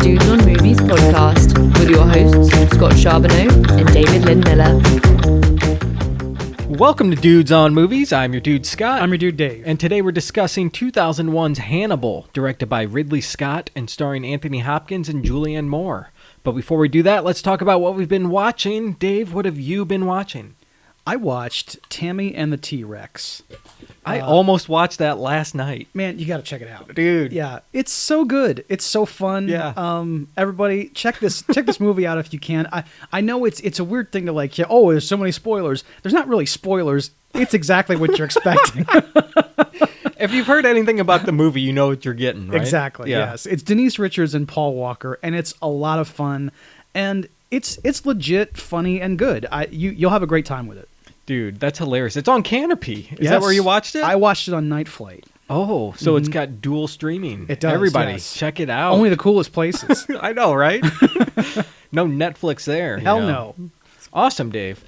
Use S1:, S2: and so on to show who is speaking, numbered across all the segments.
S1: Dudes on Movies podcast with your hosts, Scott Charbonneau and David Lynn Miller.
S2: Welcome to Dudes on Movies. I'm your dude, Scott.
S3: I'm your dude, Dave.
S2: And today we're discussing 2001's Hannibal, directed by Ridley Scott and starring Anthony Hopkins and Julianne Moore. But before we do that, let's talk about what we've been watching. Dave, what have you been watching?
S3: I watched Tammy and the T-Rex.
S2: I almost watched that last night.
S3: Man, you got to check it out.
S2: Dude.
S3: Yeah, it's so good. It's so fun.
S2: Yeah.
S3: Everybody, check this movie out if you can. I know it's a weird thing to like, oh, there's so many spoilers. There's not really spoilers. It's exactly what you're expecting.
S2: If you've heard anything about the movie, you know what you're getting, right?
S3: Exactly,
S2: Yeah.
S3: yes. It's Denise Richards and Paul Walker, and it's a lot of fun. And it's legit funny and good. You'll have a great time with it.
S2: Dude, that's hilarious. It's on Canopy. Is that where you watched it?
S3: I watched it on Night Flight.
S2: Oh, so it's got dual streaming.
S3: It does.
S2: Everybody,
S3: yes.
S2: check it out.
S3: Only the coolest places.
S2: I know, right? No Netflix there.
S3: Hell no.
S2: Awesome, Dave.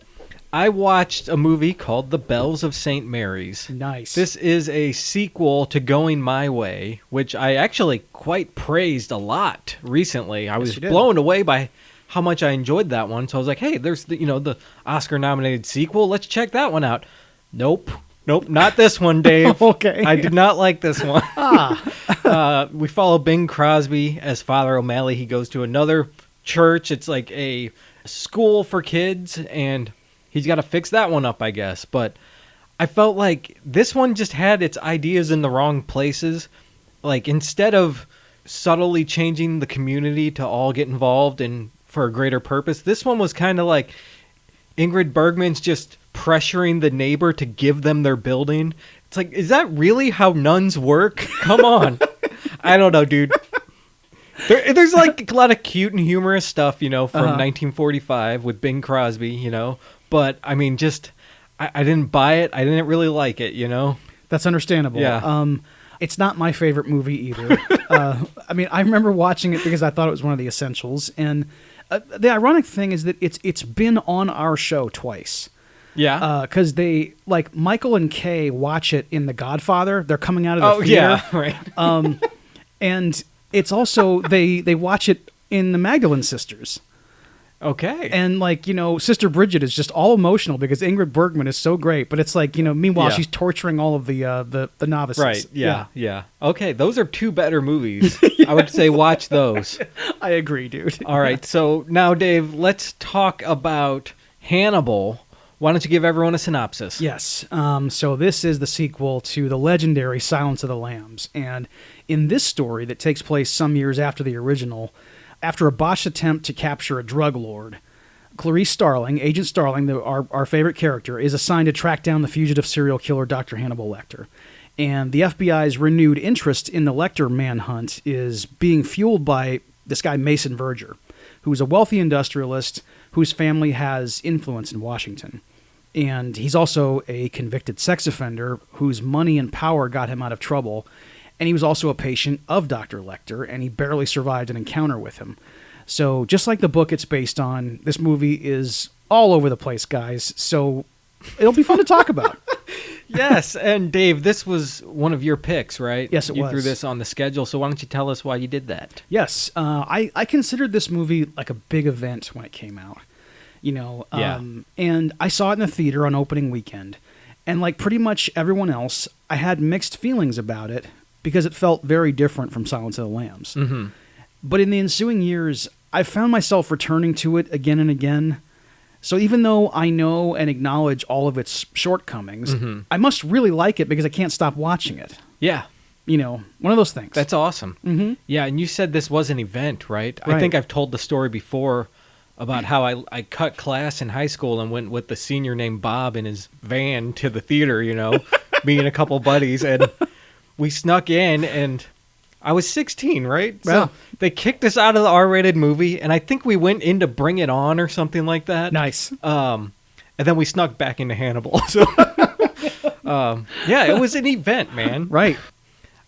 S2: I watched a movie called The Bells of St. Mary's.
S3: Nice.
S2: This is a sequel to Going My Way, which I actually quite praised a lot recently. I was blown away by how much I enjoyed that one. So I was like, hey, there's the Oscar-nominated sequel. Let's check that one out. Nope, not this one, Dave.
S3: Okay.
S2: I did not like this one. We follow Bing Crosby as Father O'Malley. He goes to another church. It's like a school for kids, and he's got to fix that one up, I guess. But I felt like this one just had its ideas in the wrong places. Like, instead of subtly changing the community to all get involved and for a greater purpose, this one was kind of like Ingrid Bergman's just pressuring the neighbor to give them their building. It's like, is that really how nuns work? Come on. I don't know, dude. There's like a lot of cute and humorous stuff, from 1945 with Bing Crosby, But, I mean, just, I didn't buy it. I didn't really like it,
S3: That's understandable.
S2: Yeah.
S3: It's not my favorite movie either. I remember watching it because I thought it was one of the essentials. And the ironic thing is that it's been on our show twice.
S2: Yeah.
S3: Because they, like, Michael and Kay watch it in The Godfather. They're coming out of the theater.
S2: Yeah, right.
S3: And it's also, they watch it in The Magdalene Sisters.
S2: Okay.
S3: And, Sister Bridget is just all emotional because Ingrid Bergman is so great. But it's like, meanwhile, she's torturing all of the novices.
S2: Right, yeah. Okay, those are two better movies. I would say watch those.
S3: I agree, dude.
S2: All right, so now, Dave, let's talk about Hannibal. Why don't you give everyone a synopsis?
S3: Yes. So this is the sequel to the legendary Silence of the Lambs. And in this story that takes place some years after the original, after a botched attempt to capture a drug lord, Clarice Starling, Agent Starling, our favorite character, is assigned to track down the fugitive serial killer Dr. Hannibal Lecter. And the FBI's renewed interest in the Lecter manhunt is being fueled by this guy Mason Verger, who's a wealthy industrialist whose family has influence in Washington. And he's also a convicted sex offender whose money and power got him out of trouble. And he was also a patient of Dr. Lecter, and he barely survived an encounter with him. So just like the book it's based on, this movie is all over the place, guys. So it'll be fun to talk about.
S2: Yes, and Dave, this was one of your picks, right?
S3: Yes, it was.
S2: You threw this on the schedule, so why don't you tell us why you did that?
S3: Yes, I considered this movie like a big event when it came out. And I saw it in the theater on opening weekend. And like pretty much everyone else, I had mixed feelings about it because it felt very different from Silence of the Lambs.
S2: Mm-hmm.
S3: But in the ensuing years, I found myself returning to it again and again. So even though I know and acknowledge all of its shortcomings, I must really like it because I can't stop watching it.
S2: Yeah.
S3: One of those things.
S2: That's awesome.
S3: Mm-hmm.
S2: Yeah, and you said this was an event, right?
S3: Right.
S2: I think I've told the story before about how I cut class in high school and went with the senior named Bob in his van to the theater, me and a couple buddies, and we snuck in, and I was 16, right?
S3: Wow.
S2: So they kicked us out of the R-rated movie, and I think we went in to Bring It On or something like that.
S3: Nice.
S2: And then we snuck back into Hannibal. So, it was an event, man.
S3: Right.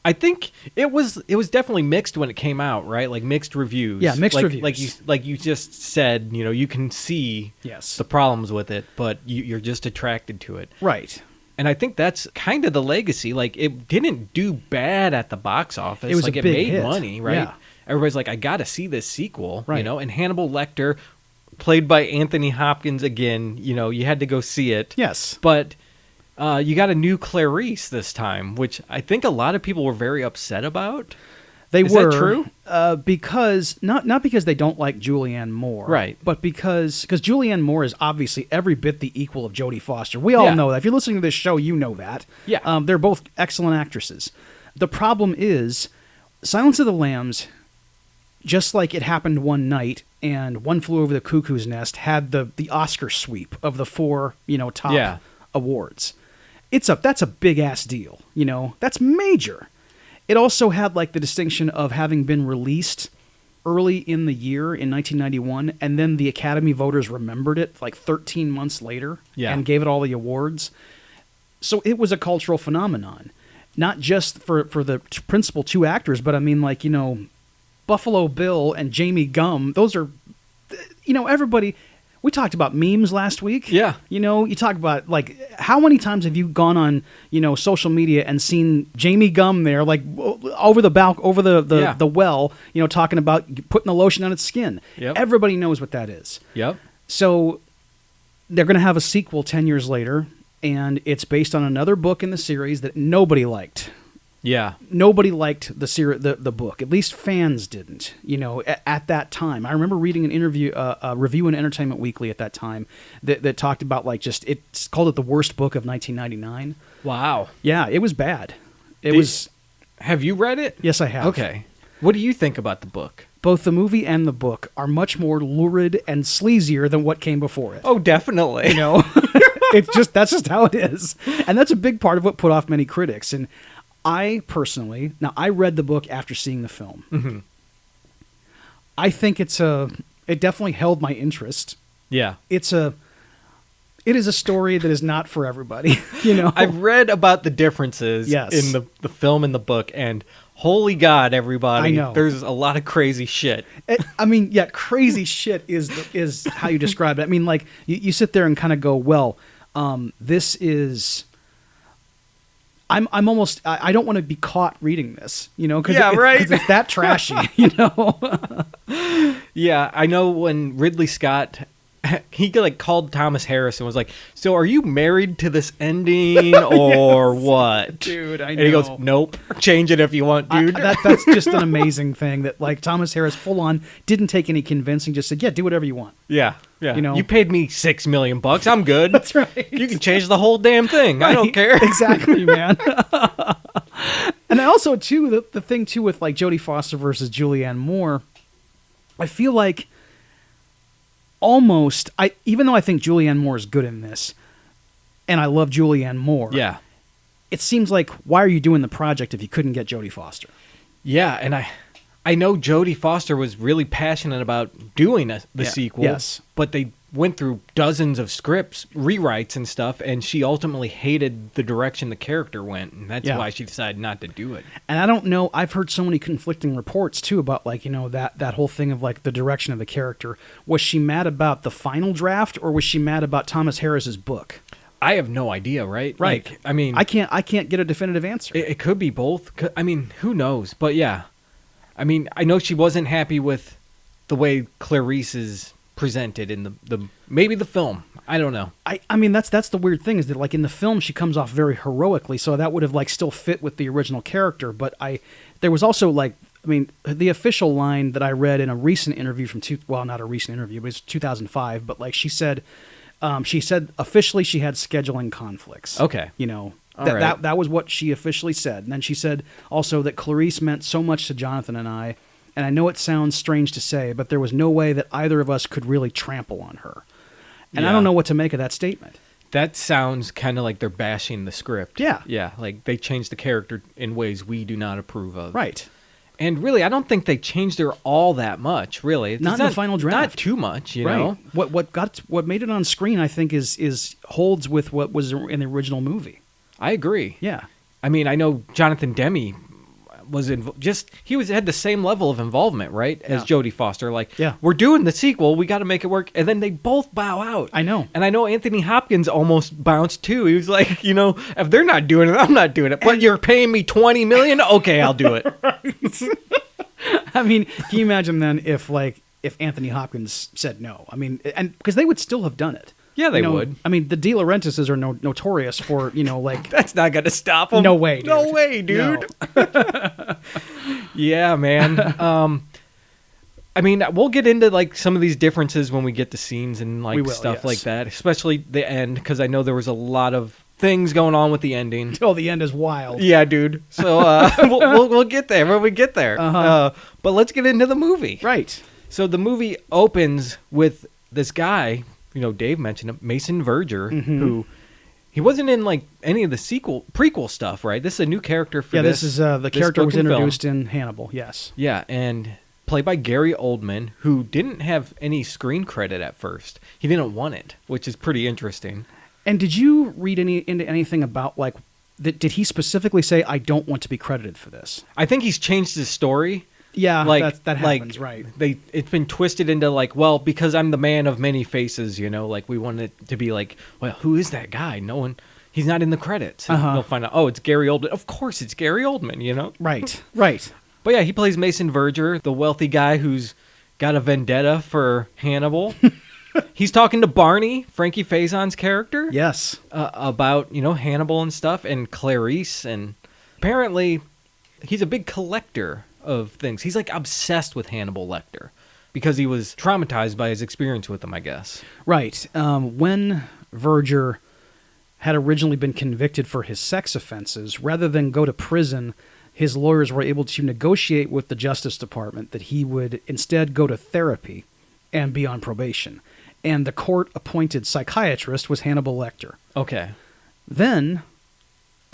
S2: I think it was definitely mixed when it came out, right? Like mixed reviews.
S3: Yeah, mixed reviews.
S2: Like you just said, you can see the problems with it, but you're just attracted to it.
S3: Right.
S2: And I think that's kind of the legacy. Like, it didn't do bad at the box office.
S3: It was
S2: like,
S3: a
S2: it
S3: big
S2: made
S3: hit.
S2: money, right?
S3: Yeah.
S2: everybody's like, I got to see this sequel,
S3: Right.
S2: you know? And Hannibal Lecter, played by Anthony Hopkins again, you know, you had to go see it.
S3: Yes.
S2: But you got a new Clarice this time, which I think a lot of people were very upset about.
S3: They
S2: Is
S3: were.
S2: that true?
S3: Because, not because they don't like Julianne Moore.
S2: Right.
S3: But because Julianne Moore is obviously every bit the equal of Jodie Foster. We all know that. If you're listening to this show, you know that.
S2: Yeah.
S3: They're both excellent actresses. The problem is, Silence of the Lambs, just like it happened one night, and One Flew Over the Cuckoo's Nest had the Oscar sweep of the 4, top awards. That's a big ass deal, That's major. It also had like the distinction of having been released early in the year in 1991, and then the Academy voters remembered it like 13 months later and gave it all the awards. So it was a cultural phenomenon, not just for the principal 2 actors, but I mean, like, Buffalo Bill and Jamie Gumb. Those are, everybody. We talked about memes last week.
S2: Yeah.
S3: You talk about, like, how many times have you gone on, social media and seen Jamie Gumb there, like, over the well, talking about putting the lotion on its skin.
S2: Yep.
S3: Everybody knows what that is.
S2: Yep.
S3: So they're going to have a sequel 10 years later, and it's based on another book in the series that nobody liked.
S2: Yeah.
S3: Nobody liked the book. At least fans didn't, at that time. I remember reading an interview, a review in Entertainment Weekly at that time that talked about, like, it's called it the worst book of 1999.
S2: Wow.
S3: Yeah, it was bad.
S2: Have you read it?
S3: Yes, I have.
S2: Okay. What do you think about the book?
S3: Both the movie and the book are much more lurid and sleazier than what came before it.
S2: Oh, definitely.
S3: That's just how it is. And that's a big part of what put off many critics. And I personally, I read the book after seeing the film.
S2: Mm-hmm.
S3: I think it definitely held my interest.
S2: Yeah.
S3: It is a story that is not for everybody,
S2: I've read about the differences
S3: Yes.
S2: in the film and the book, and holy God, everybody,
S3: I know.
S2: There's a lot of crazy shit.
S3: Crazy shit is how you describe it. I mean, like, you sit there and kind of go, well, this is... I'm almost... I don't want to be caught reading this, because it's that trashy,
S2: Yeah, I know when Ridley Scott... He called Thomas Harris and was like, "So are you married to this ending or what?"
S3: Dude, I know.
S2: And he goes, "Nope, change it if you want, dude."
S3: That's just an amazing thing that, like, Thomas Harris full on didn't take any convincing, just said, "Yeah, do whatever you want."
S2: Yeah. You paid me $6 million. I'm good.
S3: That's right.
S2: You can change the whole damn thing. Right. I don't care.
S3: Exactly, man. And I also, too, the thing too with, like, Jodie Foster versus Julianne Moore, I feel like even though I think Julianne Moore is good in this, and I love Julianne Moore, it seems like, why are you doing the project if you couldn't get Jodie Foster?
S2: Yeah, and I know Jodie Foster was really passionate about doing the sequel.
S3: Yes.
S2: But they went through dozens of scripts, rewrites and stuff, and she ultimately hated the direction the character went, and that's why she decided not to do it.
S3: And I don't know, I've heard so many conflicting reports, too, about, like, that whole thing of, like, the direction of the character. Was she mad about the final draft, or was she mad about Thomas Harris's book?
S2: I have no idea, right?
S3: Right.
S2: Like, I mean...
S3: I can't get a definitive answer.
S2: It could be both. I mean, who knows? But yeah. I mean, I know she wasn't happy with the way Clarice is presented in the maybe the film. I don't know.
S3: I mean, that's the weird thing, is that, like, in the film she comes off very heroically, so that would have, like, still fit with the original character. But there was also, like, I mean, the official line that I read in a recent interview not a recent interview, but it's 2005. But, like, she said officially she had scheduling conflicts.
S2: Okay.
S3: That was what she officially said. And then she said also that Clarice meant so much to Jonathan and I know it sounds strange to say, but there was no way that either of us could really trample on her. And I don't know what to make of that statement.
S2: That sounds kind of like they're bashing the script.
S3: Yeah.
S2: Yeah, like they changed the character in ways we do not approve of.
S3: Right.
S2: And really, I don't think they changed her all that much, really.
S3: Not in the final draft.
S2: Not too much, you know?
S3: What made it on screen, I think, is holds with what was in the original movie.
S2: I agree.
S3: Yeah.
S2: I mean, I know Jonathan Demme had the same level of involvement, right, as Jodie Foster. Like, we're doing the sequel, we got to make it work, and then they both bow out.
S3: I know.
S2: And I know Anthony Hopkins almost bounced too. He was like, if they're not doing it, I'm not doing it. But you're paying me $20 million? Okay, I'll do it.
S3: I mean, can you imagine then if Anthony Hopkins said no? I mean, and because they would still have done it.
S2: Yeah, they would.
S3: I mean, the De Laurentises are notorious for, like...
S2: That's not going to stop them.
S3: No way, dude.
S2: No way, dude.
S3: No.
S2: Yeah, man. I mean, we'll get into, like, some of these differences when we get to scenes and, like, stuff like that. Especially the end, because I know there was a lot of things going on with the ending.
S3: Oh, the end is wild.
S2: Yeah, dude. So, we'll get there when we get there. But let's get into the movie.
S3: Right.
S2: So the movie opens with this guy... Dave mentioned him, Mason Verger, who he wasn't in like any of the prequel stuff, right? This is a new character for this.
S3: Yeah, this is the character was introduced in Hannibal. Yes.
S2: Yeah, and played by Gary Oldman, who didn't have any screen credit at first. He didn't want it, which is pretty interesting.
S3: And did you read into anything about like did he specifically say I don't want to be credited for this?
S2: I think he's changed his story.
S3: Yeah, that happens, right.
S2: It's been twisted into like, well, because I'm the man of many faces, like we want it to be like, well, who is that guy? No one, he's not in the credits. And they'll find out, oh, it's Gary Oldman. Of course it's Gary Oldman,
S3: Right.
S2: But yeah, he plays Mason Verger, the wealthy guy who's got a vendetta for Hannibal. He's talking to Barney, Frankie Faison's character.
S3: Yes.
S2: About, Hannibal and stuff, and Clarice, and apparently he's a big collector of things. He's like obsessed with Hannibal Lecter because he was traumatized by his experience with him, I guess.
S3: Right. When Verger had originally been convicted for his sex offenses, rather than go to prison, his lawyers were able to negotiate with the Justice Department that he would instead go to therapy and be on probation. And the court-appointed psychiatrist was Hannibal Lecter.
S2: Okay.
S3: Then...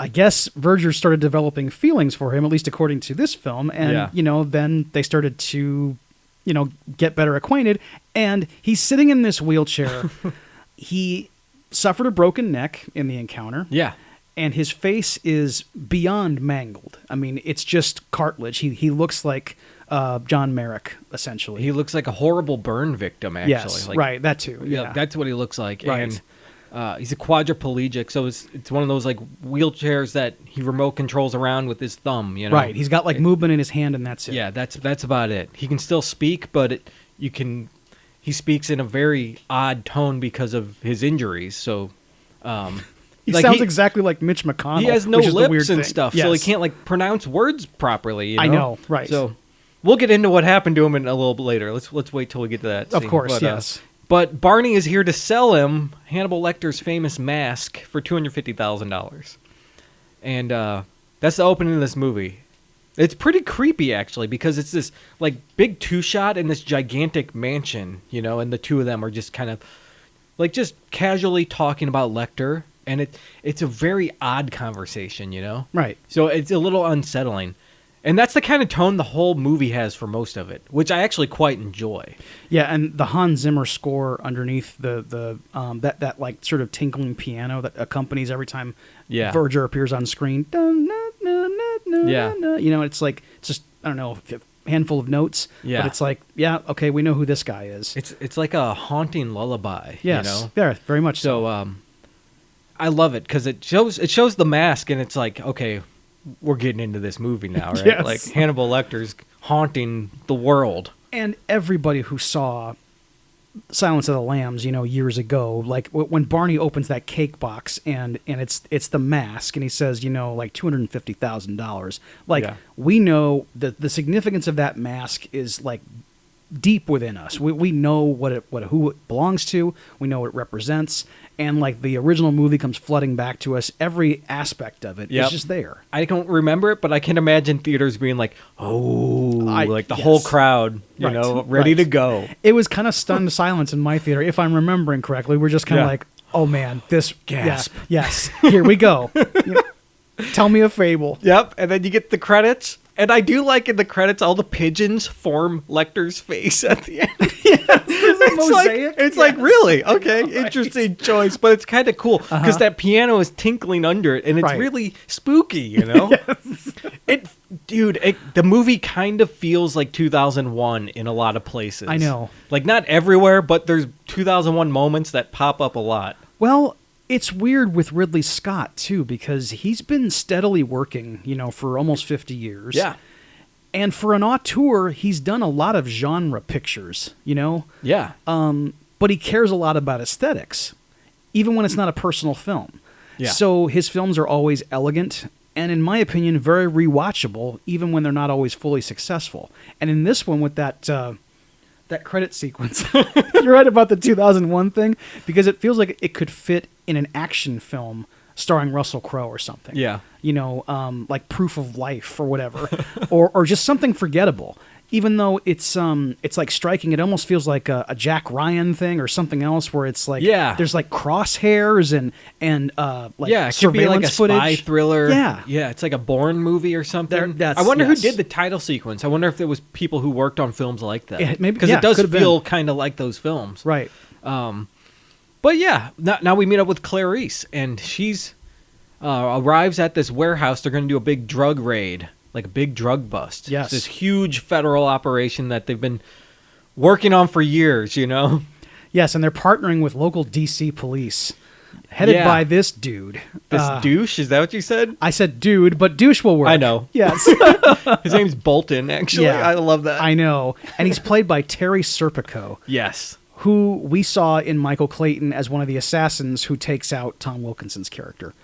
S3: I guess Verger started developing feelings for him, at least according to this film. And, then they started to, get better acquainted. And he's sitting in this wheelchair. He suffered a broken neck in the encounter.
S2: Yeah.
S3: And his face is beyond mangled. I mean, it's just cartilage. He looks like John Merrick, essentially.
S2: He looks like a horrible burn victim, actually.
S3: Yes, right, that too. Yeah,
S2: that's what he looks like.
S3: Right.
S2: And he's a quadriplegic, so it's one of those like wheelchairs that he remote controls around with his thumb.
S3: Right. He's got like movement in his hand, and that's it.
S2: Yeah, that's about it. He can still speak, but he speaks in a very odd tone because of his injuries. So
S3: he sounds exactly like Mitch McConnell.
S2: He has no lips and
S3: thing.
S2: stuff,
S3: yes.
S2: so he can't like pronounce words properly.
S3: I know, right?
S2: So we'll get into what happened to him in a little bit later. Let's wait till we get to that.
S3: Of
S2: scene.
S3: course,
S2: But,
S3: yes.
S2: But Barney is here to sell him Hannibal Lecter's famous mask for $250,000. And that's the opening of this movie. It's pretty creepy, actually, because it's this like big two-shot in this gigantic mansion, and the two of them are just kind of like just casually talking about Lecter. And it's a very odd conversation,
S3: Right.
S2: So it's a little unsettling. And that's the kind of tone the whole movie has for most of it, which I actually quite enjoy.
S3: Yeah, and the Hans Zimmer score underneath the that like sort of tinkling piano that accompanies every time Verger appears on screen.
S2: Yeah.
S3: It's like it's just I don't know, a handful of notes.
S2: Yeah.
S3: But it's like, yeah, okay, we know who this guy is.
S2: It's like a haunting lullaby.
S3: Yes. Yeah, very much
S2: so. I love it because it shows the mask, and it's like, okay, we're getting into this movie now, right?
S3: Yes.
S2: Like Hannibal Lecter's haunting the world.
S3: And everybody who saw Silence of the Lambs, years ago, like when Barney opens that cake box and it's the mask, and he says, like $250,000. Like we know that the significance of that mask is like deep within us. We know who it belongs to. We know what it represents. And like the original movie comes flooding back to us, every aspect of it is just there.
S2: I don't remember it, but I can imagine theaters being like, the whole crowd, ready to go.
S3: It was kind of stunned silence in my theater, if I'm remembering correctly. We're just kind of like, oh man, this
S2: gasp.
S3: Yeah, yes, here we go. Tell me a fable.
S2: Yep, and then you get the credits. And I do like in the credits, all the pigeons form Lecter's face at the end. It's like, really? Okay, right. Interesting choice. But it's kind of cool because that piano is tinkling under it, and it's really spooky, Yes. The movie kind of feels like 2001 in a lot of places.
S3: I know.
S2: Like, not everywhere, but there's 2001 moments that pop up a lot.
S3: Well, it's weird with Ridley Scott, too, because he's been steadily working, for almost 50 years.
S2: Yeah.
S3: And for an auteur, he's done a lot of genre pictures, you know?
S2: Yeah.
S3: But he cares a lot about aesthetics, even when it's not a personal film.
S2: Yeah.
S3: So his films are always elegant and, in my opinion, very rewatchable, even when they're not always fully successful. And in this one, with that credit sequence, you're right about the 2001 thing, because it feels like it could fit in an action film starring Russell Crowe or something.
S2: Yeah.
S3: You know, like Proof of Life or whatever, or just something forgettable. Even though it's like striking, it almost feels like a Jack Ryan thing or something else, where it's like there's like crosshairs and like
S2: it could be like a
S3: footage.
S2: spy thriller.
S3: Yeah,
S2: it's like a Bourne movie or something. I wonder who did the title sequence. I wonder if there was people who worked on films like that.
S3: Maybe,
S2: because it does feel kind of like those films,
S3: right?
S2: But yeah, now we meet up with Clarice, and she's arrives at this warehouse. They're going to do a big drug raid. Like a big drug bust.
S3: Yes.
S2: It's this huge federal operation that they've been working on for years, you know?
S3: Yes, and they're partnering with local DC police, headed by this dude.
S2: This douche? Is that what you said?
S3: I said dude, but douche will work.
S2: I know.
S3: Yes.
S2: His name's Bolton, actually.
S3: Yeah.
S2: I love that.
S3: I know. And he's played by Terry Serpico.
S2: Yes.
S3: Who we saw in Michael Clayton as one of the assassins who takes out Tom Wilkinson's character.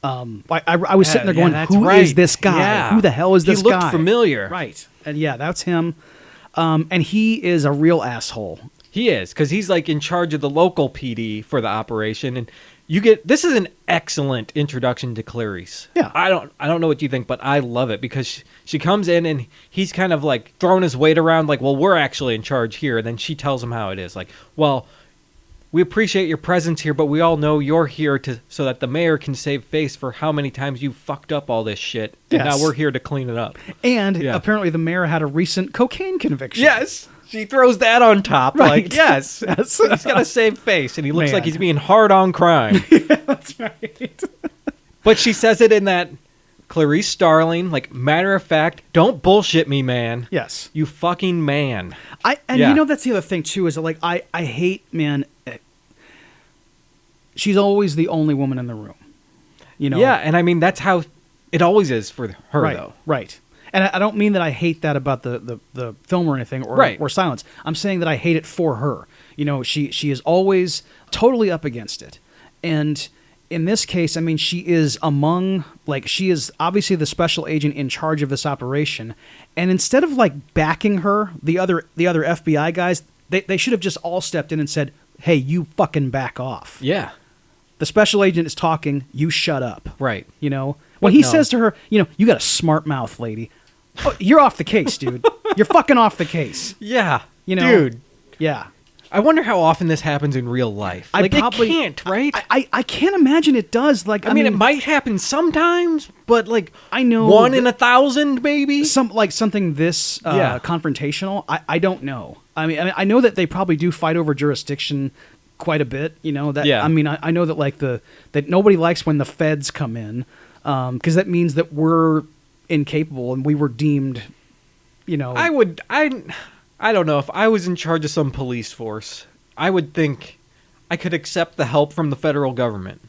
S3: I was sitting there going, who is this guy?
S2: Yeah.
S3: Who the hell is this guy?
S2: He looked familiar.
S3: Right. And yeah, that's him. And he is a real asshole.
S2: He is, because he's like in charge of the local PD for the operation. And this is an excellent introduction to Clarice.
S3: Yeah.
S2: I don't know what you think, but I love it, because she comes in and he's kind of like throwing his weight around like, well, we're actually in charge here. And then she tells him how it is. Like, well, we appreciate your presence here, but we all know you're here so that the mayor can save face for how many times you fucked up all this shit. And now we're here to clean it up.
S3: And apparently the mayor had a recent cocaine conviction.
S2: Yes. She throws that on top.
S3: Right.
S2: Like, yes. He's got to save face, and he looks like he's being hard on crime.
S3: Yeah, that's right.
S2: But she says it in that Clarice Starling, like, matter of fact, don't bullshit me, man.
S3: Yes.
S2: You fucking man.
S3: You know, that's the other thing, too, is that, like, I hate, man, she's always the only woman in the room. You know?
S2: Yeah, and I mean, that's how it always is for her, though.
S3: Right. And I don't mean that I hate that about the film or anything, or Silence. I'm saying that I hate it for her. You know, she is always totally up against it. And in this case, I mean, she is she is obviously the special agent in charge of this operation. And instead of, like, backing her, the other FBI guys, they should have just all stepped in and said, hey, you fucking back off.
S2: Yeah.
S3: The special agent is talking, you shut up.
S2: Right.
S3: You know? When he says to her, you know, you got a smart mouth, lady. Oh, you're off the case, dude. You're fucking off the case.
S2: Yeah.
S3: You know?
S2: Dude.
S3: Yeah.
S2: I wonder how often this happens in real life. Like, it can't, right?
S3: I can't imagine it does. Like,
S2: I mean, it might happen sometimes, but, like,
S3: I know
S2: 1 in 1,000, maybe?
S3: Something this confrontational, I don't know. I mean, I know that they probably do fight over jurisdiction quite a bit, you know. That I mean, I know that, like, that nobody likes when the feds come in, because that means that we're incapable and we were deemed, you know. I don't know, if I was in charge of some police force, I would think I could accept the help from the federal government.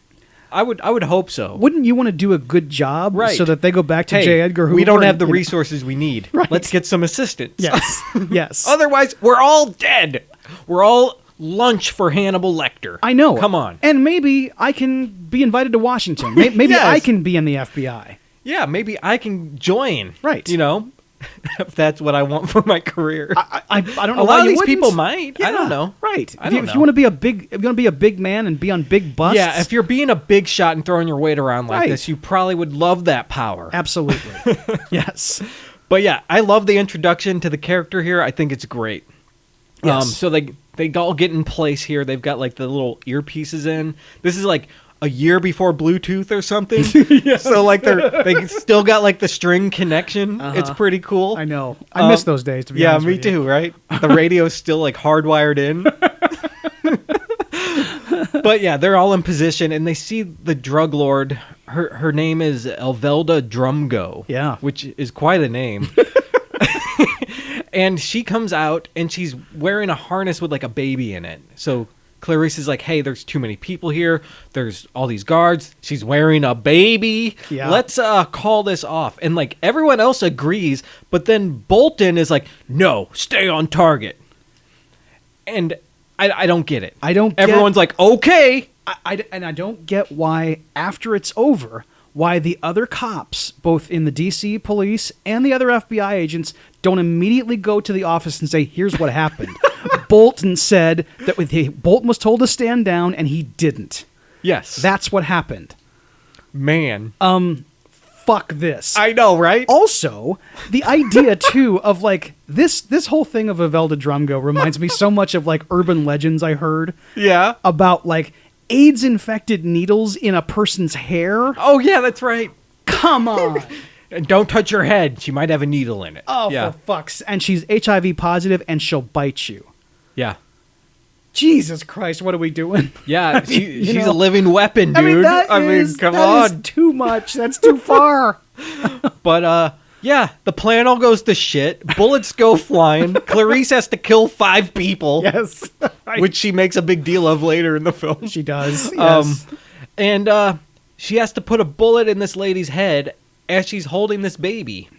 S3: I would hope so. Wouldn't you want to do a good job,
S2: right,
S3: so that they go back to J. Edgar Hoover?
S2: We don't have the resources we need.
S3: Right.
S2: Let's get some assistance.
S3: Yes. Yes.
S2: Otherwise, we're all dead. We're all lunch for Hannibal Lecter.
S3: I know.
S2: Come on.
S3: And maybe I can be invited to Washington. Maybe
S2: Yes.
S3: I can be in the FBI.
S2: Yeah, maybe I can join.
S3: Right.
S2: You know, if that's what I want for my career.
S3: I don't know.
S2: A lot
S3: why
S2: of
S3: you
S2: these
S3: wouldn't.
S2: people might.
S3: Yeah,
S2: I don't know.
S3: Right.
S2: I don't
S3: If
S2: know.
S3: you want to be a big man and be on big busts.
S2: Yeah, if you're being a big shot and throwing your weight around like
S3: Right.
S2: this, you probably would love that power.
S3: Absolutely. Yes.
S2: But yeah, I love the introduction to the character here. I think it's great.
S3: Yes.
S2: So they all get in place here. They've got like the little earpieces in. This is like a year before Bluetooth or something. Yes. So like they still got like the string connection. It's pretty cool.
S3: I know. I miss those days, to be honest
S2: me
S3: with you.
S2: too, right? The radio's still like hardwired in. But yeah, they're all in position and they see the drug lord. Her name is Elvelda Drumgo.
S3: Yeah.
S2: Which is quite a name. And she comes out and she's wearing a harness with like a baby in it. So Clarice is like, hey, there's too many people here. There's all these guards. She's wearing a baby.
S3: Yeah.
S2: Let's call this off. And like everyone else agrees, but then Bolton is like, no, stay on target. And I don't get it. Everyone's like, okay.
S3: And I don't get why, after it's over, why the other cops, both in the DC police and the other FBI agents, don't immediately go to the office and say, here's what happened. Bolton said that Bolton was told to stand down, and he didn't.
S2: Yes.
S3: That's what happened.
S2: Man.
S3: Fuck this.
S2: I know, right?
S3: Also, the idea, too, of, like, this whole thing of Imelda Drumgo reminds me so much of, like, urban legends I heard.
S2: Yeah.
S3: About, like, AIDS-infected needles in a person's hair.
S2: Oh, yeah, that's right.
S3: Come on.
S2: And don't touch her head. She might have a needle in it.
S3: Oh,
S2: yeah.
S3: for fuck's... And she's HIV positive, and she'll bite you.
S2: Yeah.
S3: Jesus Christ, what are we doing?
S2: Yeah, she's a living weapon, dude.
S3: I mean,
S2: come on.
S3: Is too much. That's too far.
S2: But, yeah, the plan all goes to shit. Bullets go flying. Clarice has to kill 5 people.
S3: Yes.
S2: Which she makes a big deal of later in the film.
S3: She does, yes.
S2: And she has to put a bullet in this lady's head as she's holding this baby.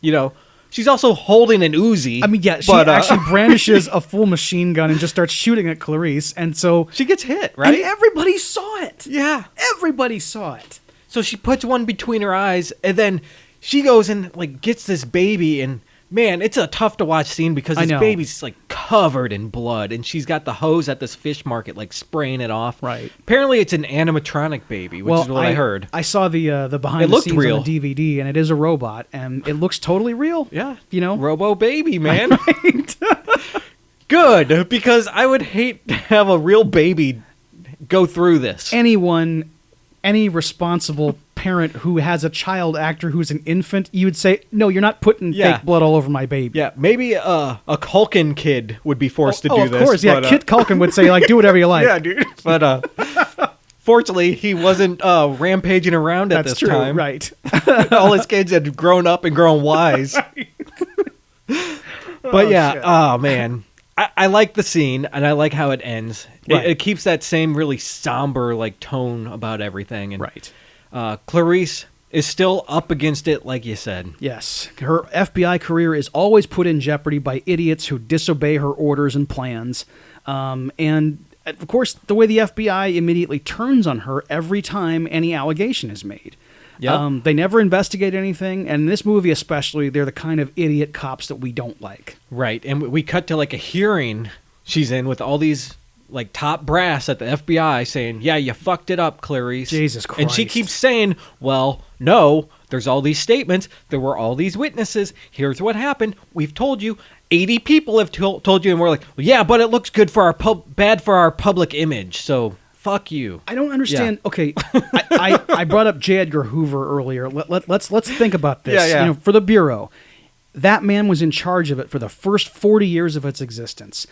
S2: You know, she's also holding an Uzi.
S3: I mean, yeah, she actually brandishes a full machine gun and just starts shooting at Clarice, and so...
S2: She gets hit, right?
S3: And everybody saw it.
S2: Yeah.
S3: Everybody saw it.
S2: So she puts one between her eyes, and then she goes and, like, gets this baby, and... Man, it's a tough to watch scene because this baby's like covered in blood, and she's got the hose at this fish market, like spraying it off.
S3: Right.
S2: Apparently, it's an animatronic baby, which is what I heard.
S3: I saw the behind the scenes on the DVD, and it is a robot, and it looks totally real.
S2: Yeah,
S3: you know,
S2: Robo baby, man.
S3: Right.
S2: Good, because I would hate to have a real baby go through this.
S3: Any responsible parent who has a child actor who's an infant, you would say, no, you're not putting fake blood all over my baby.
S2: Yeah, maybe a Culkin kid would be forced to do this.
S3: Of course, yeah. Kit Culkin would say, like, do whatever you like.
S2: Yeah, dude. But fortunately, he wasn't rampaging around at this time.
S3: Right.
S2: All his kids had grown up and grown wise. But yeah, oh man. I like the scene, and I like how it ends.
S3: Right.
S2: It keeps that same really somber like tone about everything. And,
S3: right.
S2: Clarice is still up against it, like you said.
S3: Yes. Her FBI career is always put in jeopardy by idiots who disobey her orders and plans. And, of course, the way the FBI immediately turns on her every time any allegation is made.
S2: Yep.
S3: They never investigate anything, and in this movie especially, they're the kind of idiot cops that we don't like.
S2: Right, and we cut to like a hearing she's in with all these like top brass at the FBI saying, yeah, you fucked it up, Clarice.
S3: Jesus Christ.
S2: And she keeps saying, well, no, there's all these statements, there were all these witnesses, here's what happened, we've told you, 80 people have told you, and we're like, well, yeah, but it looks good for our bad for our public image, so... Fuck you.
S3: I don't understand. Yeah. Okay, I brought up J. Edgar Hoover earlier. Let's think about this.
S2: Yeah.
S3: You know, for the Bureau, that man was in charge of it for the first 40 years of its existence.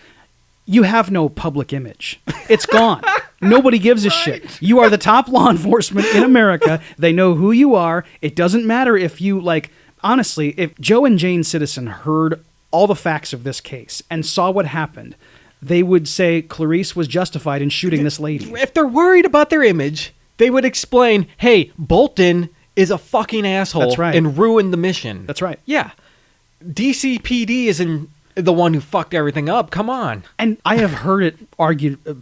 S3: You have no public image. It's gone. Nobody gives a shit. You are the top law enforcement in America. They know who you are. It doesn't matter if you, like, honestly, if Joe and Jane Citizen heard all the facts of this case and saw what happened, they would say Clarice was justified in shooting this lady.
S2: If they're worried about their image, they would explain, hey, Bolton is a fucking asshole.
S3: That's right.
S2: And ruined the mission.
S3: That's right.
S2: Yeah. DCPD isn't the one who fucked everything up. Come on.
S3: And I have heard it argued, at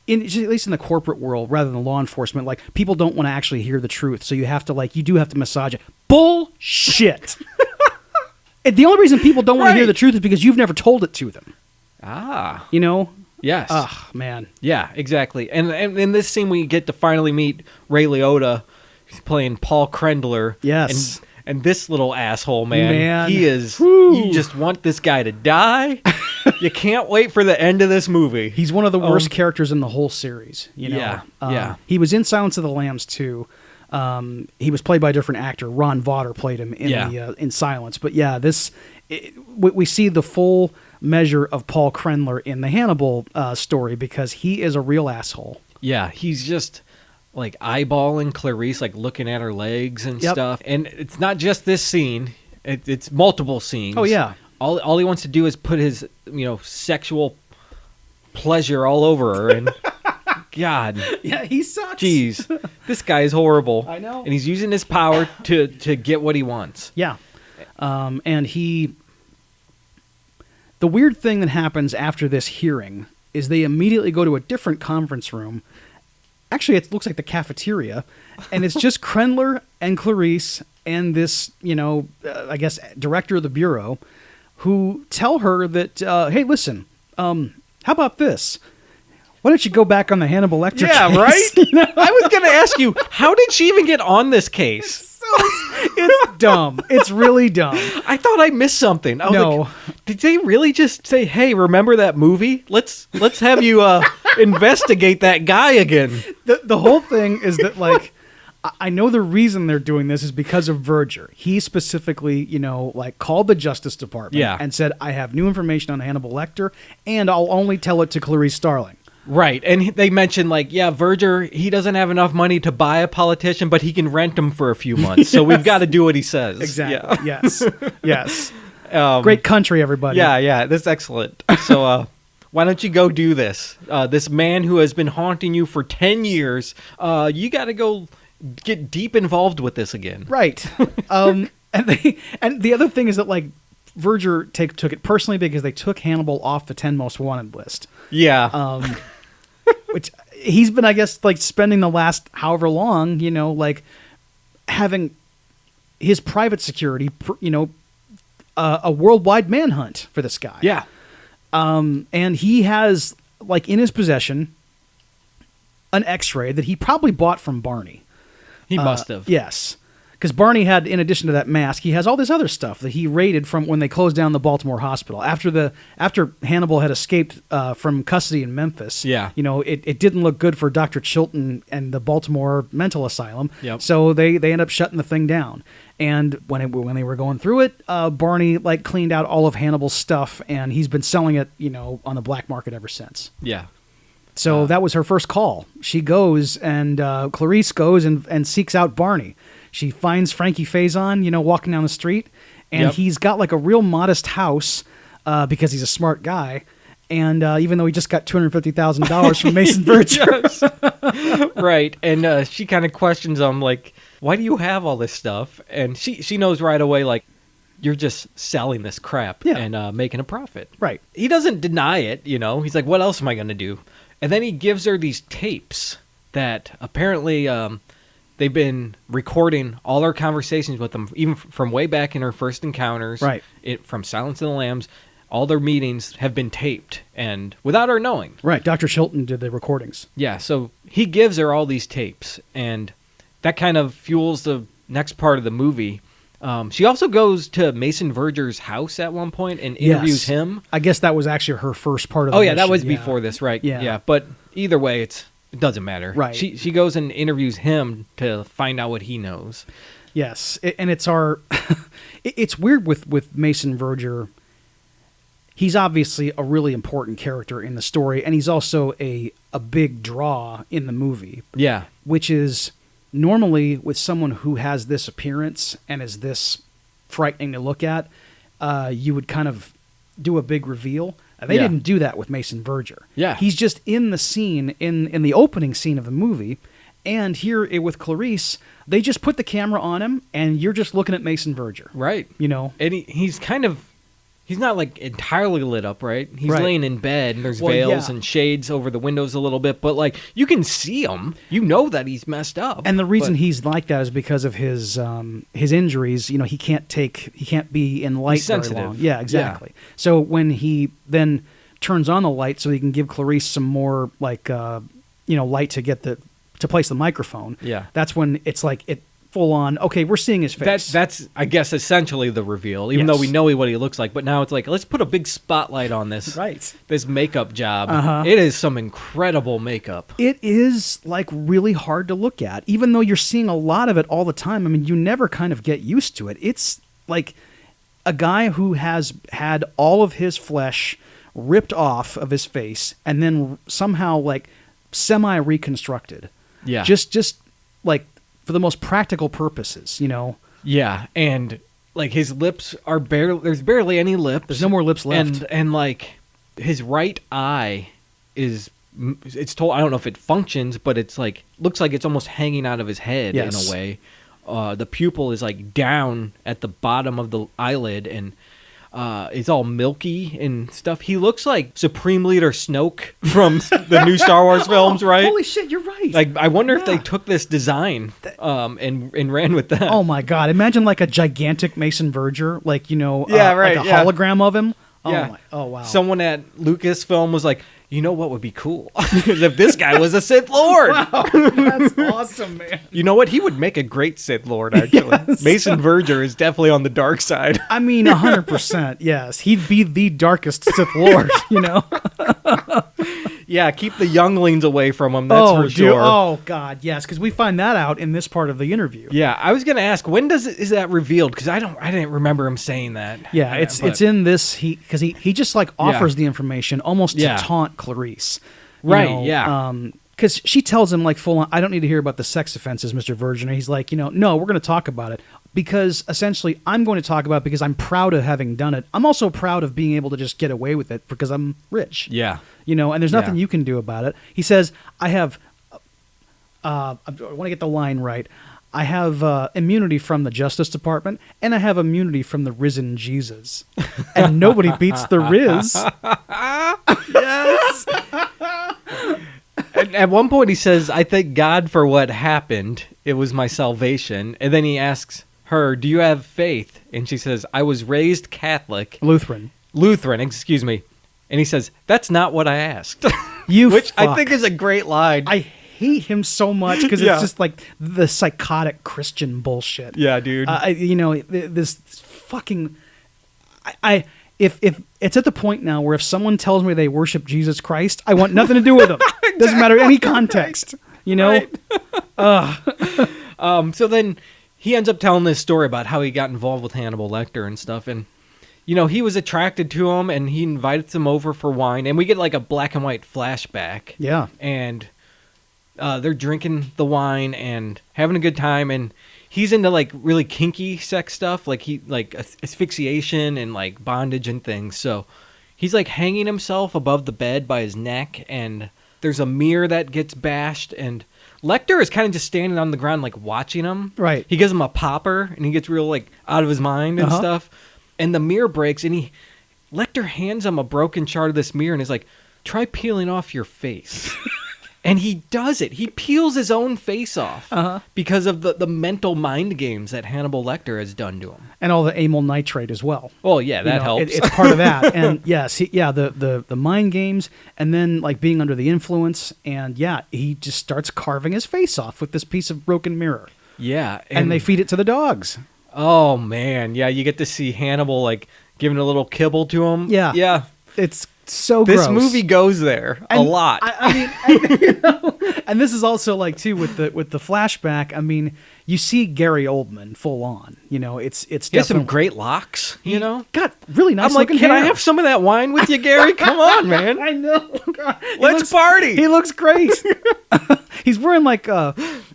S3: least in the corporate world rather than law enforcement, like, people don't want to actually hear the truth. So you do have to massage it. Bullshit. The only reason people don't want to hear the truth is because you've never told it to them.
S2: Ah.
S3: You know?
S2: Yes.
S3: Oh, man.
S2: Yeah, exactly. And in this scene, we get to finally meet Ray Liotta. He's playing Paul Krendler.
S3: Yes.
S2: And this little asshole, man. He is...
S3: Whew.
S2: You just want this guy to die. You can't wait for the end of this movie.
S3: He's one of the worst characters in the whole series. You know?
S2: Yeah, yeah.
S3: He was in Silence of the Lambs, too. He was played by a different actor. Ron Vaughter played him in Silence. But yeah, we see the full measure of Paul Krendler in the Hannibal story because he is a real asshole.
S2: Yeah, he's just like eyeballing Clarice, like looking at her legs and stuff. And it's not just this scene; it's multiple scenes.
S3: Oh yeah.
S2: All he wants to do is put his sexual pleasure all over her, and God,
S3: Yeah, he sucks.
S2: jeez, this guy is horrible.
S3: I know.
S2: And he's using his power to get what he wants.
S3: Yeah. And the weird thing that happens after this hearing is they immediately go to a different conference room. Actually, it looks like the cafeteria, and it's just Krendler and Clarice and this, I guess, director of the bureau, who tell her that, hey, listen, how about this? Why don't you go back on the Hannibal Lecter case?
S2: Yeah, right? I was going to ask you, how did she even get on this case?
S3: It's dumb. It's really dumb.
S2: I thought I missed something. I was like, did they really just say, hey, remember that movie? Let's have you investigate that guy again.
S3: The whole thing is that, like, I know the reason they're doing this is because of Verger. He specifically, called the Justice Department and said, I have new information on Hannibal Lecter, and I'll only tell it to Clarice Starling.
S2: Right, and they mentioned, Verger, he doesn't have enough money to buy a politician, but he can rent him for a few months, so we've got to do what he says.
S3: Exactly, yes. Great country, everybody.
S2: Yeah, that's excellent. So why don't you go do this? This man who has been haunting you for 10 years, you got to go get deep involved with this again. Right.
S3: And the other thing is that, Verger took it personally because they took Hannibal off the 10 most wanted list.
S2: Yeah.
S3: Which he's been, I guess, spending the last however long, having his private security, a worldwide manhunt for this guy.
S2: Yeah.
S3: And he has, in his possession, an X-ray that he probably bought from Barney.
S2: He must have.
S3: Yes. Because Barney had, in addition to that mask, he has all this other stuff that he raided from when they closed down the Baltimore hospital. After Hannibal had escaped from custody in Memphis, it didn't look good for Dr. Chilton and the Baltimore mental asylum.
S2: Yep.
S3: So they ended up shutting the thing down. And when they were going through it, Barney cleaned out all of Hannibal's stuff, and he's been selling it, on the black market ever since.
S2: Yeah.
S3: So that was her first call. She goes, and Clarice goes and seeks out Barney. She finds Frankie Faison, walking down the street, and he's got a real modest house because he's a smart guy. And even though he just got $250,000 from Mason Verger.
S2: Right. And she kind of questions him, why do you have all this stuff? And she knows right away, you're just selling this crap and making a profit.
S3: Right.
S2: He doesn't deny it, He's like, what else am I going to do? And then he gives her these tapes that apparently they've been recording all our conversations with them, even from way back in her first encounters.
S3: Right.
S2: From Silence of the Lambs, all their meetings have been taped, and without her knowing.
S3: Right. Dr. Chilton did the recordings.
S2: Yeah, so he gives her all these tapes, and that kind of fuels the next part of the movie. She also goes to Mason Verger's house at one point and interviews him.
S3: I guess that was actually her first part of the
S2: mission. That was
S3: yeah.
S2: before this, right?
S3: Yeah.
S2: But either way, it doesn't matter.
S3: Right.
S2: She goes and interviews him to find out what he knows.
S3: Yes, and it's it's weird with Mason Verger. He's obviously a really important character in the story, and he's also a big draw in the movie.
S2: Yeah.
S3: Which is normally with someone who has this appearance and is this frightening to look at, you would kind of do a big reveal. They didn't do that with Mason Verger.
S2: Yeah.
S3: He's just in the scene, in the opening scene of the movie, and here with Clarice, they just put the camera on him, and you're just looking at Mason Verger.
S2: Right.
S3: And
S2: he's kind of... He's not entirely lit up, right? He's
S3: right.
S2: laying in bed, and there's veils and shades over the windows a little bit, but you can see him. You know that he's messed up.
S3: And the reason he's like that is because of his injuries. He can't be in light very long. Yeah, exactly. Yeah. So when he then turns on the light so he can give Clarice some more light to get to place the microphone.
S2: Yeah.
S3: That's when it's it full on, okay, we're seeing his face.
S2: That's I guess, essentially the reveal, even though we know what he looks like. But now it's let's put a big spotlight on this this makeup job.
S3: Uh-huh.
S2: It is some incredible makeup.
S3: It is, really hard to look at, even though you're seeing a lot of it all the time. I mean, you never kind of get used to it. It's like a guy who has had all of his flesh ripped off of his face and then somehow, semi-reconstructed.
S2: Yeah.
S3: Just for the most practical purposes,
S2: Yeah, and his lips are there's barely any lips.
S3: There's no more lips left.
S2: And his right eye it's told, I don't know if it functions, but it's like, looks like it's almost hanging out of his head in a way. The pupil is like down at the bottom of the eyelid, and it's all milky and stuff. He looks like Supreme Leader Snoke from the new Star Wars films, right?
S3: Holy shit, you're right.
S2: Like, I wonder if they took this design and ran with that.
S3: Oh my god! Imagine like a gigantic Mason Verger, like like a hologram of him. Oh wow!
S2: Someone at Lucasfilm was like, you know what would be cool? If this guy was a Sith Lord.
S3: Wow, that's awesome, man.
S2: You know what? He would make a great Sith Lord, actually. Yes. Mason Verger is definitely on the dark side.
S3: I mean, 100%, yes. He'd be the darkest Sith Lord,
S2: Yeah, keep the younglings away from him, that's for sure.
S3: Oh, God, yes, because we find that out in this part of the interview.
S2: Yeah, I was going to ask, when is that revealed? Because I didn't remember him saying that.
S3: Yeah, it's in this, because he just like offers the information almost to taunt Clarice.
S2: Right, yeah.
S3: Because she tells him like full on, I don't need to hear about the sex offenses, Mr. Virgin. He's like, no, we're going to talk about it. Because essentially I'm going to talk about it because I'm proud of having done it. I'm also proud of being able to just get away with it because I'm rich.
S2: Yeah.
S3: And there's nothing you can do about it. He says, I have, I want to get the line right. I have immunity from the Justice Department, and I have immunity from the risen Jesus. And nobody beats the Riz.
S2: Yes. And at one point he says, I thank God for what happened. It was my salvation. And then he asks her, do you have faith? And she says, I was raised Catholic.
S3: Lutheran,
S2: excuse me. And he says, that's not what I asked.
S3: Which
S2: I think is a great line.
S3: I hate him so much because it's just like the psychotic Christian bullshit.
S2: Yeah, dude.
S3: This fucking... If it's at the point now where if someone tells me they worship Jesus Christ, I want nothing to do with them. Exactly. Doesn't matter any context, Right.
S2: So then he ends up telling this story about how he got involved with Hannibal Lecter and stuff, and he was attracted to him, and he invited him over for wine, and we get like a black and white flashback.
S3: Yeah,
S2: and they're drinking the wine and having a good time, and he's into like really kinky sex stuff, like asphyxiation and like bondage and things. So he's like hanging himself above the bed by his neck, and there's a mirror that gets bashed, and Lecter is kind of just standing on the ground like watching him.
S3: Right.
S2: He gives him a popper, and he gets real like out of his mind and stuff. And the mirror breaks, and Lecter hands him a broken shard of this mirror, and is like, try peeling off your face. And he does it. He peels his own face off because of the mental mind games that Hannibal Lecter has done to him.
S3: And all the amyl nitrate as well.
S2: Oh, yeah, that helps.
S3: It's part of that. And yes, the mind games, and then like being under the influence. And he just starts carving his face off with this piece of broken mirror.
S2: Yeah.
S3: And they feed it to the dogs.
S2: Oh, man. Yeah, you get to see Hannibal like giving a little kibble to him.
S3: Yeah.
S2: Yeah.
S3: It's so gross.
S2: This movie goes there a lot.
S3: I mean, and this is also like too with the flashback. I mean, you see Gary Oldman full on. It's
S2: he has some great locks.
S3: Got really nice.
S2: I'm like, can I have some of that wine with you, Gary? Come on, man.
S3: I know. God.
S2: Let's party.
S3: He looks great. He's wearing like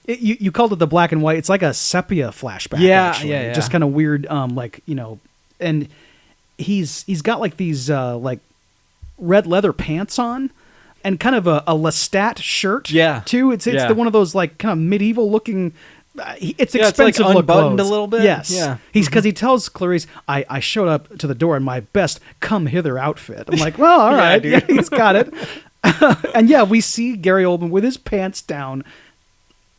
S3: you called it the black and white. It's like a sepia flashback.
S2: Yeah.
S3: Just kind of weird. And he's got like these like red leather pants on, and kind of a Lestat shirt.
S2: Yeah,
S3: too. It's the one of those like kind of medieval looking. It's expensive.
S2: It's like unbuttoned a little bit.
S3: Yes.
S2: Yeah.
S3: Because he tells Clarice, I showed up to the door in my best come hither outfit. I'm like, well, all right,
S2: dude.
S3: he's got it. And we see Gary Oldman with his pants down,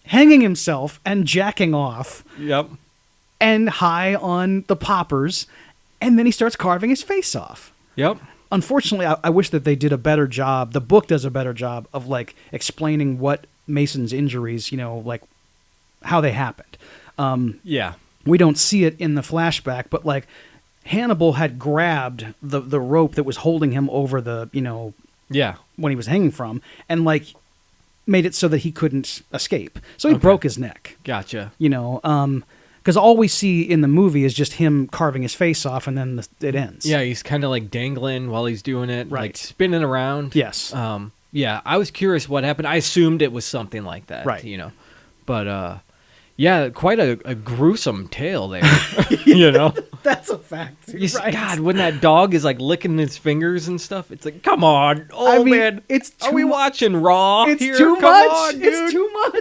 S3: hanging himself and jacking off.
S2: Yep.
S3: And high on the poppers, and then he starts carving his face off.
S2: Yep.
S3: Unfortunately, I wish that they did a better job. The book does a better job of like explaining what Mason's injuries, like how they happened. We don't see it in the flashback, but like Hannibal had grabbed the rope that was holding him over the, when he was hanging from, and like made it so that he couldn't escape. So he broke his neck.
S2: Gotcha.
S3: Because all we see in the movie is just him carving his face off, and then it ends.
S2: Yeah, he's kind of like dangling while he's doing it,
S3: right.
S2: like spinning around.
S3: Yes.
S2: I was curious what happened. I assumed it was something like that,
S3: right?
S2: But quite a gruesome tale there,
S3: That's a fact.
S2: God, when that dog is like licking his fingers and stuff, it's like, come on. Oh,
S3: I mean,
S2: man. Are we
S3: too-
S2: watching Raw
S3: It's
S2: here?
S3: too
S2: Come
S3: much.
S2: on, dude.
S3: It's too much.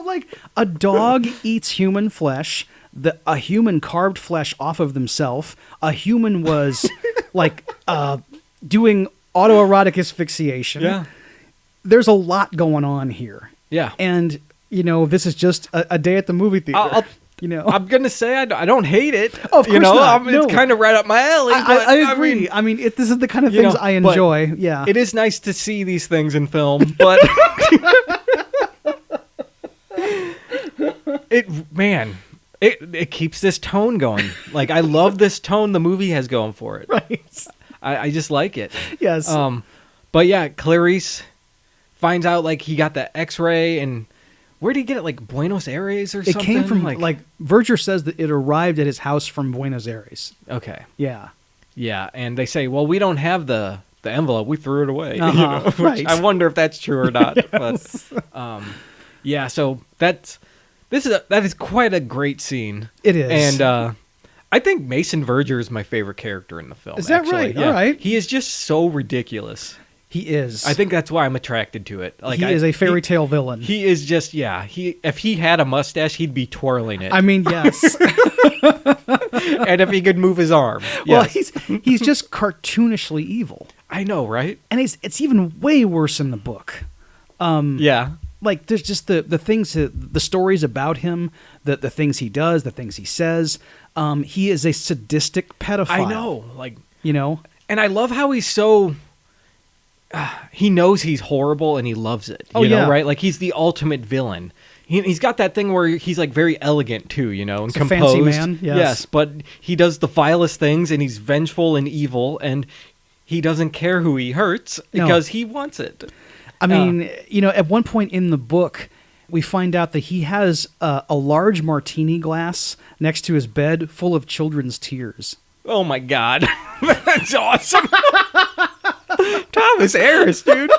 S3: Like a dog eats human flesh. A human carved flesh off of themselves. A human was like doing autoerotic asphyxiation.
S2: Yeah.
S3: There's a lot going on here.
S2: Yeah.
S3: And, this is just a day at the movie theater.
S2: I'm going to say I don't hate it.
S3: Oh, of course not. No.
S2: It's kind of right up my alley.
S3: I agree. I mean, this is the kind of things I enjoy. Yeah.
S2: It is nice to see these things in film, but it keeps this tone going. Like, I love this tone the movie has going for it.
S3: Right.
S2: I just like it.
S3: Yes.
S2: But yeah, Clarice finds out like he got the X-ray, and where did he get it? Like Buenos Aires or something?
S3: It came from like Verger says that it arrived at his house from Buenos Aires.
S2: Okay.
S3: Yeah.
S2: Yeah, and they say, well, we don't have the envelope. We threw it away.
S3: Uh-huh.
S2: Which
S3: Right.
S2: I wonder if that's true or not.
S3: Yes.
S2: But yeah, so that is quite a great scene.
S3: It is.
S2: And I think Mason Verger is my favorite character in the film.
S3: Is that
S2: actually.
S3: right?
S2: Yeah.
S3: All right.
S2: He is just so ridiculous.
S3: He is.
S2: I think that's why I'm attracted to it. Like
S3: he is a fairy tale villain.
S2: He is just if he had a mustache, he'd be twirling it.
S3: I mean, yes.
S2: And if he could move his arm.
S3: Well,
S2: Yes.
S3: he's just cartoonishly evil.
S2: I know, right?
S3: And it's even way worse in the book.
S2: Yeah.
S3: Like there's just the things, the stories about him, the things he does, the things he says. He is a sadistic pedophile.
S2: I know. Like,
S3: and
S2: I love how he's so he knows he's horrible and he loves it. You know, right? Like he's the ultimate villain. He's got that thing where he's like very elegant too, and
S3: he's
S2: composed.
S3: A fancy man.
S2: Yes, but he does the vilest things and he's vengeful and evil, and he doesn't care who he hurts because he wants it.
S3: I mean, at one point in the book, we find out that he has a large martini glass next to his bed full of children's tears.
S2: Oh my God. That's awesome. Thomas Harris, dude.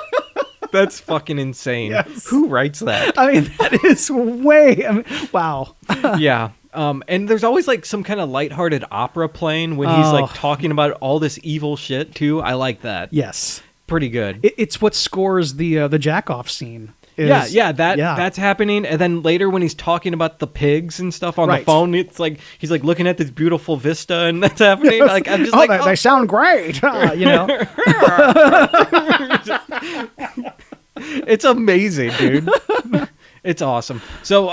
S2: That's fucking insane.
S3: Yes.
S2: Who writes that?
S3: I mean, that is wow.
S2: Yeah. And there's always like some kind of lighthearted opera playing when he's like talking about all this evil shit too. I like that.
S3: Yes.
S2: Pretty good.
S3: It's what scores the jack-off scene.
S2: That's happening, and then later when he's talking about the pigs and stuff on the phone, it's like he's like looking at this beautiful vista, and that's happening. Like I'm just
S3: they sound great,
S2: It's amazing, dude. It's awesome. So,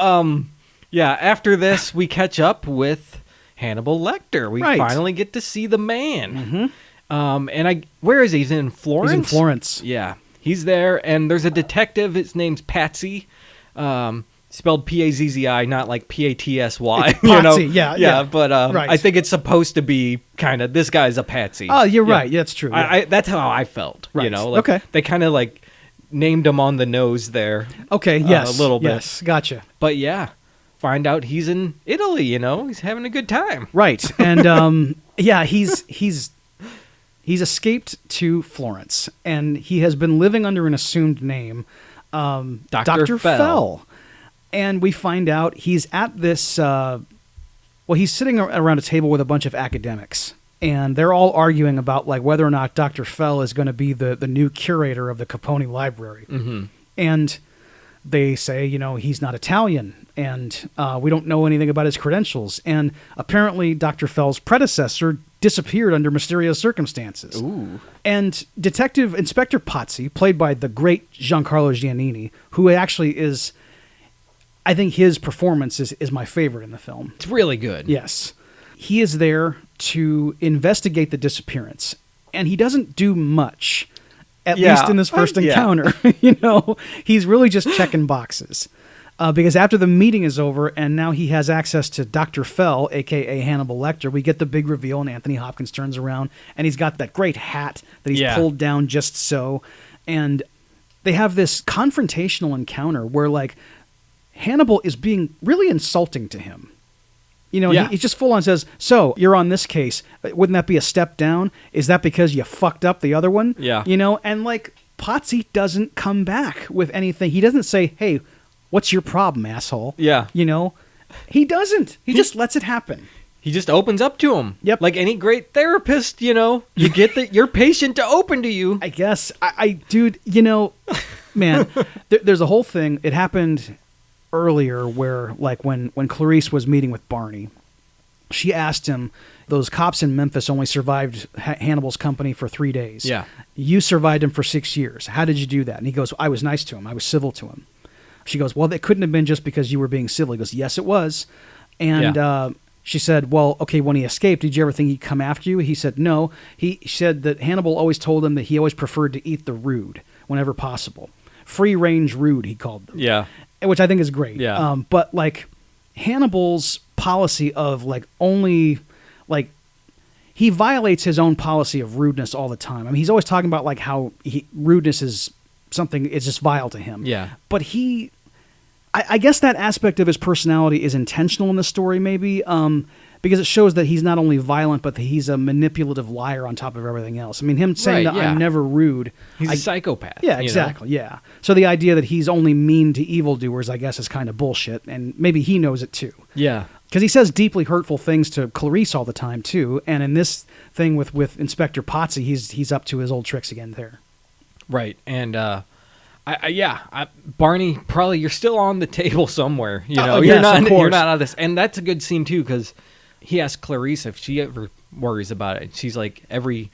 S2: after this, we catch up with Hannibal Lecter. We finally get to see the man. Mm-hmm. Where is he? He's in Florence.
S3: He's in Florence.
S2: Yeah. He's there, and there's a detective. His name's Patsy, spelled P-A-Z-Z-I, not like P-A-T-S-Y.
S3: It's Patsy, yeah.
S2: But I think it's supposed to be kind of, this guy's a Patsy.
S3: Oh, you're right. Yeah, that's true. Yeah.
S2: That's how I felt.
S3: Right.
S2: Okay. They kind of like named him on the nose there.
S3: Okay, yes.
S2: A little bit.
S3: Yes, gotcha.
S2: But yeah, find out he's in Italy, he's having a good time.
S3: Right. And he's escaped to Florence, and he has been living under an assumed name, Dr. Fell. And we find out he's at this, he's sitting around a table with a bunch of academics, and they're all arguing about like whether or not Dr. Fell is going to be the new curator of the Capone Library. Mm-hmm. And they say, he's not Italian, and we don't know anything about his credentials. And apparently Dr. Fell's predecessor disappeared under mysterious circumstances.
S2: Ooh.
S3: And Detective Inspector Pazzi, played by the great Giancarlo Giannini, who actually is, I think his performance is my favorite in the film.
S2: It's really good.
S3: Yes. He is there to investigate the disappearance, and he doesn't do much, at least in this first encounter. He's really just checking boxes. Because after the meeting is over and now he has access to Dr. Fell, a.k.a. Hannibal Lecter, we get the big reveal, and Anthony Hopkins turns around, and he's got that great hat that he's pulled down just so. And they have this confrontational encounter where, like, Hannibal is being really insulting to him. He just full on says, so, you're on this case. Wouldn't that be a step down? Is that because you fucked up the other one?
S2: Yeah.
S3: And, like, Pazzi doesn't come back with anything. He doesn't say, hey, what's your problem, asshole?
S2: Yeah.
S3: He doesn't. He just lets it happen.
S2: he just opens up to him.
S3: Yep.
S2: Like any great therapist, you get your patient to open to you.
S3: I guess. Dude, man, there's a whole thing. It happened earlier where, like, when Clarice was meeting with Barney, she asked him, those cops in Memphis only survived Hannibal's company for 3 days.
S2: Yeah.
S3: You survived him for 6 years. How did you do that? And he goes, I was nice to him. I was civil to him. She goes, well, it couldn't have been just because you were being civil. He goes, yes, it was. And she said, well, okay, when he escaped, did you ever think he'd come after you? He said, no. He said that Hannibal always told him that he always preferred to eat the rude whenever possible. Free-range rude, he called them.
S2: Yeah.
S3: Which I think is great.
S2: Yeah.
S3: But, like, Hannibal's policy of, like, only, like, he violates his own policy of rudeness all the time. I mean, he's always talking about, like, how rudeness is something, it's just vile to him.
S2: Yeah.
S3: But I guess that aspect of his personality is intentional in the story, maybe, because it shows that he's not only violent, but that he's a manipulative liar on top of everything else. I mean, him saying that I'm never rude.
S2: He's a psychopath.
S3: Yeah, exactly, yeah. So the idea that he's only mean to evildoers, I guess, is kind of bullshit, and maybe he knows it too.
S2: Yeah.
S3: Because he says deeply hurtful things to Clarice all the time, too, and in this thing with Inspector Potsy, he's up to his old tricks again there.
S2: Right, and Barney, probably you're still on the table somewhere. You're not out of this, and that's a good scene too because he asks Clarice if she ever worries about it. She's like every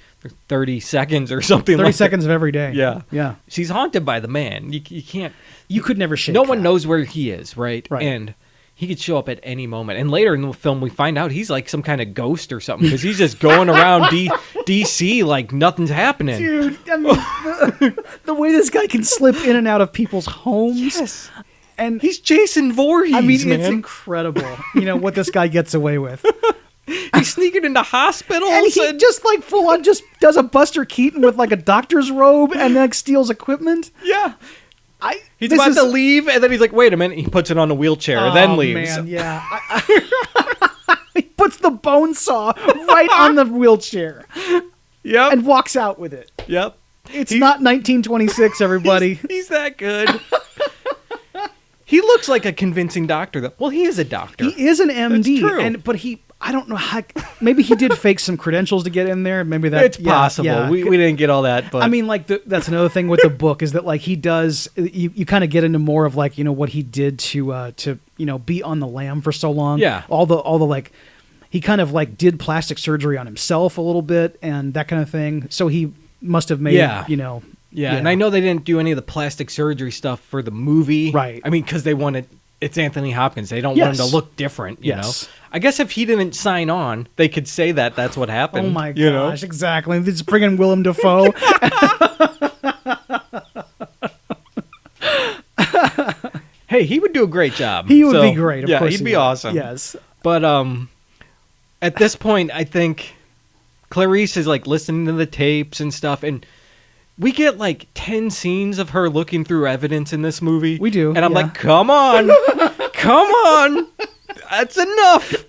S2: 30 seconds or something.
S3: 30 seconds of every day.
S2: Yeah. She's haunted by the man. You can't.
S3: You could never shake.
S2: No
S3: that.
S2: one knows where he is, right?
S3: Right.
S2: And he could show up at any moment. And later in the film, we find out he's like some kind of ghost or something because he's just going around DC like nothing's happening.
S3: Dude, I mean, the way this guy can slip in and out of people's homes.
S2: Yes.
S3: And
S2: he's Jason Voorhees,
S3: I mean,
S2: man.
S3: it's incredible, what this guy gets away with.
S2: He's sneaking into hospitals.
S3: And he just like full on just does a Buster Keaton with like a doctor's robe and like steals equipment.
S2: Yeah. He's about to leave, and then he's like, wait a minute. He puts it on a wheelchair and then leaves.
S3: Man, yeah. He puts the bone saw right on the wheelchair.
S2: Yep.
S3: And walks out with it.
S2: Yep.
S3: It's not 1926, everybody.
S2: He's that good. He looks like a convincing doctor, though. Well, he is a doctor.
S3: He is an MD.
S2: That's true.
S3: But I don't know how, maybe he did fake some credentials to get in there. Maybe
S2: it's possible. Yeah. We didn't get all that, but
S3: I mean, like that's another thing with the book is that like he does, you kind of get into more of like, what he did to be on the lam for so long.
S2: Yeah.
S3: All the like, he kind of like did plastic surgery on himself a little bit and that kind of thing. So he must have made,
S2: Yeah, and I know they didn't do any of the plastic surgery stuff for the movie.
S3: Right.
S2: I mean, because they wanted, it's Anthony Hopkins. They don't want him to look different, you know? I guess if he didn't sign on, they could say that that's what happened.
S3: Oh my gosh, exactly. Just bring in Willem Dafoe.
S2: Hey, he would do a great job.
S3: He would be great, of course.
S2: He'd be awesome.
S3: Yes.
S2: But at this point, I think Clarice is like listening to the tapes and stuff, and we get like 10 scenes of her looking through evidence in this movie.
S3: We do.
S2: And I'm like, come on. Come on. That's enough.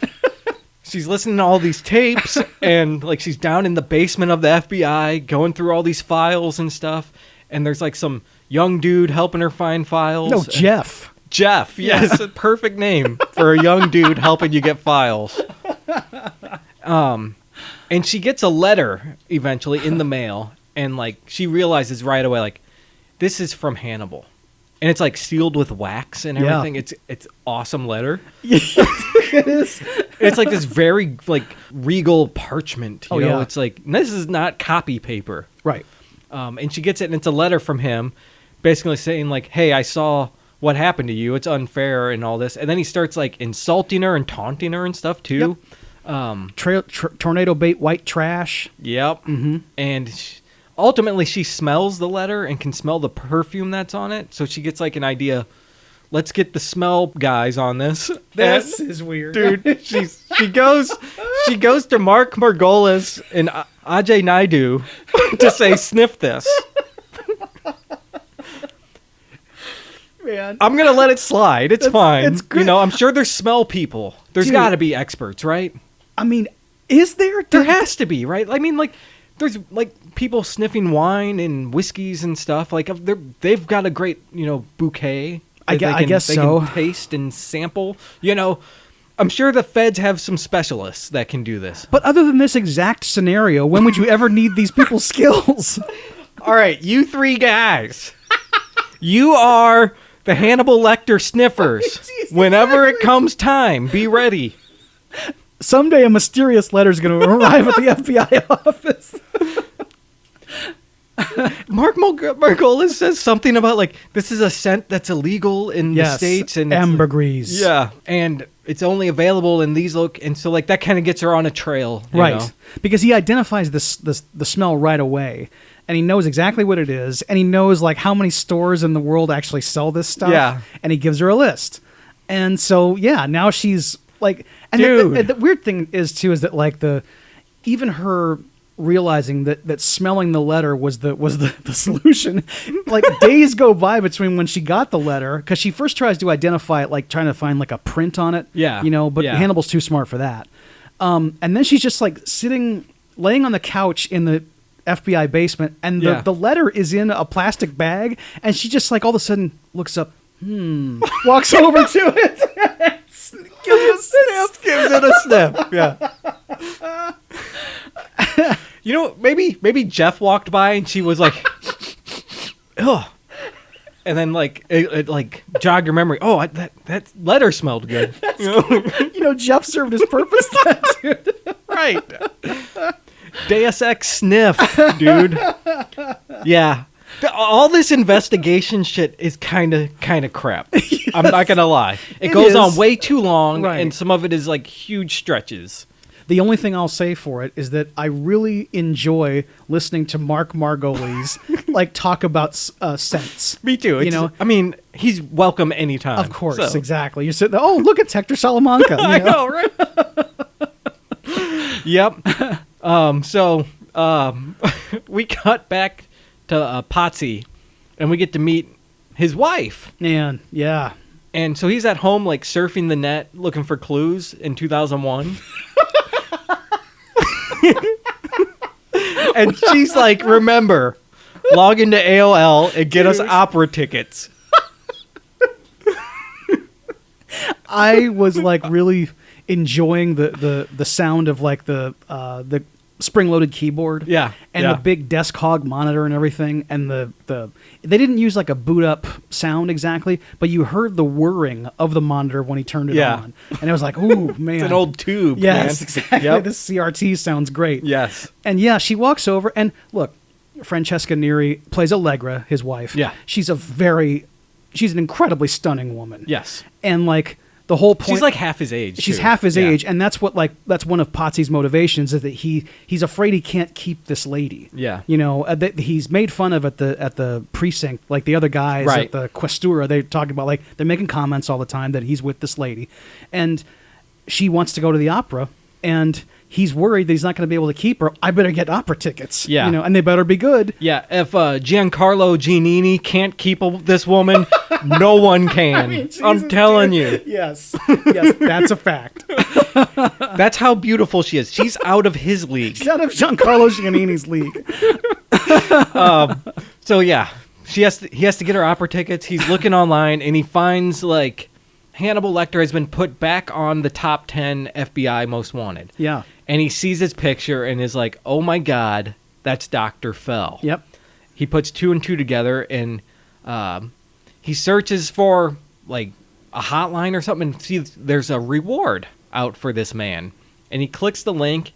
S2: She's listening to all these tapes and like she's down in the basement of the FBI going through all these files and stuff. And there's like some young dude helping her find files.
S3: No, Jeff.
S2: Jeff. Yes. A perfect name for a young dude helping you get files. And she gets a letter eventually in the mail. And, like, she realizes right away, like, this is from Hannibal. And it's, like, sealed with wax and everything. Yeah. It's awesome letter.
S3: It is.
S2: It's, like, this very, like, regal parchment. You know?
S3: Yeah.
S2: It's, like, this is not copy paper.
S3: Right.
S2: And she gets it, and it's a letter from him basically saying, like, hey, I saw what happened to you. It's unfair and all this. And then he starts, like, insulting her and taunting her and stuff, too.
S3: Yep. Tornado bait white trash.
S2: Yep.
S3: Mm-hmm.
S2: And ultimately, she smells the letter and can smell the perfume that's on it. So she gets like an idea. Let's get the smell guys on this.
S3: This is weird,
S2: dude. She goes to Mark Margolis and Ajay Naidu to say, sniff this.
S3: Man,
S2: I'm gonna let it slide. It's fine.
S3: It's good.
S2: I'm sure there's smell people. There's got to be experts, right?
S3: I mean, is there?
S2: There has to be, right? I mean, like. There's like people sniffing wine and whiskeys and stuff. Like they've got a great bouquet.
S3: I guess
S2: they
S3: so.
S2: Can taste and sample. I'm sure the feds have some specialists that can do this.
S3: But other than this exact scenario, when would you ever need these people's skills?
S2: All right, you three guys. You are the Hannibal Lecter sniffers. Whenever it comes time, be ready.
S3: Someday a mysterious letter is going to arrive at the FBI office.
S2: Mark Margolis says something about, like, this is a scent that's illegal in the States. And
S3: ambergris.
S2: Yeah, and it's only available in these and so, like, that kind of gets her on a trail.
S3: Right,
S2: know?
S3: Because he identifies the smell right away, and he knows exactly what it is, and he knows, like, how many stores in the world actually sell this stuff.
S2: Yeah.
S3: And he gives her a list. And so, yeah, now she's, like... And
S2: Dude.
S3: the weird thing is, too, is that, like, even her... realizing that smelling the letter was the solution. Like, days go by between when she got the letter, because she first tries to identify it, like trying to find like a print on it.
S2: Yeah.
S3: But Hannibal's too smart for that. And then she's just like laying on the couch in the FBI basement, and the letter is in a plastic bag, and she just like all of a sudden looks up, walks over to it, gives it a sniff.
S2: Yeah. You know, maybe Jeff walked by and she was like, ugh. And then, like, it like jogged your memory. Oh, that letter smelled good.
S3: Jeff served his purpose then, dude.
S2: Right. Deus Ex sniff, dude. Yeah. All this investigation shit is kind of crap. Yes. I'm not going to lie. It goes on way too long, right. And some of it is, like, huge stretches.
S3: The only thing I'll say for it is that I really enjoy listening to Mark Margolis like talk about scents.
S2: Me too. I mean, he's welcome anytime.
S3: Of course, exactly. You're sitting there, oh, look, it's Hector Salamanca.
S2: I know, right? Yep. So we cut back to Potsy, and we get to meet his wife.
S3: Man, yeah.
S2: And so he's at home, like, surfing the net, looking for clues in 2001. And she's like, remember, log into AOL and get us opera tickets.
S3: I was like really enjoying the sound of like the spring-loaded keyboard.
S2: Yeah.
S3: And the big desk hog monitor and everything. And they didn't use like a boot up sound exactly, but you heard the whirring of the monitor when he turned it on. And it was like, ooh, man.
S2: It's an old tube.
S3: Yes,
S2: man.
S3: exactly. Yep. This CRT sounds great.
S2: Yes.
S3: And she walks over and look, Francesca Neri plays Allegra, his wife.
S2: Yeah.
S3: She's an incredibly stunning woman.
S2: Yes.
S3: And like, the whole point,
S2: she's like half his age.
S3: She's half his age, and that's that's one of Potsy's motivations, is that he's afraid he can't keep this lady.
S2: Yeah,
S3: that he's made fun of at the precinct, like the other guys at the Questura. They're talking about, like, they're making comments all the time that he's with this lady, and she wants to go to the opera, and he's worried that he's not going to be able to keep her. I better get opera tickets. Yeah, and they better be good.
S2: Yeah, if Giancarlo Giannini can't keep this woman, no one can. I mean, I'm telling you.
S3: Yes, that's a fact.
S2: That's how beautiful she is. She's out of his league.
S3: She's out of Giancarlo Giannini's league.
S2: So yeah, he has to get her opera tickets. He's looking online and he finds, like, Hannibal Lecter has been put back on the top 10 FBI most wanted.
S3: Yeah.
S2: And he sees his picture and is like, oh my God, that's Dr. Fell.
S3: Yep.
S2: He puts 2 and 2 together and he searches for, like, a hotline or something and sees there's a reward out for this man. And he clicks the link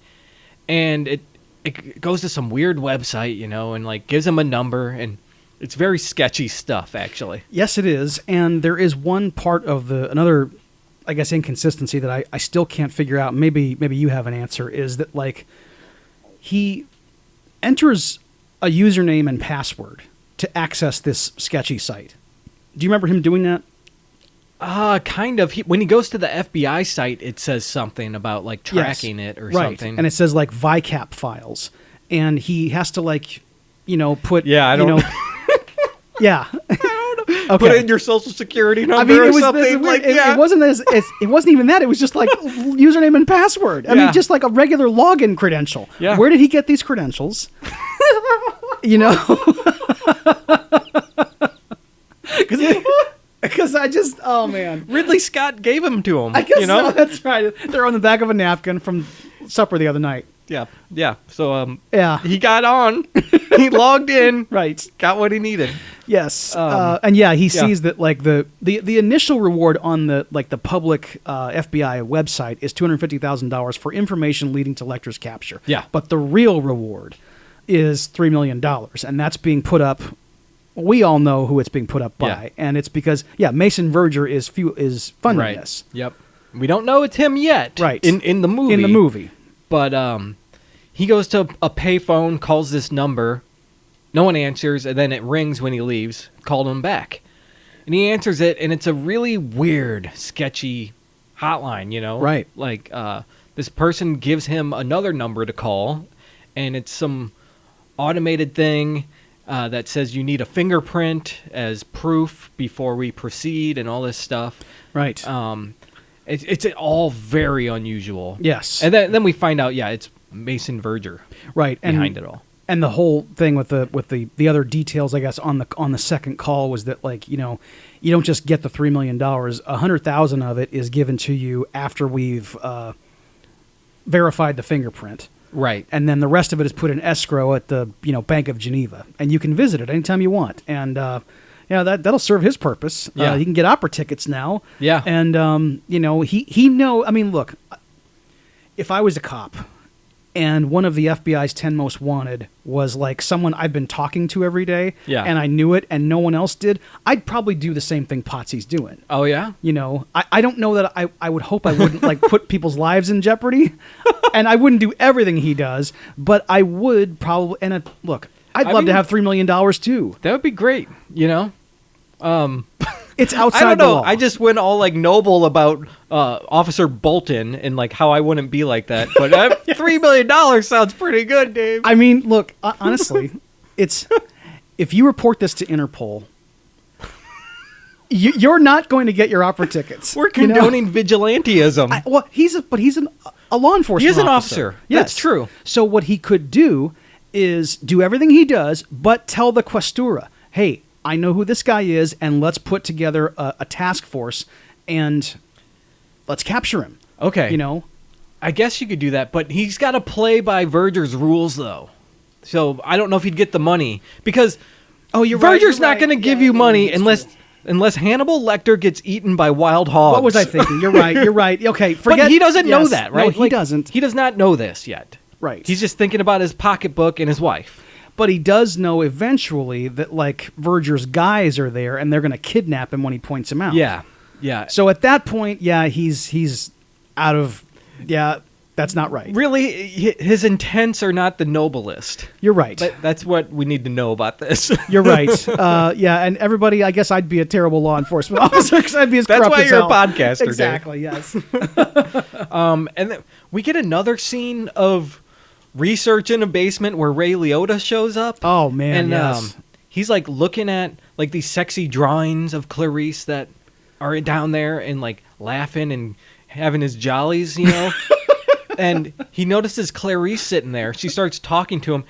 S2: and it goes to some weird website, and, like, gives him a number, and it's very sketchy stuff, actually.
S3: Yes, it is. And there is one part of another, I guess, inconsistency that I still can't figure out. Maybe you have an answer, is that, like, he enters a username and password to access this sketchy site. Do you remember him doing that?
S2: Kind of. When he goes to the FBI site, it says something about, like, tracking it or something.
S3: And it says, like, VICAP files. And he has to, like, put...
S2: Yeah, I don't know.
S3: Yeah.
S2: Okay. Put in your social security number or something.
S3: It wasn't even that. It was just like username and password. I mean, just like a regular login credential.
S2: Yeah.
S3: Where did he get these credentials? Because oh man.
S2: Ridley Scott gave him to him.
S3: I guess
S2: you know?
S3: so, that's right. They're on the back of a napkin from supper the other night.
S2: Yeah. So
S3: Yeah.
S2: he got on. He logged in.
S3: Right.
S2: Got what he needed.
S3: Yes. And he sees that like the initial reward on the public FBI website is $250,000 for information leading to Lecter's capture.
S2: Yeah.
S3: But the real reward is $3 million, and that's being put up. We all know who it's being put up by, and it's because Mason Verger is funding this.
S2: Yep. We don't know it's him yet.
S3: Right.
S2: In the movie.
S3: In the movie.
S2: But he goes to a payphone, calls this number. No one answers, and then it rings when he leaves. Called him back. And he answers it, and it's a really weird, sketchy hotline, you know?
S3: Right.
S2: Like, this person gives him another number to call, and it's some automated thing that says you need a fingerprint as proof before we proceed and all this stuff.
S3: Right.
S2: It's all very unusual.
S3: Yes.
S2: And then we find out, it's Mason Verger
S3: right
S2: behind it all.
S3: And the whole thing with the other details, I guess, on the second call was that, like, you know, you don't just get the $3 million. $100,000 of it is given to you after we've verified the fingerprint.
S2: Right.
S3: And then the rest of it is put in escrow at the Bank of Geneva, and you can visit it anytime you want. And that'll serve his purpose.
S2: Yeah.
S3: He can get opera tickets now.
S2: Yeah.
S3: And he know. I mean, look, if I was a cop, and one of the FBI's 10 most wanted was like someone I've been talking to every day, and I knew it, and no one else did, I'd probably do the same thing Potsy's doing.
S2: Oh, yeah?
S3: You know, I don't know that I would hope I wouldn't like put people's lives in jeopardy, and I wouldn't do everything he does, but I would probably, look, I'd love to have $3 million too.
S2: That would be great, you know?
S3: It's outside
S2: I don't know.
S3: the law.
S2: I just went all like noble about Officer Bolton and like how I wouldn't be like that. But $3 million sounds pretty good, Dave.
S3: I mean, look, honestly, it's if you report this to Interpol, you're not going to get your opera tickets.
S2: We're condoning vigilantism.
S3: He's a law enforcement.
S2: He is an
S3: officer.
S2: officer. Yes. That's true.
S3: So what he could do is do everything he does, but tell the Questura, hey, I know who this guy is, and let's put together a task force, and let's capture him.
S2: Okay.
S3: You know?
S2: I guess you could do that, but he's got to play by Verger's rules, though. So I don't know if he'd get the money, because Verger's not going to give you money unless Hannibal Lecter gets eaten by wild hogs.
S3: What was I thinking? You're right. Okay, forget.
S2: But he doesn't know that, right?
S3: No, he doesn't.
S2: He does not know this yet.
S3: Right.
S2: He's just thinking about his pocketbook and his wife.
S3: But he does know eventually that, like, Verger's guys are there, and they're going to kidnap him when he points him out.
S2: Yeah.
S3: So at that point, he's out of... Yeah, that's not right.
S2: Really, his intents are not the noblest.
S3: You're right.
S2: That's what we need to know about this.
S3: You're right. And everybody, I guess I'd be a terrible law enforcement officer because I'd be as corrupt as
S2: hell. That's why you're a podcaster,
S3: exactly,
S2: Dave.
S3: Yes.
S2: And then we get another scene of research in a basement where Ray Liotta shows up.
S3: Oh, man,
S2: and
S3: yes.
S2: He's like looking at like these sexy drawings of Clarice that are down there and like laughing and having his jollies, you know. And he notices Clarice sitting there. She starts talking to him,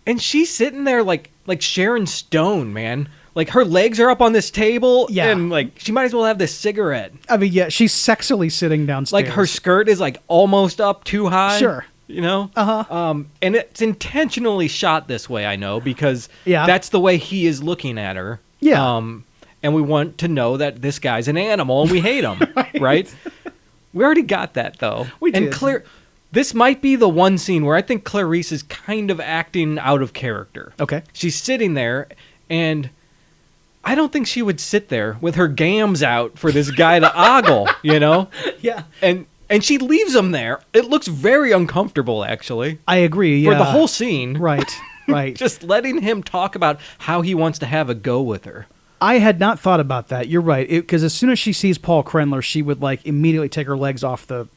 S2: and she's sitting there like Sharon Stone, man. Like her legs are up on this table, and like she might as well have this cigarette.
S3: I mean, yeah, she's sexily sitting downstairs.
S2: Like her skirt is like almost up too high.
S3: Sure.
S2: You know?
S3: Uh-huh.
S2: And it's intentionally shot this way, I know, because that's the way he is looking at her.
S3: Yeah.
S2: And we want to know that this guy's an animal and we hate him, right? We already got that, though.
S3: We did.
S2: And this might be the one scene where I think Clarice is kind of acting out of character.
S3: Okay.
S2: She's sitting there, and I don't think she would sit there with her gams out for this guy to ogle, you know?
S3: Yeah.
S2: And she leaves him there. It looks very uncomfortable, actually.
S3: I agree, yeah.
S2: For the whole scene.
S3: Right.
S2: Just letting him talk about how he wants to have a go with her.
S3: I had not thought about that. You're right. Because as soon as she sees Paul Krendler, she would, like, immediately take her legs off the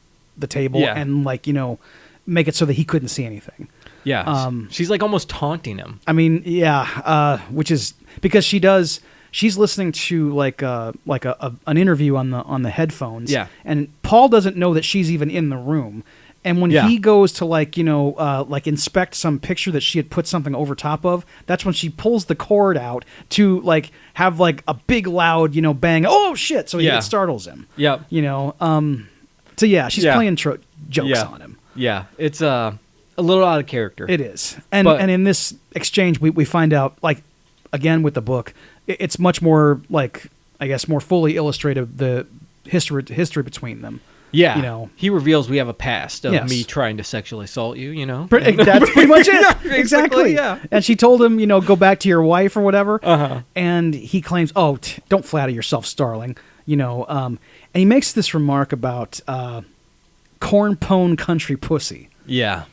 S3: table and, like, you know, make it so that he couldn't see anything.
S2: Yeah. She's, like, almost taunting him.
S3: I mean, yeah. Which is... Because she does... She's listening to like an interview on the headphones.
S2: Yeah.
S3: And Paul doesn't know that she's even in the room. And when
S2: Yeah.
S3: he goes to like inspect some picture that she had put something over top of, that's when she pulls the cord out to like have like a big loud bang. Oh shit! So
S2: Yeah.
S3: it startles him.
S2: Yep.
S3: So yeah, she's
S2: Yeah.
S3: playing jokes
S2: Yeah.
S3: on him.
S2: Yeah. It's a little out of character.
S3: It is, and
S2: But-
S3: in this exchange, we find out like again with the book, it's much more like I guess more fully illustrated the history between them.
S2: Yeah. He reveals we have a past of
S3: Yes.
S2: me trying to sexually assault you,
S3: That's pretty much it.
S2: Yeah,
S3: Exactly.
S2: yeah.
S3: And she told him, go back to your wife or whatever.
S2: Uh-huh.
S3: And he claims, don't flatter yourself, Starling. And he makes this remark about corn pone country pussy.
S2: Yeah.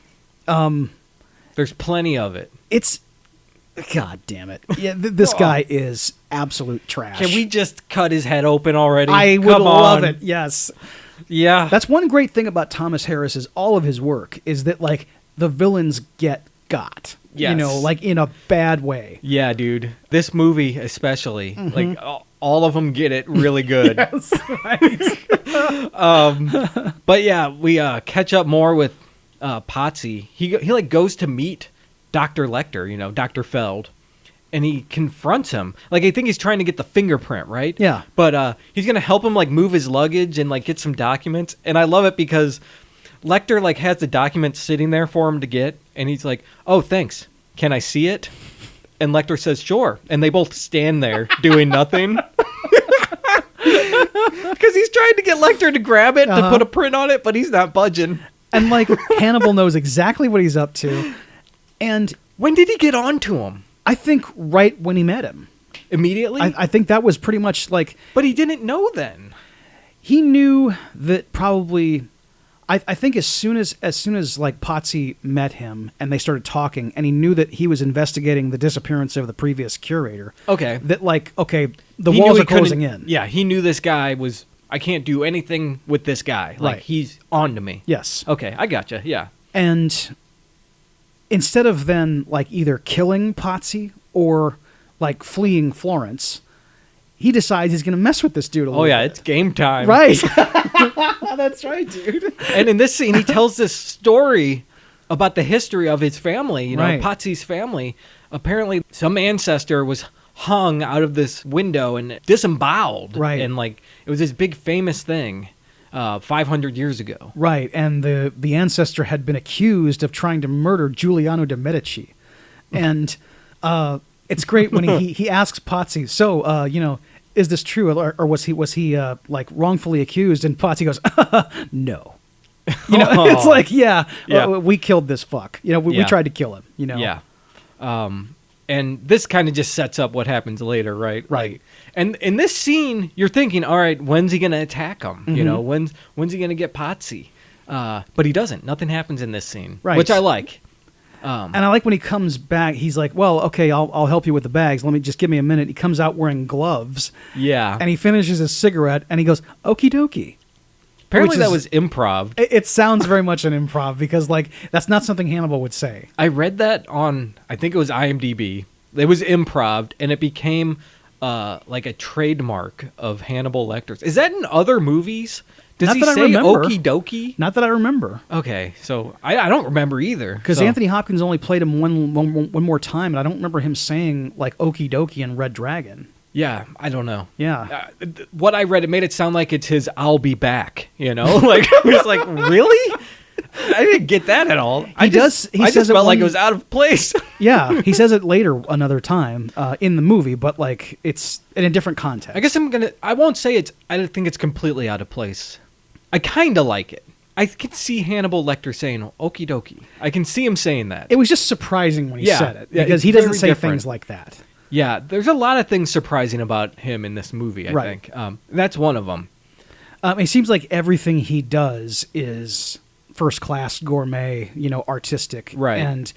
S2: There's plenty of it.
S3: It's, God damn it. Yeah, this guy is absolute trash.
S2: Can we just cut his head open already?
S3: I would
S2: Come
S3: love
S2: on.
S3: it. Yes.
S2: Yeah.
S3: That's one great thing about Thomas Harris's all of his work is that like the villains get got.
S2: Yes.
S3: Like in a bad way.
S2: Yeah, dude. This movie especially,
S3: Mm-hmm.
S2: like all of them get it really good.
S3: Yes, right.
S2: But yeah, we catch up more with Potsy. He like goes to meet Dr. Lecter, Dr. Feld, and he confronts him. Like I think he's trying to get the fingerprint, right?
S3: Yeah.
S2: But he's gonna help him like move his luggage and like get some documents. And I love it because Lecter like has the documents sitting there for him to get, and he's like, "Oh, thanks. Can I see it?" And Lecter says, "Sure." And they both stand there doing nothing. Because he's trying to get Lecter to grab it to put a print on it, but he's not budging.
S3: And like Hannibal knows exactly what he's up to. And
S2: When did he get on to him?
S3: I think right when he met him.
S2: Immediately?
S3: I think that was pretty much like
S2: But he didn't know then.
S3: he knew that probably I think as soon as like Potsy met him and they started talking and he knew that he was investigating the disappearance of the previous curator.
S2: Okay.
S3: That like, okay, the
S2: He knew
S3: walls
S2: he
S3: are closing
S2: couldn't-
S3: in.
S2: Yeah, he knew this guy was, I can't do anything with this guy. Like,
S3: Right.
S2: he's on to me.
S3: Yes.
S2: Okay, I gotcha, yeah.
S3: And instead of then like either killing Potsy or like fleeing Florence, he decides he's going to mess with this dude a little
S2: Oh, yeah,
S3: bit.
S2: it's game time.
S3: Right. That's right, dude.
S2: And in this scene, he tells this story about the history of his family,
S3: Right.
S2: Potsy's family. Apparently, some ancestor was hung out of this window and disemboweled.
S3: Right.
S2: And, like, it was this big famous thing 500 years ago.
S3: Right, and the ancestor had been accused of trying to murder Giuliano de Medici. And it's great when he asks Potsy, so, is this true? Or was he like wrongfully accused? And Potsy goes, no. It's like, yeah. We killed this fuck. We
S2: Yeah.
S3: tried to kill him,
S2: Yeah. And this kind of just sets up what happens later, right?
S3: Right.
S2: Like, and in this scene, you're thinking, all right, when's he going to attack him?
S3: Mm-hmm.
S2: When's he going to get Potsy? But he doesn't. Nothing happens in this scene,
S3: Right.
S2: which I like.
S3: And I like when he comes back, he's like, well, okay, I'll help you with the bags. Give me a minute. He comes out wearing gloves.
S2: Yeah.
S3: And he finishes his cigarette and he goes, okie dokie.
S2: Apparently
S3: which
S2: that
S3: is-
S2: was improv.
S3: It sounds very much an improv because like that's not something Hannibal would say.
S2: I read that on, I think it was IMDb. It was improv, and it became like a trademark of Hannibal Lecter's. Is that in other movies? Does
S3: Not
S2: he
S3: that I
S2: say
S3: remember.
S2: okie dokie?
S3: Not that I remember.
S2: Okay, so I don't remember either.
S3: Because
S2: so-
S3: Anthony Hopkins only played him one more time, and I don't remember him saying like "Okie dokie" in Red Dragon.
S2: Yeah, I don't know.
S3: Yeah,
S2: What I read, it made it sound like it's his "I'll be back." Like I was like, really? I didn't get that at all. I
S3: says
S2: just
S3: it
S2: felt like
S3: one-
S2: it was out of place.
S3: yeah. He says it later another time in the movie, but like it's in a different context.
S2: I guess I won't say it's. I don't think it's completely out of place. I kind of like it. I can see Hannibal Lecter saying "okie dokie." I can see him saying that.
S3: it was just surprising when he
S2: Yeah,
S3: said it
S2: yeah,
S3: because
S2: it's
S3: he doesn't
S2: very
S3: say
S2: different.
S3: things like that.
S2: Yeah, there's a lot of things surprising about him in this movie. I
S3: Right.
S2: think that's one of them.
S3: It seems like everything he does is first class gourmet, artistic.
S2: Right.
S3: And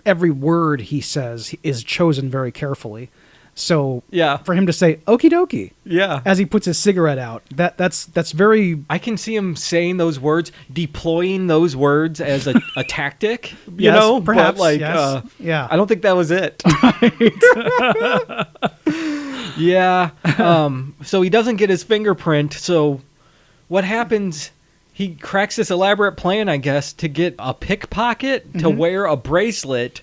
S3: every word he says is chosen very carefully. So
S2: Yeah.
S3: for him to say okie dokie
S2: Yeah.
S3: as he puts his cigarette out, that's very
S2: I can see him saying those words, deploying those words as a tactic,
S3: Yes, perhaps,
S2: but like,
S3: yes. Yeah.
S2: I don't think that was it. Yeah. So he doesn't get his fingerprint. So what happens? he cracks this elaborate plan, I guess, to get a pickpocket to wear a bracelet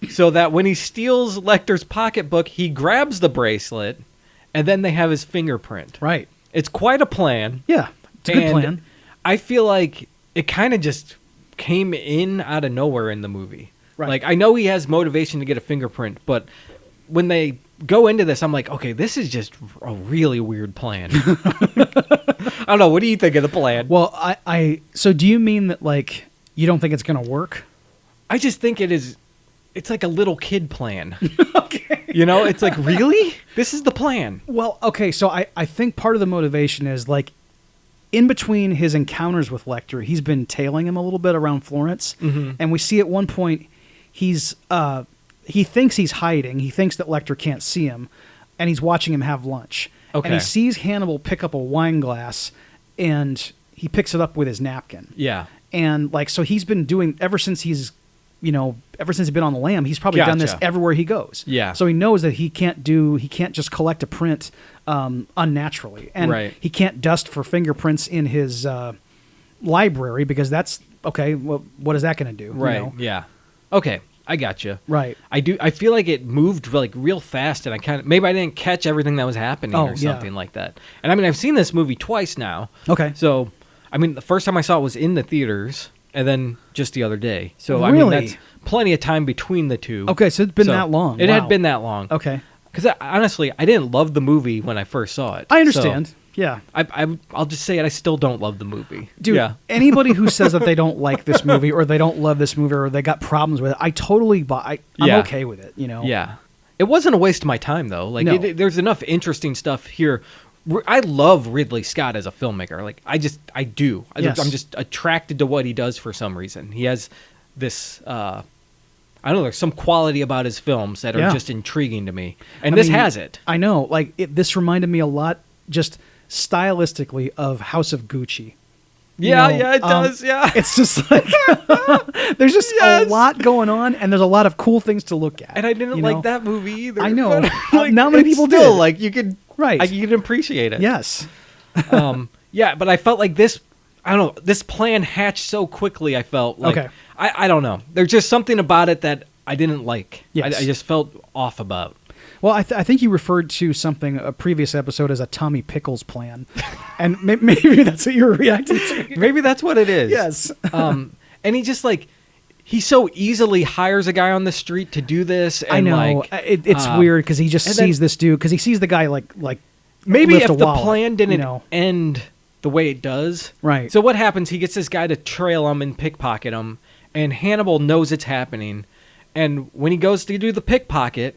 S2: so that when he steals Lecter's pocketbook, he grabs the bracelet and then they have his fingerprint.
S3: Right.
S2: It's quite a plan.
S3: Yeah. It's a good plan.
S2: I feel like it kind of just came in out of nowhere in the movie.
S3: Right.
S2: Like, I know he has motivation to get a fingerprint, but when they go into this, I'm like, okay, this is just a really weird plan. I don't know. What do you think of the plan?
S3: Well, so do you mean that, like, you don't think it's going to work?
S2: I just think it's like a little kid plan.
S3: Okay.
S2: You know, it's like, really? This is the plan.
S3: Well, okay, so I think part of the motivation is, like, in between his encounters with Lecter, he's been tailing him a little bit around Florence, and we see at one point he thinks he's hiding. He thinks that Lecter can't see him, and he's watching him have lunch.
S2: Okay.
S3: And he sees Hannibal pick up a wine glass, and he picks it up with his napkin.
S2: Yeah.
S3: And, like, so he's been doing, ever since he's been on the lam, he's probably done this
S2: Gotcha.
S3: everywhere he goes.
S2: Yeah.
S3: So he knows that he can't just collect a print unnaturally. And
S2: Right.
S3: he can't dust for fingerprints in his library because that's, okay, well, what is that going to do?
S2: Right.
S3: You know?
S2: Yeah. Okay. I gotcha.
S3: Right.
S2: I feel like it moved like real fast, and maybe I didn't catch everything that was happening or something like that. And I mean, I've seen this movie twice now.
S3: Okay.
S2: So, I mean, the first time I saw it was in the theaters, and then just the other day. So, I
S3: Really?
S2: mean, that's plenty of time between the two.
S3: Okay, so it's been that long.
S2: It
S3: Wow.
S2: had been that long.
S3: Okay.
S2: Because honestly, I didn't love the movie when I first saw it.
S3: I understand.
S2: So
S3: Yeah.
S2: I'll just say it. I still don't love the movie.
S3: Dude,
S2: Yeah.
S3: anybody who says that they don't like this movie or they don't love this movie or they got problems with it, I totally buy. I'm
S2: Yeah.
S3: okay with it, you know?
S2: Yeah. It wasn't a waste of my time, though. Like,
S3: No.
S2: there's enough interesting stuff here. I love Ridley Scott as a filmmaker. Like, I do.
S3: Yes.
S2: I'm just attracted to what he does for some reason. He has this, I don't know, there's some quality about his films that are
S3: Yeah.
S2: just intriguing to me. And
S3: I
S2: this
S3: mean,
S2: has it.
S3: I know. Like, this reminded me a lot, just stylistically, of House of Gucci.
S2: Yeah,
S3: You know,
S2: it does. Yeah.
S3: It's just like there's just a lot going on, and there's a lot of cool things to look at.
S2: And I didn't
S3: you
S2: like
S3: know?
S2: that movie either.
S3: I know.
S2: But, like,
S3: Not many
S2: it's
S3: people
S2: still,
S3: did.
S2: Like, you could,
S3: Right.
S2: you can appreciate it.
S3: Yes.
S2: Yeah, but I felt like this. I don't know. This plan hatched so quickly. I felt like
S3: Okay.
S2: I don't know. There's just something about it that I didn't like.
S3: Yes.
S2: I just felt off about.
S3: Well, I think you referred to something a previous episode as a Tommy Pickles plan, and maybe that's what you were reacting to.
S2: Maybe that's what it is.
S3: Yes.
S2: And he just like he so easily hires a guy on the street to do this. And
S3: I know.
S2: Like,
S3: It's weird because he just
S2: and then-
S3: sees this dude because he sees the guy like
S2: maybe
S3: lift
S2: if
S3: a
S2: the
S3: wallet,
S2: plan didn't
S3: you know.
S2: end the way it does.
S3: Right.
S2: So what happens? He gets this guy to trail him and pickpocket him, and Hannibal knows it's happening. And when he goes to do the pickpocket,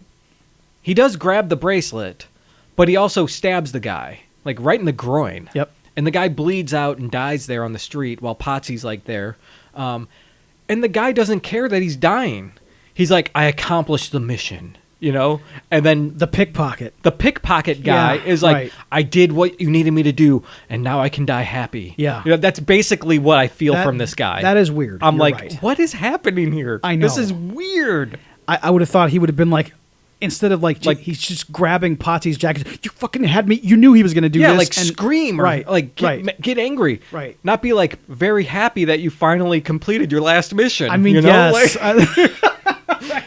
S2: he does grab the bracelet, but he also stabs the guy, like right in the groin.
S3: Yep.
S2: And the guy bleeds out and dies there on the street while Potsy's like there. And the guy doesn't care that he's dying. He's like, I accomplished the mission, you know? And then
S3: the pickpocket.
S2: the pickpocket guy
S3: Yeah,
S2: is like,
S3: right.
S2: I did what you needed me to do, and now I can die happy.
S3: Yeah.
S2: You know, that's basically what I feel
S3: That-
S2: from this guy.
S3: That is weird.
S2: I'm
S3: You're
S2: like,
S3: right.
S2: what is happening here?
S3: I
S2: This
S3: know.
S2: is weird.
S3: I would have thought he would have been like, instead of like he's just grabbing Potsy's jacket. You fucking had me. You knew he was going to do
S2: Yeah,
S3: this.
S2: like
S3: and-
S2: scream or
S3: right,
S2: like
S3: right.
S2: get angry.
S3: Right.
S2: Not be like very happy that you finally completed your last mission.
S3: I mean,
S2: you know?
S3: yes.
S2: Like,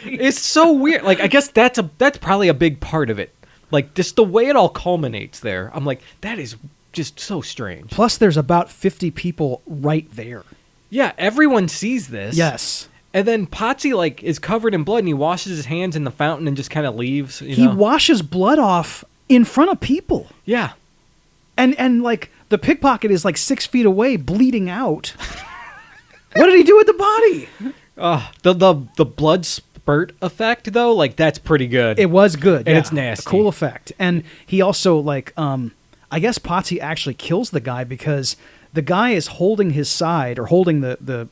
S2: it's so weird. Like, I guess that's probably a big part of it. Like, just the way it all culminates there. I'm like, that is just so strange.
S3: Plus, there's about 50 people right there.
S2: Yeah, everyone sees this.
S3: Yes.
S2: And then Potsy, like, is covered in blood, and he washes his hands in the fountain and just kind of leaves.
S3: He washes blood off in front of people.
S2: Yeah.
S3: And like, the pickpocket is like 6 feet away, bleeding out. What did he do with the body?
S2: The blood spurt effect, though, like, that's pretty good.
S3: It was good.
S2: And
S3: yeah.
S2: it's nasty.
S3: A cool effect. And he also, like, I guess Potsy actually kills the guy because the guy is holding his side or holding the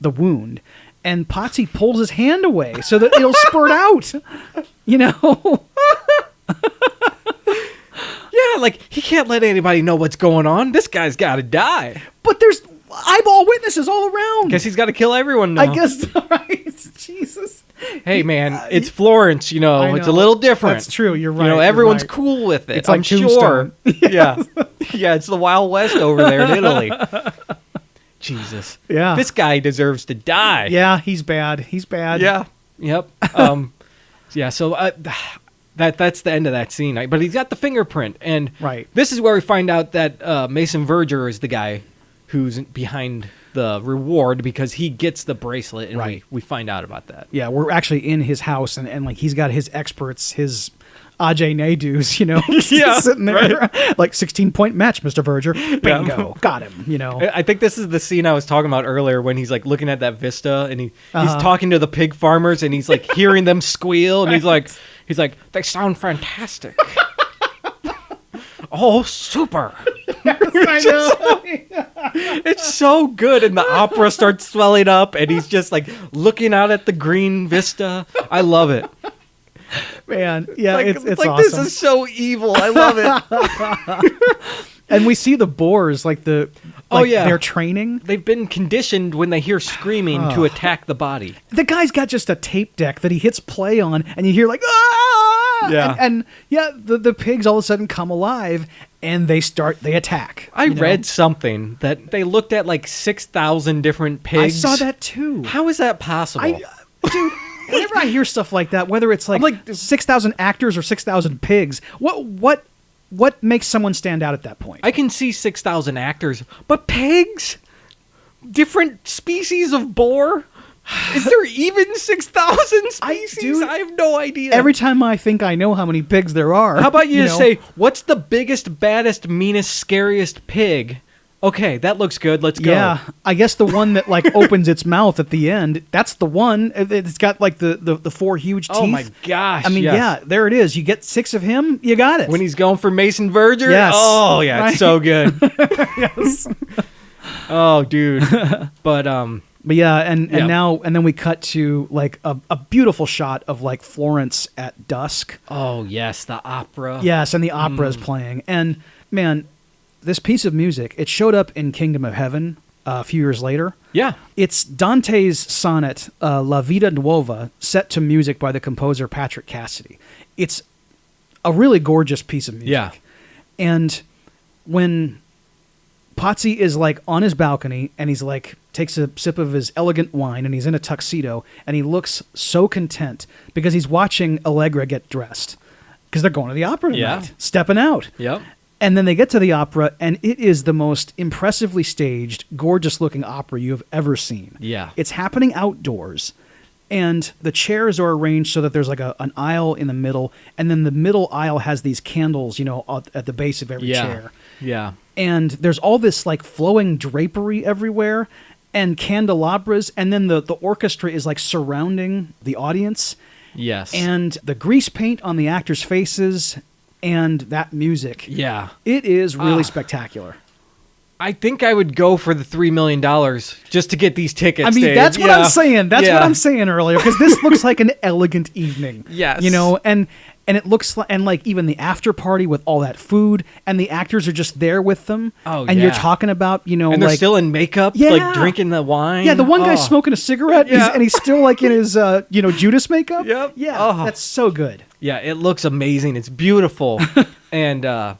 S3: wound, and Potsy pulls his hand away so that it'll spurt out. You know?
S2: Yeah, like, he can't let anybody know what's going on. This guy's got to die.
S3: But there's eyeball witnesses all around.
S2: Guess he's got to kill everyone now.
S3: I guess, right? Jesus.
S2: Hey, man, it's Florence, you know.
S3: I
S2: It's a
S3: know.
S2: little different.
S3: That's true. You're right.
S2: You know,
S3: You're
S2: everyone's
S3: right.
S2: cool with it.
S3: It's like
S2: I'm sure.
S3: Tombstone.
S2: Yeah. Yeah, it's the Wild West over there in Italy. Jesus.
S3: Yeah.
S2: This guy deserves to die.
S3: Yeah, he's bad. He's bad.
S2: Yeah. Yep. Yeah. So that's the end of that scene. But he's got the fingerprint, and
S3: Right.
S2: this is where we find out that Mason Verger is the guy who's behind the reward because he gets the bracelet, and
S3: Right.
S2: we find out about that.
S3: Yeah, we're actually in his house, and like he's got his experts, his Ajay Naidus, you know,
S2: Yeah,
S3: sitting there, like 16-point match, Mr. Verger, bingo, got him, you know.
S2: I think this is the scene I was talking about earlier when he's like looking at that vista, and he's talking to the pig farmers, and he's like hearing them squeal, and he's like, they sound fantastic. Oh, super.
S3: I know.
S2: It's so good, and the opera starts swelling up, and he's just like looking out at the green vista. I love it.
S3: Man, yeah,
S2: Like,
S3: it's
S2: like
S3: awesome.
S2: this is so evil. I love it.
S3: And we see the boars, like their training.
S2: They've been conditioned when they hear screaming to attack the body.
S3: The guy's got just a tape deck that he hits play on, and you hear like, ah!
S2: Yeah.
S3: And yeah, the pigs all of a sudden come alive, and they attack.
S2: I
S3: you know?
S2: read something that they looked at like 6,000 different pigs.
S3: I saw that too.
S2: How is that possible?
S3: Dude, whenever I hear stuff like that, whether it's like 6,000 actors or 6,000 pigs, what makes someone stand out at that point?
S2: I can see 6,000 actors, but pigs? Different species of boar? Is there even 6,000 species? I have no idea.
S3: Every time I think I know how many pigs there are.
S2: How about you just
S3: know?
S2: say, what's the biggest, baddest, meanest, scariest pig? Okay, that looks good. Let's go.
S3: Yeah, I guess the one that like opens its mouth at the end, that's the one. It's got like the four huge teeth.
S2: Oh my gosh.
S3: I mean,
S2: yes.
S3: yeah, there it is. You get 6 of him, you got it.
S2: When he's going for Mason Verger?
S3: Yes.
S2: Oh, yeah,
S3: Right.
S2: it's so good.
S3: yes.
S2: Oh, dude. But
S3: yeah, and
S2: Yeah.
S3: now and then we cut to like a beautiful shot of like Florence at dusk.
S2: oh, yes, the opera.
S3: Yes, and the opera is playing. And man, this piece of music, it showed up in Kingdom of Heaven a few years later.
S2: Yeah.
S3: It's Dante's sonnet, La Vida Nuova, set to music by the composer Patrick Cassidy. It's a really gorgeous piece of music.
S2: Yeah.
S3: And when Potsy is like on his balcony and he's like takes a sip of his elegant wine and he's in a tuxedo and he looks so content because he's watching Allegra get dressed because they're going to the opera tonight, stepping out.
S2: Yep.
S3: And then they get to the opera, and it is the most impressively staged, gorgeous-looking opera you have ever seen.
S2: Yeah.
S3: It's happening outdoors, and the chairs are arranged so that there's like an aisle in the middle, and then the middle aisle has these candles, you know, at the base of every chair.
S2: Yeah.
S3: And there's all this like flowing drapery everywhere, and candelabras, and then the orchestra is like surrounding the audience.
S2: Yes.
S3: And the grease paint on the actors' faces and that music.
S2: Yeah.
S3: It is really spectacular.
S2: I think I would go for the $3 million just to get these tickets.
S3: I mean,
S2: Dave.
S3: that's what I'm saying. That's
S2: Yeah.
S3: what I'm saying earlier, because this looks like an elegant evening.
S2: Yes.
S3: You know, and it looks like, and like even the after party with all that food, and the actors are just there with them.
S2: Oh,
S3: and you're
S2: yeah.
S3: talking about, you know,
S2: And they're
S3: like,
S2: still in makeup,
S3: Yeah.
S2: like drinking the wine.
S3: yeah, the one guy's smoking a cigarette,
S2: Yeah.
S3: and he's still like in his, you know, Judas makeup.
S2: Yep.
S3: Yeah,
S2: Oh.
S3: that's so good.
S2: Yeah, it looks amazing. It's beautiful. And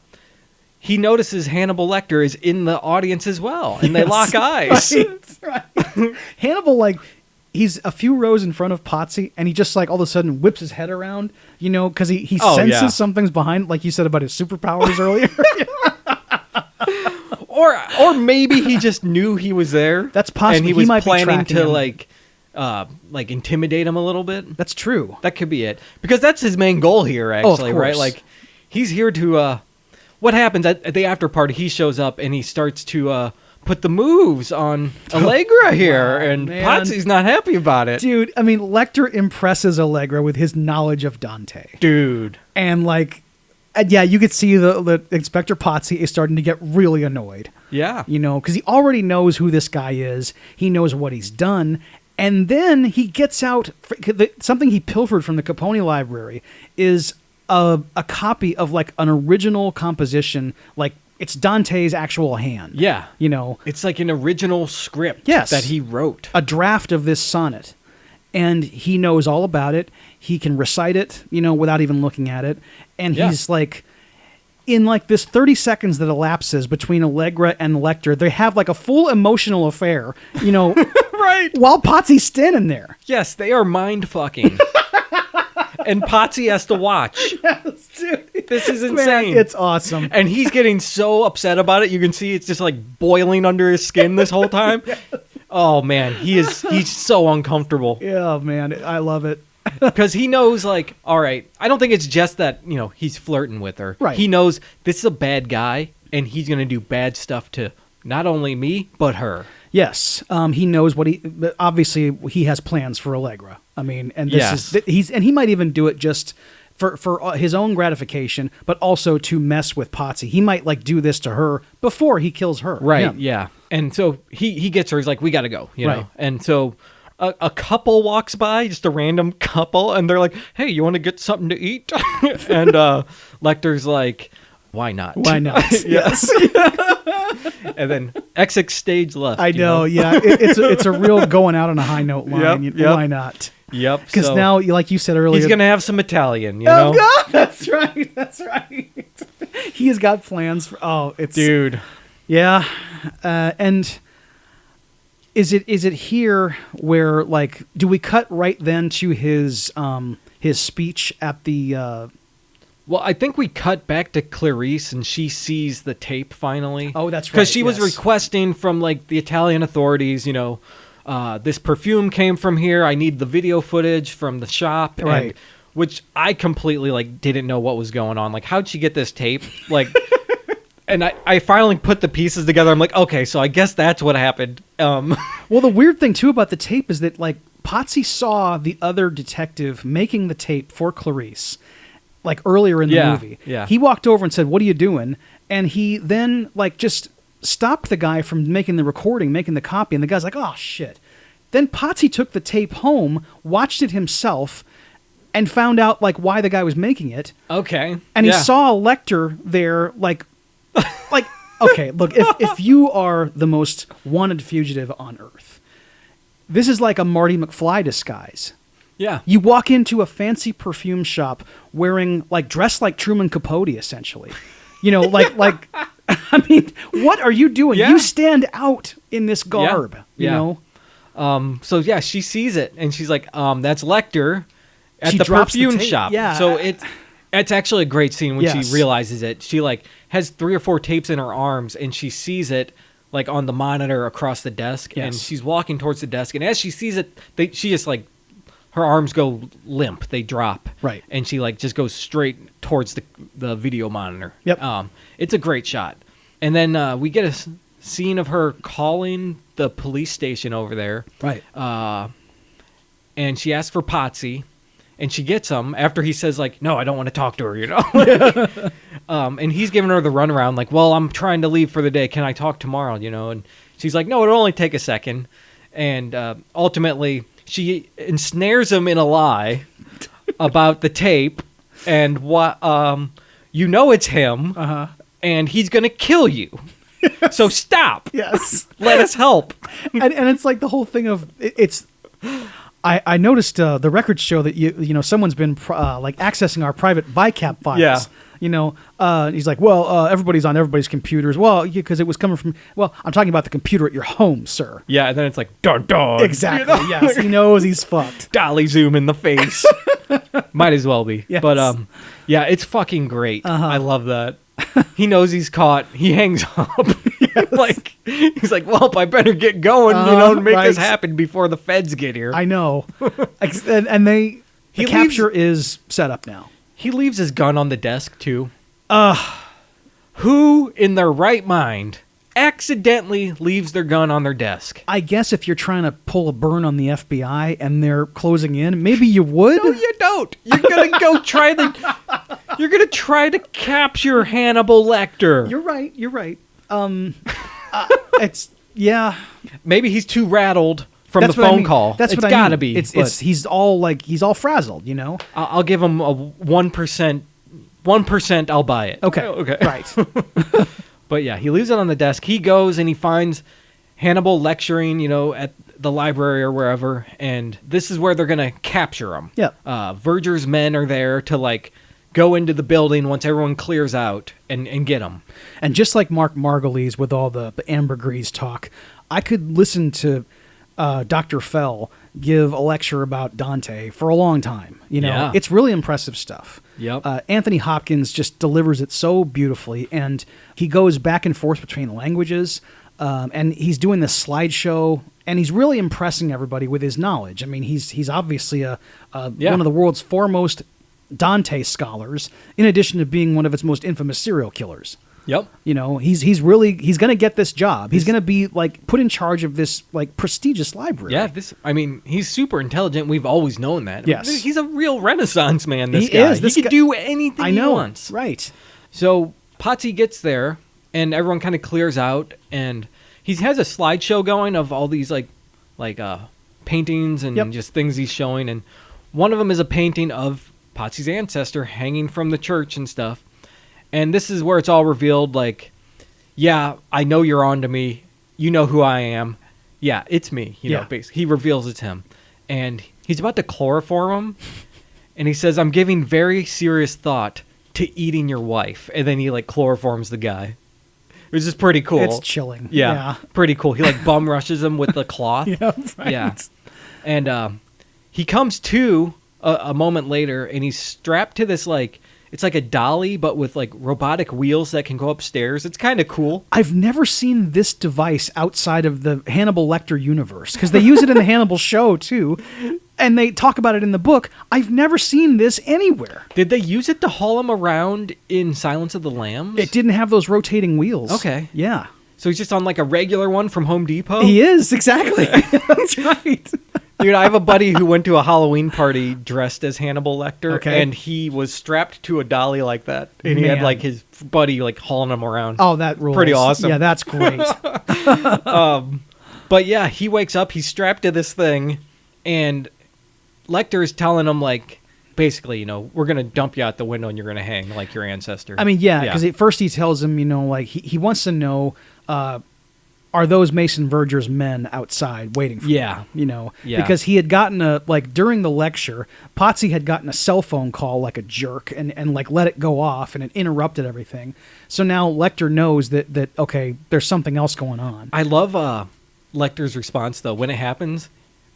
S2: he notices Hannibal Lecter is in the audience as well, and they lock eyes.
S3: Right. Hannibal, like, he's a few rows in front of Potsy, and he just, like, all of a sudden whips his head around, you know, because he senses
S2: yeah.
S3: something's behind, like you said about his superpowers earlier.
S2: Or maybe he just knew he was there.
S3: That's possible.
S2: And he
S3: He
S2: was
S3: might be
S2: planning
S3: tracking
S2: to,
S3: him.
S2: like intimidate him a little bit.
S3: That's true.
S2: That could be it. Because that's his main goal here,
S3: Oh, of
S2: actually, right?
S3: course.
S2: Like, he's here to... what happens at the after party, he shows up and he starts to put the moves on Allegra here, and
S3: man.
S2: Potsy's not happy about it.
S3: Dude, I mean, Lecter impresses Allegra with his knowledge of Dante.
S2: Dude.
S3: And, like, and yeah, you could see the Inspector Potsy is starting to get really annoyed.
S2: Yeah.
S3: You know, because he already knows who this guy is. He knows what he's done. And then he gets out something he pilfered from the Capone library is a copy of like an original composition, like it's Dante's actual hand.
S2: Yeah.
S3: You know,
S2: It's like an original script
S3: Yes.
S2: that he wrote.
S3: a draft of this sonnet. And he knows all about it. He can recite it, you know, without even looking at it. And
S2: Yeah.
S3: he's like, in like this 30 seconds that elapses between Allegra and Lecter, they have like a full emotional affair,
S2: Right.
S3: while Potsy's standing there.
S2: Yes, they are mind fucking. And Potsy has to watch.
S3: Yes, dude.
S2: This is insane.
S3: Man, it's awesome.
S2: And he's getting so upset about it. You can see it's just like boiling under his skin this whole time. Yes. Oh man, he's so uncomfortable.
S3: Yeah, man, I love it.
S2: Because he knows, like, all right, I don't think it's just that, he's flirting with her.
S3: Right.
S2: He knows this is a bad guy, and he's going to do bad stuff to not only me, but her.
S3: Yes, he knows obviously he has plans for Allegra. I mean, and this
S2: Yes.
S3: he might even do it just for his own gratification, but also to mess with Potsy. He might like do this to her before he kills her.
S2: Right,
S3: him.
S2: yeah. And so he gets her, he's like, we got to go,
S3: Right.
S2: know? And so a couple walks by, just a random couple, and they're like, hey, you want to get something to eat? And Lecter's like, why not?
S3: Why not?
S2: Yes. And then exit stage left.
S3: I know, yeah. It's a real going out on a high note line.
S2: Yep.
S3: Why not?
S2: Yep.
S3: Because
S2: so
S3: now, like you said earlier,
S2: he's gonna have some Italian.
S3: Oh God, that's right. That's right. He has got plans for. It's
S2: dude.
S3: Yeah, and is it here where like do we cut right then to his speech at the?
S2: Well, I think we cut back to Clarice, and she sees the tape finally.
S3: Oh, that's right.
S2: Because she was requesting from like the Italian authorities, this perfume came from here. I need the video footage from the shop,
S3: right?
S2: Which I completely like didn't know what was going on. Like, how'd she get this tape? Like, and I finally put the pieces together. I'm like, okay, so I guess that's what happened.
S3: Well, the weird thing too about the tape is that like Potsy saw the other detective making the tape for Clarice, like earlier in the movie.
S2: Yeah.
S3: He walked over and said, "What are you doing?" And he then like just stopped the guy from making the recording, making the copy, and the guy's like, "Oh shit." Then Potsy took the tape home, watched it himself, and found out like why the guy was making it.
S2: Okay.
S3: And he saw Lecter there like okay, look, if you are the most wanted fugitive on earth, this is like a Marty McFly disguise.
S2: Yeah.
S3: You walk into a fancy perfume shop wearing dressed like Truman Capote, essentially. Like I mean, what are you doing?
S2: Yeah.
S3: You stand out in this garb, you know?
S2: So yeah, she sees it and she's like, that's Lecter at
S3: She
S2: the
S3: drops the
S2: perfume
S3: tape.
S2: shop.
S3: Yeah.
S2: So it's actually a great scene when
S3: Yes.
S2: she realizes it. She has 3 or 4 tapes in her arms and she sees it on the monitor across the desk.
S3: Yes.
S2: And she's walking towards the desk. And as she sees it, she just her arms go limp. They drop.
S3: Right.
S2: And she just goes straight towards the video monitor.
S3: Yep.
S2: It's a great shot. And then we get a scene of her calling the police station over there.
S3: Right.
S2: And she asks for Potsy. And she gets him after he says, no, I don't want to talk to her, and he's giving her the runaround, well, I'm trying to leave for the day. Can I talk tomorrow, And she's like, no, it'll only take a second. And ultimately, she ensnares him in a lie about the tape and what, it's him, and he's going to kill you. Yes. So stop.
S3: Yes.
S2: Let us help.
S3: and it's like the whole thing of it's... I noticed the records show that someone's been accessing our private VICAP files.
S2: Yeah.
S3: He's like, well, everybody's on everybody's computers. Well, because it was coming from. Well, I'm talking about the computer at your home, sir.
S2: Yeah, and then it's dun dun.
S3: Exactly. Yes, he knows he's fucked.
S2: Dolly zoom in the face. Might as well be.
S3: Yes.
S2: But yeah, it's fucking great. I love that. He knows he's caught. He hangs up. Yes. He's like, well, I better get going, and make this happen before the feds get here.
S3: I know. And the capture is set up now.
S2: He leaves his gun on the desk too. Who in their right mind accidentally leaves their gun on their desk?
S3: I guess if you're trying to pull a burn on the FBI and they're closing in, maybe you would.
S2: No, you don't. You're gonna go try You're gonna try to capture Hannibal Lecter.
S3: You're right. It's
S2: Maybe he's too rattled from
S3: That's
S2: the
S3: what I
S2: phone
S3: mean.
S2: call.
S3: That's
S2: it's
S3: what
S2: gotta
S3: I mean.
S2: be.
S3: It's he's all frazzled,
S2: I'll give him a 1%. 1%. I'll buy it.
S3: Okay. Right.
S2: But yeah, he leaves it on the desk. He goes and he finds Hannibal lecturing, at the library or wherever, and this is where they're gonna capture him.
S3: Yeah.
S2: Verger's men are there to go into the building once everyone clears out and get them.
S3: And just like Mark Margulies with all the ambergris talk, I could listen to Dr. Fell give a lecture about Dante for a long time.
S2: Yeah.
S3: It's really impressive stuff.
S2: Yep.
S3: Anthony Hopkins just delivers it so beautifully, and he goes back and forth between languages, and he's doing this slideshow, and he's really impressing everybody with his knowledge. I mean, he's obviously one of the world's foremost Dante scholars, in addition to being one of its most infamous serial killers.
S2: Yep.
S3: He's going to get this job. He's going to be like put in charge of this like prestigious library.
S2: Yeah, he's super intelligent. We've always known that.
S3: Yes.
S2: He's a real Renaissance man, this
S3: He
S2: guy.
S3: is. This
S2: he
S3: guy-
S2: can do anything
S3: I know.
S2: he wants.
S3: Right.
S2: So Potsy gets there, and everyone kind of clears out, and he has a slideshow going of all these like paintings and just things he's showing, and one of them is a painting of Potsy's ancestor hanging from the church and stuff. And this is where it's all revealed, like, yeah, I know you're on to me. You know who I am. Yeah, it's me. You know, basically. He reveals it's him. And he's about to chloroform him. And he says, I'm giving very serious thought to eating your wife. And then he, like, chloroforms the guy. Which is pretty cool.
S3: It's chilling.
S2: Yeah, pretty cool. He, like, bum rushes him with the cloth.
S3: Yeah, right.
S2: Yeah. And he comes to a moment later, and he's strapped to this, like... It's like a dolly, but with like robotic wheels that can go upstairs. It's kind of cool.
S3: I've never seen this device outside of the Hannibal Lecter universe, because they use it in the Hannibal show too, and they talk about it in the book. I've never seen this anywhere.
S2: Did they use it to haul him around in Silence of the Lambs?
S3: It didn't have those rotating wheels.
S2: Okay.
S3: Yeah.
S2: So he's just on like a regular one from Home Depot?
S3: He is, exactly. That's right.
S2: Dude, I have a buddy who went to a Halloween party dressed as Hannibal Lecter, and he was strapped to a dolly like that, and he had like his buddy like hauling him around.
S3: Oh, that rules.
S2: Pretty awesome.
S3: Yeah, that's great.
S2: But yeah, he wakes up, he's strapped to this thing, and Lecter is telling him like, basically, we're going to dump you out the window and you're going to hang like your ancestor.
S3: I mean, yeah, because at first he tells him, like he wants to know, are those Mason Verger's men outside waiting for him? Because he had gotten during the lecture, Potsy had gotten a cell phone call like a jerk and like let it go off, and it interrupted everything. So now Lecter knows that okay, there's something else going on.
S2: I love Lecter's response though. When it happens,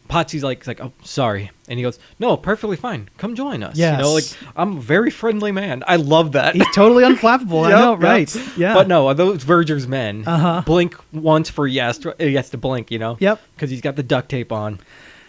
S2: Potsy's like, oh, sorry. And he goes, no, perfectly fine. Come join us.
S3: Yes.
S2: I'm a very friendly man. I love that.
S3: He's totally unflappable. I know, right. Yeah.
S2: But no, those Verger's men blink once for yes. He has to blink,
S3: Yep.
S2: Because he's got the duct tape on.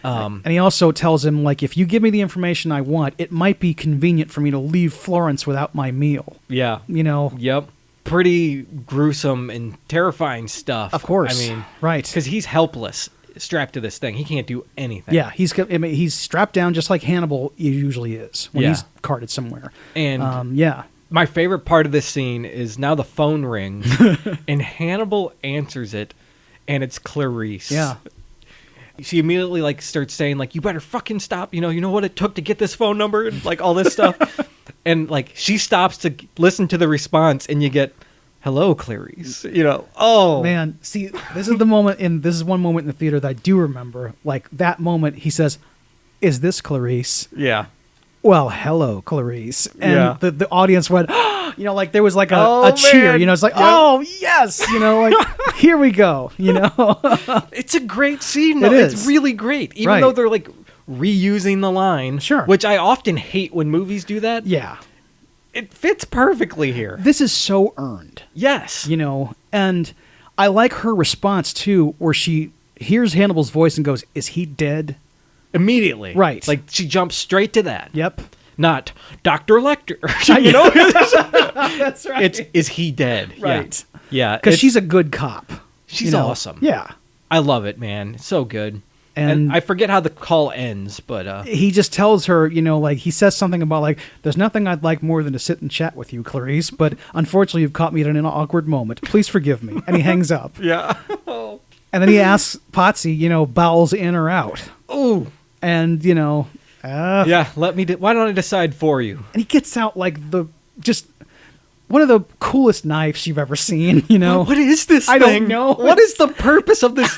S3: And he also tells him, like, if you give me the information I want, it might be convenient for me to leave Florence without my meal.
S2: Yeah. Yep. Pretty gruesome and terrifying stuff.
S3: Of course.
S2: I mean,
S3: right.
S2: Because he's helpless. Strapped to this thing. He can't do anything.
S3: Yeah, he's strapped down just like Hannibal usually is when he's carted somewhere.
S2: And my favorite part of this scene is now the phone rings and Hannibal answers it, and it's Clarice.
S3: Yeah.
S2: She immediately like starts saying like, you better fucking stop. You know what it took to get this phone number and like all this stuff. And like she stops to listen to the response, and you get, hello, Clarice. Oh
S3: man, see, this is one moment in the theater that I do remember. Like that moment, he says, "Is this Clarice?"
S2: Yeah.
S3: Well, hello, Clarice. And the audience went, like there was like a cheer.
S2: Man.
S3: It's like, oh yes, like here we go.
S2: It's a great scene. Though. It's really great, even though they're like reusing the line.
S3: Sure.
S2: Which I often hate when movies do that.
S3: Yeah.
S2: It fits perfectly here.
S3: This is so earned.
S2: Yes.
S3: And I like her response, too, where she hears Hannibal's voice and goes, is he dead?
S2: Immediately.
S3: Right.
S2: Like, she jumps straight to that.
S3: Yep.
S2: Not Dr. Lecter.
S3: That's right.
S2: Is he dead?
S3: Right.
S2: Yeah.
S3: Because she's a good cop.
S2: She's awesome.
S3: Yeah.
S2: I love it, man. It's so good.
S3: And
S2: I forget how the call ends, but...
S3: he just tells her, like, he says something about, like, there's nothing I'd like more than to sit and chat with you, Clarice, but unfortunately you've caught me at an awkward moment. Please forgive me. And he hangs up.
S2: Yeah.
S3: And then he asks Potsy, bowels in or out.
S2: Ooh.
S3: And,
S2: yeah, why don't I decide for you?
S3: And he gets out, like, just one of the coolest knives you've ever seen,
S2: What is this thing?
S3: I don't know.
S2: What is the purpose of this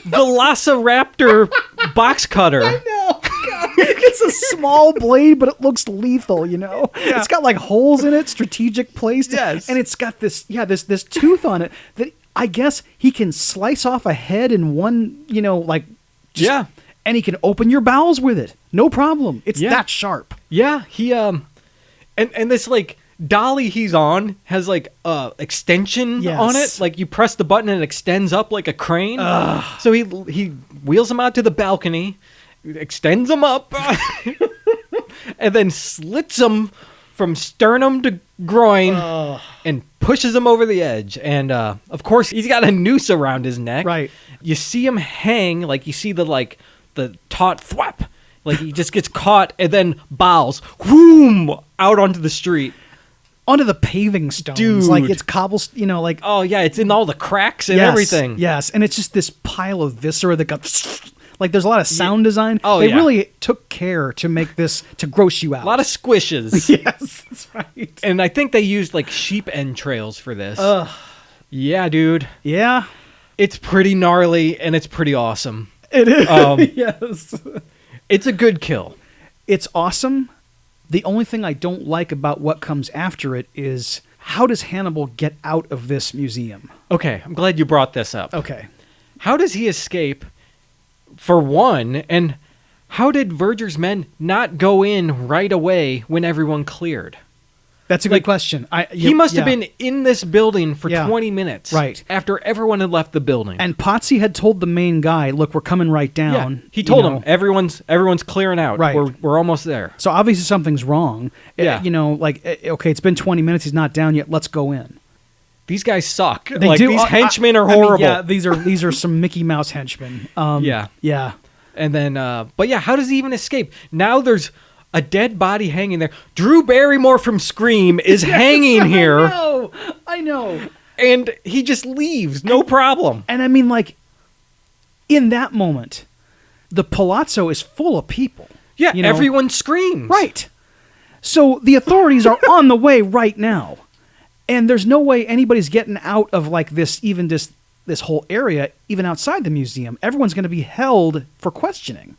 S2: Velociraptor box cutter?
S3: I know. God. It's a small blade, but it looks lethal, you know?
S2: Yeah.
S3: It's got like holes in it, strategic placed.
S2: Yes.
S3: And it's got this tooth on it that I guess he can slice off a head in one, you know, like,
S2: Yeah.
S3: and he can open your bowels with it. No problem. It's that sharp.
S2: Yeah, he and this like dolly he's on has like extension
S3: Yes.
S2: on it. Like you press the button and it extends up like a crane. So he wheels him out to the balcony, extends him up, and then slits him from sternum to groin and pushes him over the edge. And of course he's got a noose around his neck.
S3: Right.
S2: You see him hang, like you see the taut thwap. Like he just gets caught and then bows, whoom, out onto the street.
S3: Onto the paving stones.
S2: Dude.
S3: Like it's cobbles, you know, like.
S2: Oh yeah, it's in all the cracks and
S3: Yes,
S2: everything.
S3: Yes, and it's just this pile of viscera that got. Like there's a lot of sound design.
S2: Oh,
S3: they
S2: yeah.
S3: really took care to make this to gross you out.
S2: A lot of squishes.
S3: Yes, that's right.
S2: And I think they used like sheep entrails for this. Yeah, dude.
S3: Yeah,
S2: It's pretty gnarly and it's pretty awesome.
S3: it is.
S2: Yes. It's a good kill.
S3: It's awesome. The only thing I don't like about what comes after it is how does Hannibal get out of this museum?
S2: Okay, I'm glad you brought this up.
S3: Okay.
S2: How does he escape, for one, and how did Verger's men not go in right away when everyone cleared?
S3: That's a good question.
S2: He must have been in this building for
S3: Yeah.
S2: 20 minutes.
S3: Right.
S2: After everyone had left the building.
S3: And Potsy had told the main guy, "Look, we're coming right down."
S2: yeah, he told
S3: you know.
S2: him, everyone's clearing out.
S3: Right.
S2: We're almost there.
S3: So obviously something's wrong.
S2: Yeah.
S3: You know, like okay, it's been 20 minutes. He's not down yet. Let's go in.
S2: These guys suck.
S3: They
S2: like,
S3: do.
S2: These henchmen are
S3: I mean,
S2: horrible.
S3: yeah, these are some Mickey Mouse henchmen.
S2: Yeah.
S3: Yeah.
S2: And then, but yeah, how does he even escape? Now there's a dead body hanging there. Drew Barrymore from Scream is hanging here.
S3: I know.
S2: And he just leaves. No problem.
S3: And I mean, like, in that moment, the palazzo is full of people.
S2: Yeah,
S3: you know?
S2: everyone screams.
S3: Right. So the authorities are on the way right now. And there's no way anybody's getting out of, like, this whole area, even outside the museum. Everyone's going to be held for questioning.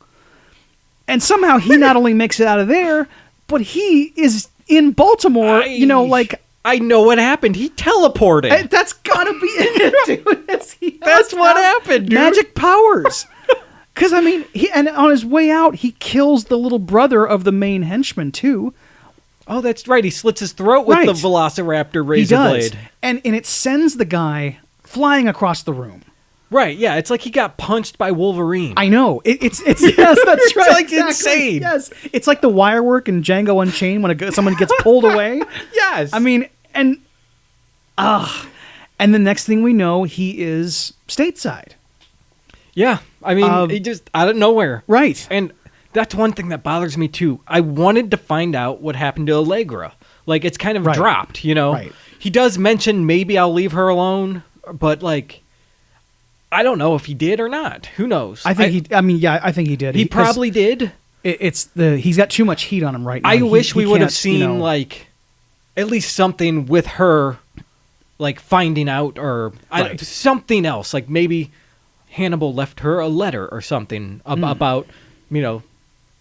S3: And somehow he not only makes it out of there, but he is in Baltimore, you know, like...
S2: I know what happened. He teleported.
S3: That's gotta be it, dude.
S2: That's what happened, dude.
S3: Magic powers. Because, I mean, and on his way out, he kills the little brother of the main henchman, too.
S2: Oh, that's right. He slits his throat with the Velociraptor razor blade.
S3: And it sends the guy flying across the room.
S2: Right, yeah. It's like he got punched by Wolverine.
S3: I know. It's yes, that's right.
S2: like insane.
S3: Yes. It's like the wire work in Django Unchained when someone gets pulled away.
S2: Yes.
S3: I mean, and the next thing we know, he is stateside.
S2: Yeah. I mean, he just out of nowhere.
S3: Right.
S2: And that's one thing that bothers me, too. I wanted to find out what happened to Allegra. Like, it's kind of dropped, you know?
S3: Right.
S2: He does mention maybe I'll leave her alone, but, like, I don't know if he did or not. Who knows?
S3: I think he did.
S2: He probably did.
S3: He's got too much heat on him right now.
S2: I wish we would have
S3: can't,
S2: seen, like, at least something with her, like, finding out or something else. Like, maybe Hannibal left her a letter or something about, you know,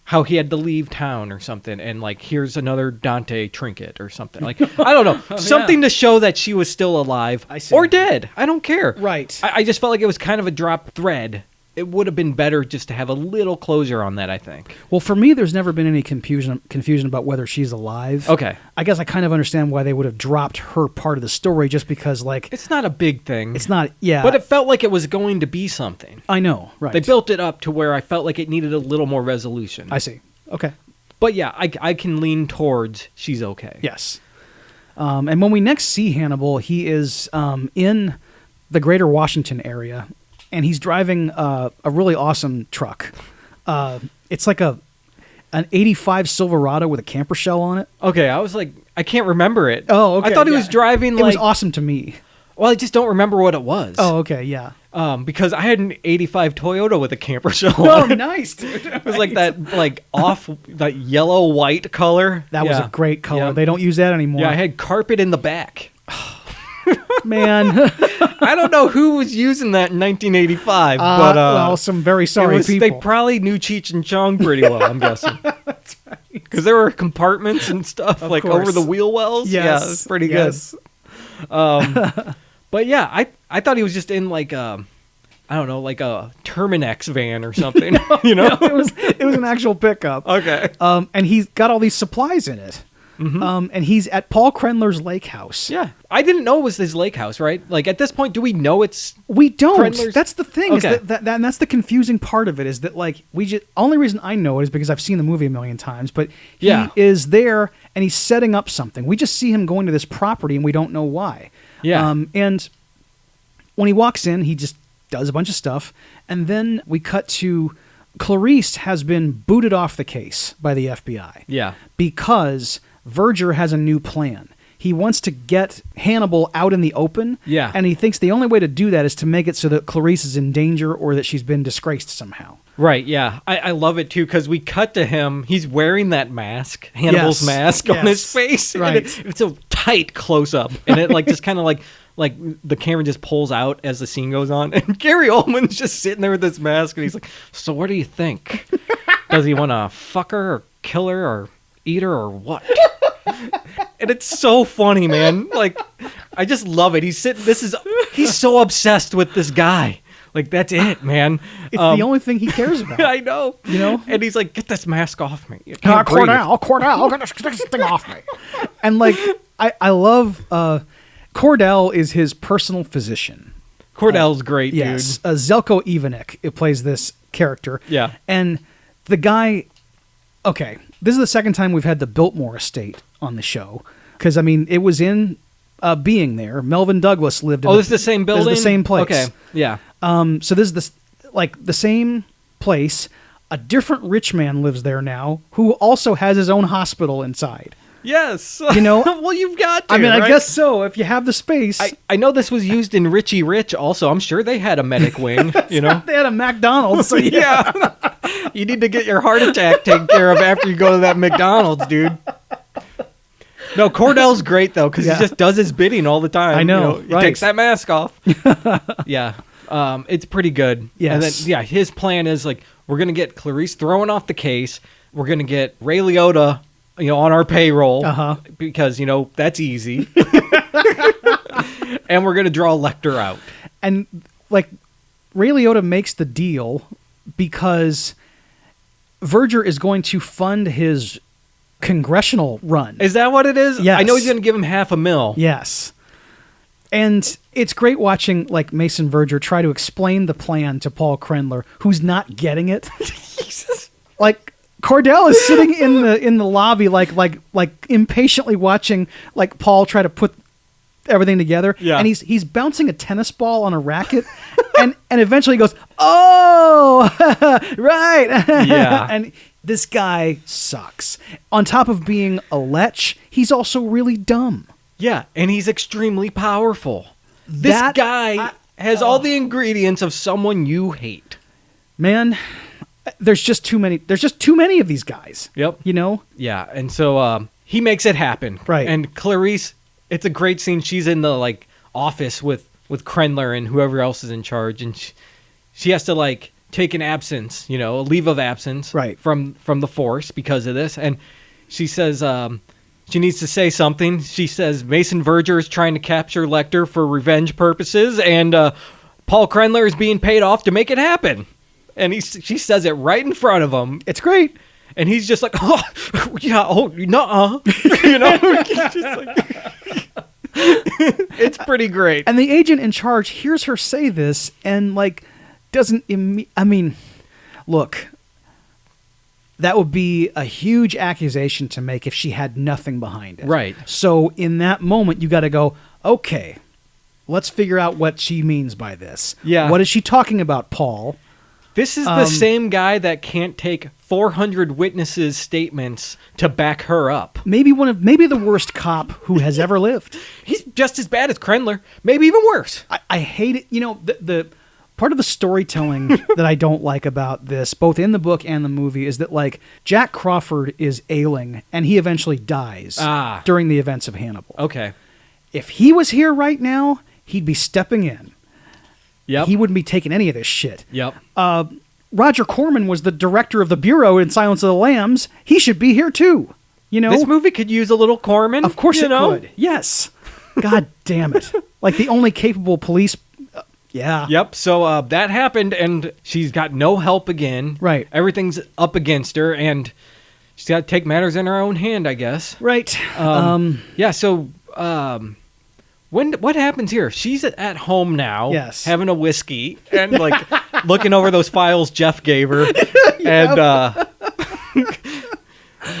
S2: how he had to leave town or something. And, like, here's another Dante trinket or something. Like, I don't know. Something to show that she was still alive or dead. I don't care.
S3: Right.
S2: I just felt like it was kind of a dropped thread. It would have been better just to have a little closure on that, I think.
S3: Well, for me, there's never been any confusion about whether she's alive.
S2: Okay.
S3: I guess I kind of understand why they would have dropped her part of the story, just because, like...
S2: It's not a big thing.
S3: It's not, yeah.
S2: But it felt like it was going to be something.
S3: I know, right.
S2: They built it up to where I felt like it needed a little more resolution.
S3: I see. Okay.
S2: But yeah, I can lean towards she's okay.
S3: Yes. And when we next see Hannibal, he is in the greater Washington area, and he's driving a really awesome truck. It's like an 85 Silverado with a camper shell on it.
S2: Okay, I was like, I can't remember it.
S3: Oh, okay.
S2: I thought he was driving like...
S3: It was awesome to me.
S2: Well, I just don't remember what it was.
S3: Oh, okay, yeah.
S2: Because I had an 85 Toyota with a camper shell
S3: Oh,
S2: on it.
S3: nice, dude.
S2: It was like that, like, that yellow-white color.
S3: That was a great color.
S2: Yeah.
S3: They don't use that anymore.
S2: Yeah, I had carpet in the back.
S3: Man.
S2: I don't know who was using that in 1985, but
S3: well, some very sorry people.
S2: They probably knew Cheech and Chong pretty well, I'm guessing.
S3: That's right.
S2: Because there were compartments and stuff
S3: Of
S2: like
S3: course.
S2: over the wheel wells.
S3: Yes.
S2: Yeah, it's pretty
S3: yes.
S2: good. But yeah, I thought he was just in like I don't know, like a Terminex van or something. You know,
S3: No, it was an actual pickup.
S2: Okay.
S3: And he's got all these supplies in it.
S2: Mm-hmm.
S3: And he's at Paul Krendler's lake house.
S2: Yeah, I didn't know it was his lake house, right? Like at this point, do we know it's?
S3: We don't.
S2: Krendler's?
S3: That's the thing.
S2: Okay.
S3: Is that and that's the confusing part of it. Is that like only reason I know it is because I've seen the movie a million times. But he
S2: Yeah.
S3: is there and he's setting up something. We just see him going to this property and we don't know why.
S2: Yeah.
S3: And when he walks in, he just does a bunch of stuff, and then we cut to Clarice has been booted off the case by the FBI.
S2: Yeah.
S3: Because Verger has a new plan. He wants to get Hannibal out in the open.
S2: Yeah.
S3: And he thinks the only way to do that is to make it so that Clarice is in danger or that she's been disgraced somehow.
S2: Right, yeah. I love it, too, because we cut to him. He's wearing that mask, Hannibal's
S3: Yes,
S2: mask on his face.
S3: right.
S2: And it's a tight close-up. And it like just kind of like the camera just pulls out as the scene goes on. And Gary Oldman's just sitting there with this mask. And he's like, so what do you think? Does he want to fuck her or kill her or eat her or what? And it's so funny, man. Like, I just love it. He's so obsessed with this guy. Like, that's it, man.
S3: It's the only thing he cares about.
S2: I know.
S3: You know?
S2: And he's like, get this mask off me. You can't breathe."
S3: Cordell, get this thing off me. And like, I love, Cordell is his personal physician.
S2: Cordell's great,
S3: Yes.
S2: dude.
S3: Zelko Ivanek, it plays this character.
S2: Yeah.
S3: And the guy, okay, this is the second time we've had the Biltmore estate on the show. Because, I mean, it was in Being there. Melvin Douglas lived in
S2: Oh, this is the same building?
S3: This is the same place.
S2: Okay, yeah.
S3: So this is the same place. A different rich man lives there now who also has his own hospital inside.
S2: Yes.
S3: You know?
S2: Well, you've got to,
S3: I mean,
S2: right?
S3: I guess so. If you have the space.
S2: I know this was used in Richie Rich also. I'm sure they had a medic wing, you know?
S3: They had a McDonald's. So yeah.
S2: Yeah. You need to get your heart attack taken care of after you go to that McDonald's, dude. No, Cordell's great, though, because
S3: Yeah.
S2: he just does his bidding all the time.
S3: I know,
S2: He
S3: right.
S2: takes that mask off. Yeah. It's pretty good.
S3: Yes.
S2: And then, yeah, his plan is, like, we're going to get Clarice thrown off the case. We're going to get Ray Liotta, on our payroll.
S3: Uh-huh.
S2: Because, that's easy. And we're going to draw Lecter out.
S3: And like Ray Liotta makes the deal because Verger is going to fund his congressional run.
S2: Is that what it is?
S3: Yes.
S2: I know he's going to give him $500,000.
S3: Yes. And it's great watching like Mason Verger try to explain the plan to Paul Krendler, who's not getting it. Like Cordell is sitting in the lobby like impatiently watching like Paul try to put everything together.
S2: Yeah.
S3: And he's bouncing a tennis ball on a racket and eventually he goes, "Oh, right."
S2: Yeah.
S3: And this guy sucks. On top of being a lech, he's also really dumb.
S2: Yeah, and he's extremely powerful. This
S3: That-
S2: guy has all the ingredients of someone you hate.
S3: Man, there's just too many. There's just too many of these guys.
S2: Yep.
S3: You know?
S2: Yeah, and so he makes it happen.
S3: Right.
S2: And Clarice, it's a great scene. She's in the office with Krendler and whoever else is in charge, and she has to take an absence, a leave of absence,
S3: Right.
S2: from the force because of this. And she says she needs to say something. She says Mason Verger is trying to capture Lecter for revenge purposes, and Paul Krendler is being paid off to make it happen. And she says it right in front of him.
S3: It's great.
S2: And he's just like, oh, yeah, oh, nuh-uh. He's just like, it's pretty great.
S3: And the agent in charge hears her say this and doesn't. I mean, look, that would be a huge accusation to make if she had nothing behind it.
S2: Right.
S3: So in that moment, you got to go, okay, let's figure out what she means by this.
S2: Yeah.
S3: What is she talking about, Paul?
S2: This is the same guy that can't take 400 witnesses' statements to back her up.
S3: Maybe the worst cop who has ever lived.
S2: He's just as bad as Krendler, maybe even worse.
S3: I hate it. The part of the storytelling that I don't like about this, both in the book and the movie, is that Jack Crawford is ailing and he eventually dies during the events of Hannibal.
S2: Okay.
S3: if he was here right now, he'd be stepping in.
S2: Yep.
S3: He wouldn't be taking any of this shit.
S2: Yep.
S3: Roger Corman was the director of the Bureau in Silence of the Lambs. He should be here too. You know,
S2: This movie could use a little Corman.
S3: of course
S2: you
S3: it
S2: know?
S3: could. Yes. God damn it! Like the only capable police. Yeah.
S2: Yep. So that happened, and she's got no help again.
S3: Right.
S2: Everything's up against her, and she's got to take matters in her own hand, I guess.
S3: Right.
S2: Yeah. So what happens here? She's at home now,
S3: Yes.
S2: having a whiskey and like looking over those files Jeff gave her, and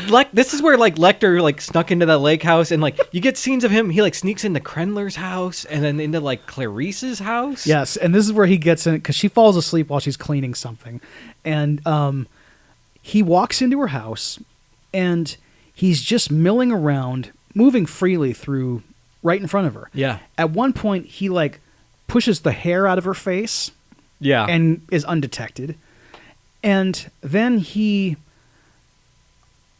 S2: like this is where like Lecter like snuck into that lake house, and like you get scenes of him. He like sneaks into Krendler's house and then into like Clarice's house.
S3: Yes, and this is where he gets in because she falls asleep while she's cleaning something, and he walks into her house, and he's just milling around, moving freely through right in front of her.
S2: Yeah.
S3: At one point, he like pushes the hair out of her face
S2: Yeah.
S3: and is undetected, and then he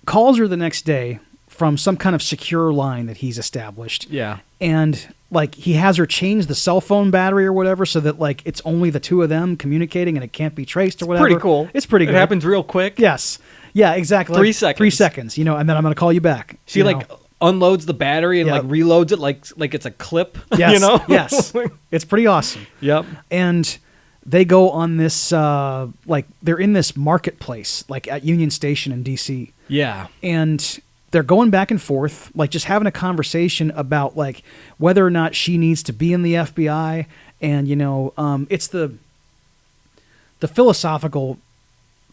S3: calls her the next day from some kind of secure line that he's established.
S2: Yeah.
S3: And like he has her change the cell phone battery or whatever so that like it's only the two of them communicating and it can't be traced or whatever.
S2: Pretty cool.
S3: It's pretty good.
S2: It happens real quick.
S3: Yes. Yeah, exactly.
S2: 3
S3: Like,
S2: seconds.
S3: 3 seconds, you know, and then I'm going to call you back.
S2: She
S3: you
S2: like
S3: know?
S2: unloads the battery and
S3: Yep.
S2: like reloads it like it's a clip.
S3: Yes,
S2: You know?
S3: yes. It's pretty awesome.
S2: Yep.
S3: And they go on this like they're in this marketplace like at Union Station in DC.
S2: Yeah.
S3: And they're going back and forth, like just having a conversation about like whether or not she needs to be in the FBI. And, you know, it's the philosophical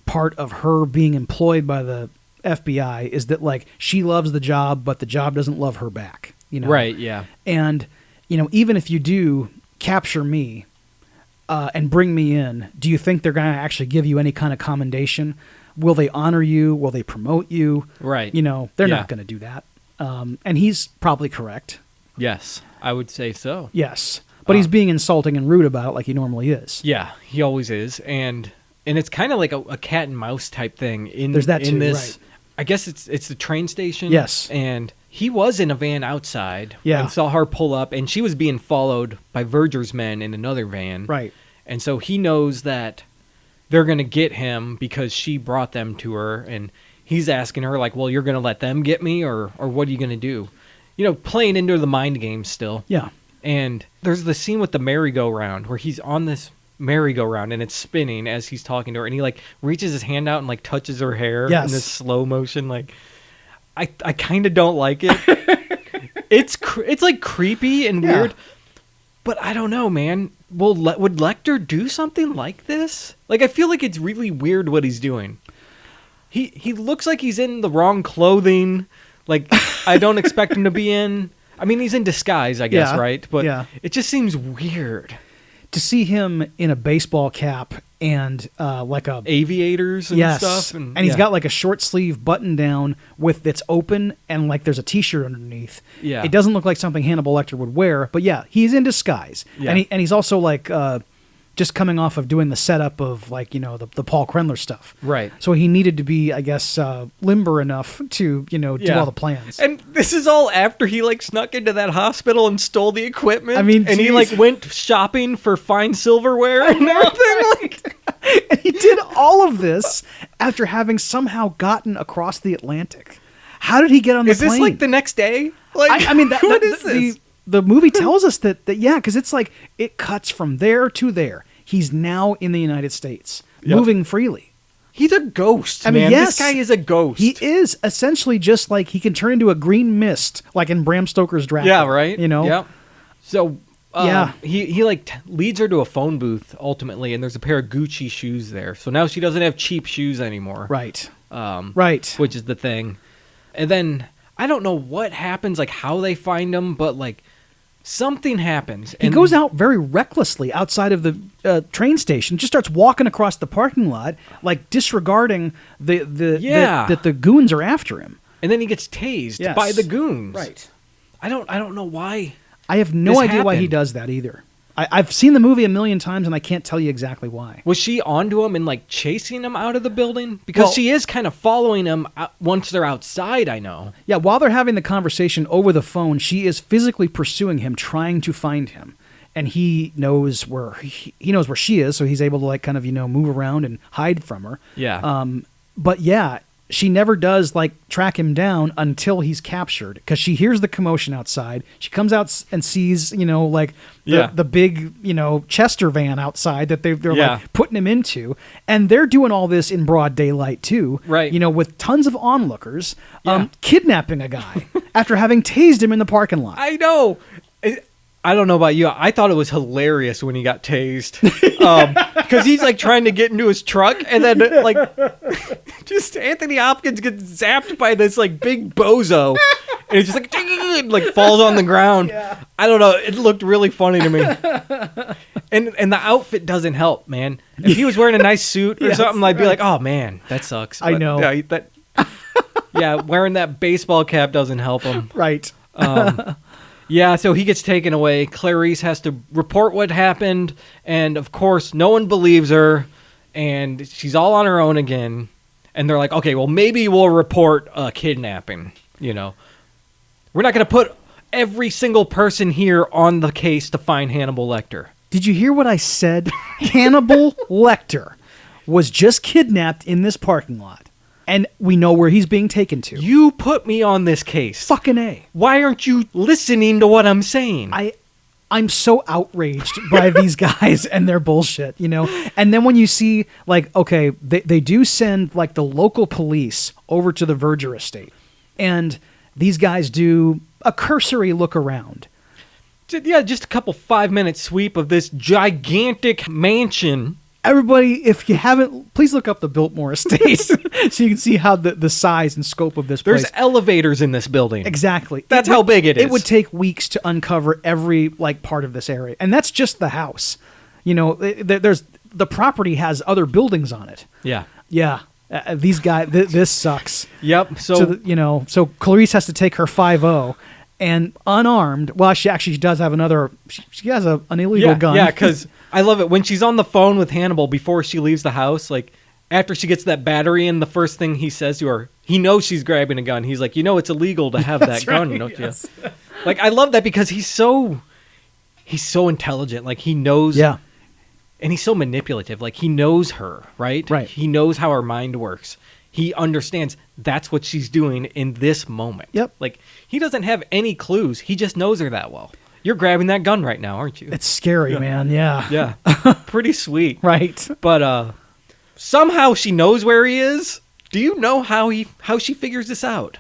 S3: part of her being employed by the FBI is that like she loves the job, but the job doesn't love her back, you know?
S2: Right. Yeah.
S3: And, you know, even if you do capture me and bring me in, do you think they're going to actually give you any kind of commendation? Will they honor you? Will they promote you?
S2: Right.
S3: You know, they're
S2: Yeah.
S3: not going to do that. And he's probably correct.
S2: Yes, I would say so.
S3: Yes. But he's being insulting and rude about it like he normally is.
S2: Yeah, he always is, and it's kind of like a cat and mouse type thing.
S3: There's that
S2: in
S3: too,
S2: this,
S3: right.
S2: I guess it's the train station.
S3: Yes.
S2: And he was in a van outside.
S3: Yeah.
S2: And saw her pull up, and she was being followed by Verger's men in another van.
S3: Right.
S2: And so he knows that they're going to get him because she brought them to her, and he's asking her like, well, you're going to let them get me, or what are you going to do? You know, playing into the mind game still.
S3: Yeah.
S2: And there's the scene with the merry-go-round where he's on this merry-go-round and it's spinning as he's talking to her, and he like reaches his hand out and like touches her hair
S3: Yes.
S2: in this slow motion. Like, I kind of don't like it. It's like creepy and
S3: Yeah.
S2: weird, but I don't know, man. Would Lecter do something like this? Like, I feel like it's really weird what he's doing. He looks like he's in the wrong clothing. Like, I don't expect him to be in. I mean, he's in disguise, I guess,
S3: Yeah.
S2: right? But
S3: Yeah.
S2: it just seems weird.
S3: To see him in a baseball cap and like a
S2: Aviators and
S3: yes,
S2: stuff.
S3: and he's
S2: yeah.
S3: got like a short sleeve button down with it's open and like there's a t-shirt underneath.
S2: Yeah.
S3: It doesn't look like something Hannibal Lecter would wear, but yeah, he's in disguise.
S2: Yeah.
S3: And he's also like just coming off of doing the setup of like, you know, the Paul Krendler stuff.
S2: Right.
S3: So he needed to be, I guess, limber enough to, you know, do
S2: Yeah.
S3: all the plans.
S2: And this is all after he like snuck into that hospital and stole the equipment.
S3: I mean,
S2: and he
S3: geez.
S2: like went shopping for fine silverware and everything. Like,
S3: And he did all of this after having somehow gotten across the Atlantic. How did he get on the
S2: is
S3: plane?
S2: this like the next day? Like,
S3: I mean,
S2: what is this?
S3: The movie tells us that yeah, because it's like it cuts from there to there. He's now in the United States,
S2: Yep.
S3: moving freely.
S2: He's a ghost,
S3: I mean,
S2: man.
S3: yes.
S2: This guy is a ghost.
S3: He is essentially just like he can turn into a green mist, like in Bram Stoker's Dracula.
S2: Yeah, right?
S3: You know?
S2: Yeah. So,
S3: Yeah.
S2: he like leads her to a phone booth ultimately, and there's a pair of Gucci shoes there. So now she doesn't have cheap shoes anymore.
S3: Right.
S2: Right.
S3: Right.
S2: Which is the thing. And then I don't know what happens, like how they find him, but like something happens.
S3: He goes out very recklessly outside of the train station, just starts walking across the parking lot, like disregarding that the goons are after him.
S2: And then he gets tased
S3: Yes.
S2: by the goons.
S3: Right.
S2: I don't know why.
S3: I have no
S2: This
S3: idea why he
S2: happened.
S3: does that either. I've seen the movie a million times, and I can't tell you exactly why.
S2: Was she onto him and like chasing him out of the building? Because she is kind of following him once they're outside, I know.
S3: Yeah, while they're having the conversation over the phone, she is physically pursuing him, trying to find him. And he knows where he knows where she is, so he's able to like kind of, move around and hide from her.
S2: Yeah.
S3: But yeah, she never does like track him down until he's captured, because she hears the commotion outside. She comes out and sees, the big, Chester van outside that they're like putting him into, and they're doing all this in broad daylight too.
S2: Right.
S3: With tons of onlookers, kidnapping a guy after having tased him in the parking lot.
S2: I know. I don't know about you. I thought it was hilarious when he got tased, because he's like trying to get into his truck, and then like just Anthony Hopkins gets zapped by this like big bozo, and it's just like falls on the ground. Yeah. I don't know. It looked really funny to me, and the outfit doesn't help, man. If he was wearing a nice suit or something, I'd be like, oh man, that sucks. But,
S3: I know.
S2: Yeah, wearing that baseball cap doesn't help him.
S3: Right.
S2: Yeah, so he gets taken away. Clarice has to report what happened, and of course, no one believes her, and she's all on her own again. And they're like, okay, well, maybe we'll report a kidnapping, We're not going to put every single person here on the case to find Hannibal Lecter.
S3: Did you hear what I said? Hannibal Lecter was just kidnapped in this parking lot. And we know where he's being taken to.
S2: You put me on this case.
S3: Fucking A.
S2: Why aren't you listening to what I'm saying?
S3: I'm so outraged by these guys and their bullshit, And then when you see, like, okay, they do send, like, the local police over to the Verger estate. And these guys do a cursory look around.
S2: Yeah, just a couple 5-minute sweep of this gigantic mansion.
S3: Everybody, if you haven't, please look up the Biltmore Estate so you can see how the size and scope of this place.
S2: There's elevators in this building.
S3: Exactly.
S2: That's how big it is.
S3: It would take weeks to uncover every part of this area, and that's just the house. There's the property has other buildings on it.
S2: Yeah.
S3: Yeah. These guys, this sucks.
S2: Yep.
S3: So Clarice has to take her 5-0. And unarmed, well, she does have another. She has an illegal gun.
S2: Yeah, because I love it when she's on the phone with Hannibal before she leaves the house. Like after she gets that battery in, the first thing he says to her, he knows she's grabbing a gun. He's like, it's illegal to have that gun, don't you? Like I love that because he's so intelligent. Like he knows.
S3: Yeah.
S2: And he's so manipulative. Like he knows her, right?
S3: Right.
S2: He knows how her mind works. He understands that's what she's doing in this moment.
S3: Yep.
S2: Like, he doesn't have any clues. He just knows her that well. You're grabbing that gun right now, aren't you?
S3: It's scary, man. Yeah.
S2: Yeah. Pretty sweet.
S3: Right.
S2: But somehow she knows where he is. Do you know how she figures this out?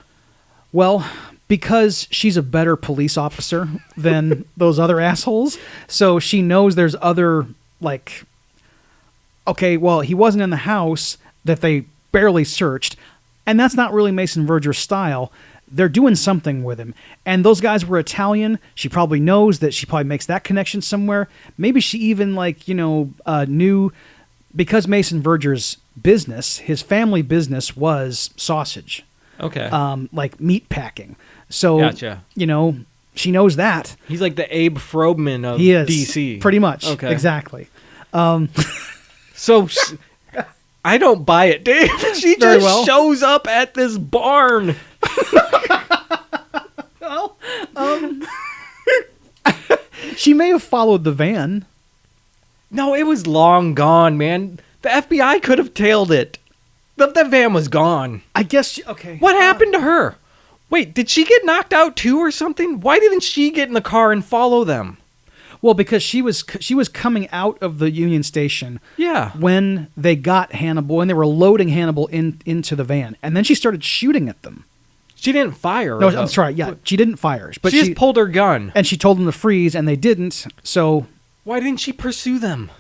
S3: Well, because she's a better police officer than those other assholes. So she knows there's other, okay, well, he wasn't in the house that they barely searched, and that's not really Mason Verger's style. They're doing something with him, and those guys were Italian. She probably knows that. She probably makes that connection somewhere. Maybe she even knew, because Mason Verger's business, his family business was sausage.
S2: Okay.
S3: Like meat packing. So
S2: gotcha.
S3: She knows that.
S2: He's like the Abe Frobman of
S3: he is,
S2: DC.
S3: Pretty much.
S2: Okay.
S3: Exactly.
S2: So I don't buy it, Dave. She just shows up at this barn.
S3: Well, she may have followed the van.
S2: No, it was long gone, man. The FBI could have tailed it. The van was gone.
S3: I guess, okay.
S2: What happened to her? Wait, did she get knocked out too or something? Why didn't she get in the car and follow them?
S3: Well, because she was coming out of the Union Station.
S2: Yeah.
S3: When they got Hannibal, and they were loading Hannibal into the van, and then she started shooting at them.
S2: She didn't fire.
S3: No, I'm sorry. Yeah, she didn't fire. But
S2: she just pulled her gun,
S3: and she told them to freeze, and they didn't. So
S2: why didn't she pursue them?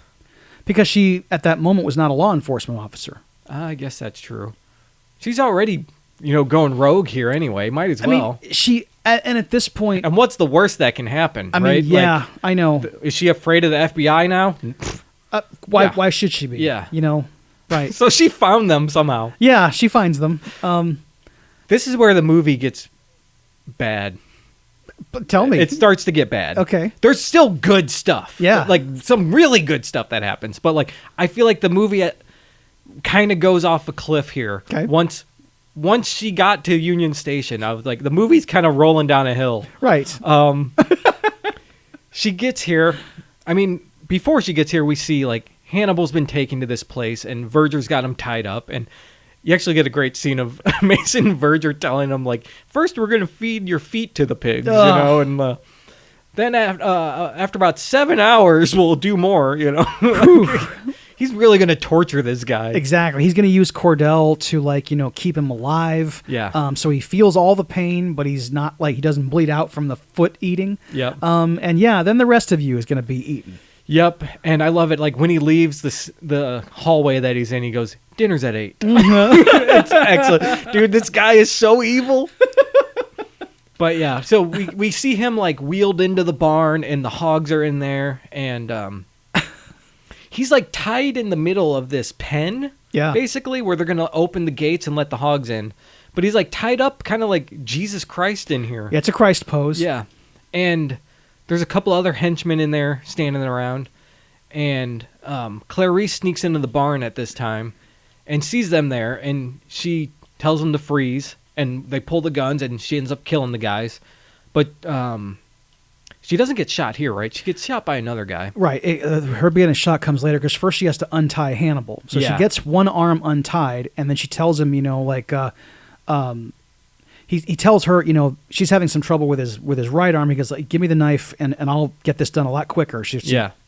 S3: Because she, at that moment, was not a law enforcement officer.
S2: I guess that's true. She's already, going rogue here anyway. Might as well.
S3: I mean, and at this point...
S2: And what's the worst that can happen,
S3: I mean,
S2: right?
S3: Yeah, I know.
S2: Is she afraid of the FBI now?
S3: Why should she be?
S2: Yeah.
S3: Right.
S2: So she found them somehow.
S3: Yeah, she finds them.
S2: This is where the movie gets bad.
S3: But tell me.
S2: It starts to get bad.
S3: Okay.
S2: There's still good stuff.
S3: Yeah.
S2: Like some really good stuff that happens. But like I feel like the movie kind of goes off a cliff here.
S3: Okay.
S2: Once she got to Union Station, I was like, the movie's kind of rolling down a hill.
S3: Right.
S2: She gets here. I mean, before she gets here, we see like Hannibal's been taken to this place and Verger's got him tied up. And you actually get a great scene of Mason Verger telling him, like, first we're going to feed your feet to the pigs, and then after about 7 hours, we'll do more, He's really going to torture this guy.
S3: Exactly. He's going to use Cordell to, like, keep him alive.
S2: Yeah.
S3: So he feels all the pain, but he's not, like, he doesn't bleed out from the foot eating.
S2: Yep.
S3: And yeah, then the rest of you is going to be eaten.
S2: Yep. And I love it. Like, when he leaves the hallway that he's in, he goes, dinner's at 8. It's excellent. Dude, this guy is so evil. But yeah, so we see him, like, wheeled into the barn, and the hogs are in there, and he's, like, tied in the middle of this pen, basically, where they're going to open the gates and let the hogs in. But he's, like, tied up kind of like Jesus Christ in here.
S3: Yeah, it's a Christ pose.
S2: Yeah. And there's a couple other henchmen in there standing around, and Clarice sneaks into the barn at this time and sees them there, and she tells them to freeze, and they pull the guns, and she ends up killing the guys. But she doesn't get shot here, right? She gets shot by another guy. Right.
S3: Her being a shot comes later because first she has to untie Hannibal. So she gets one arm untied, and then she tells him, he tells her, she's having some trouble with his right arm. He goes, like, give me the knife, and I'll get this done a lot quicker. She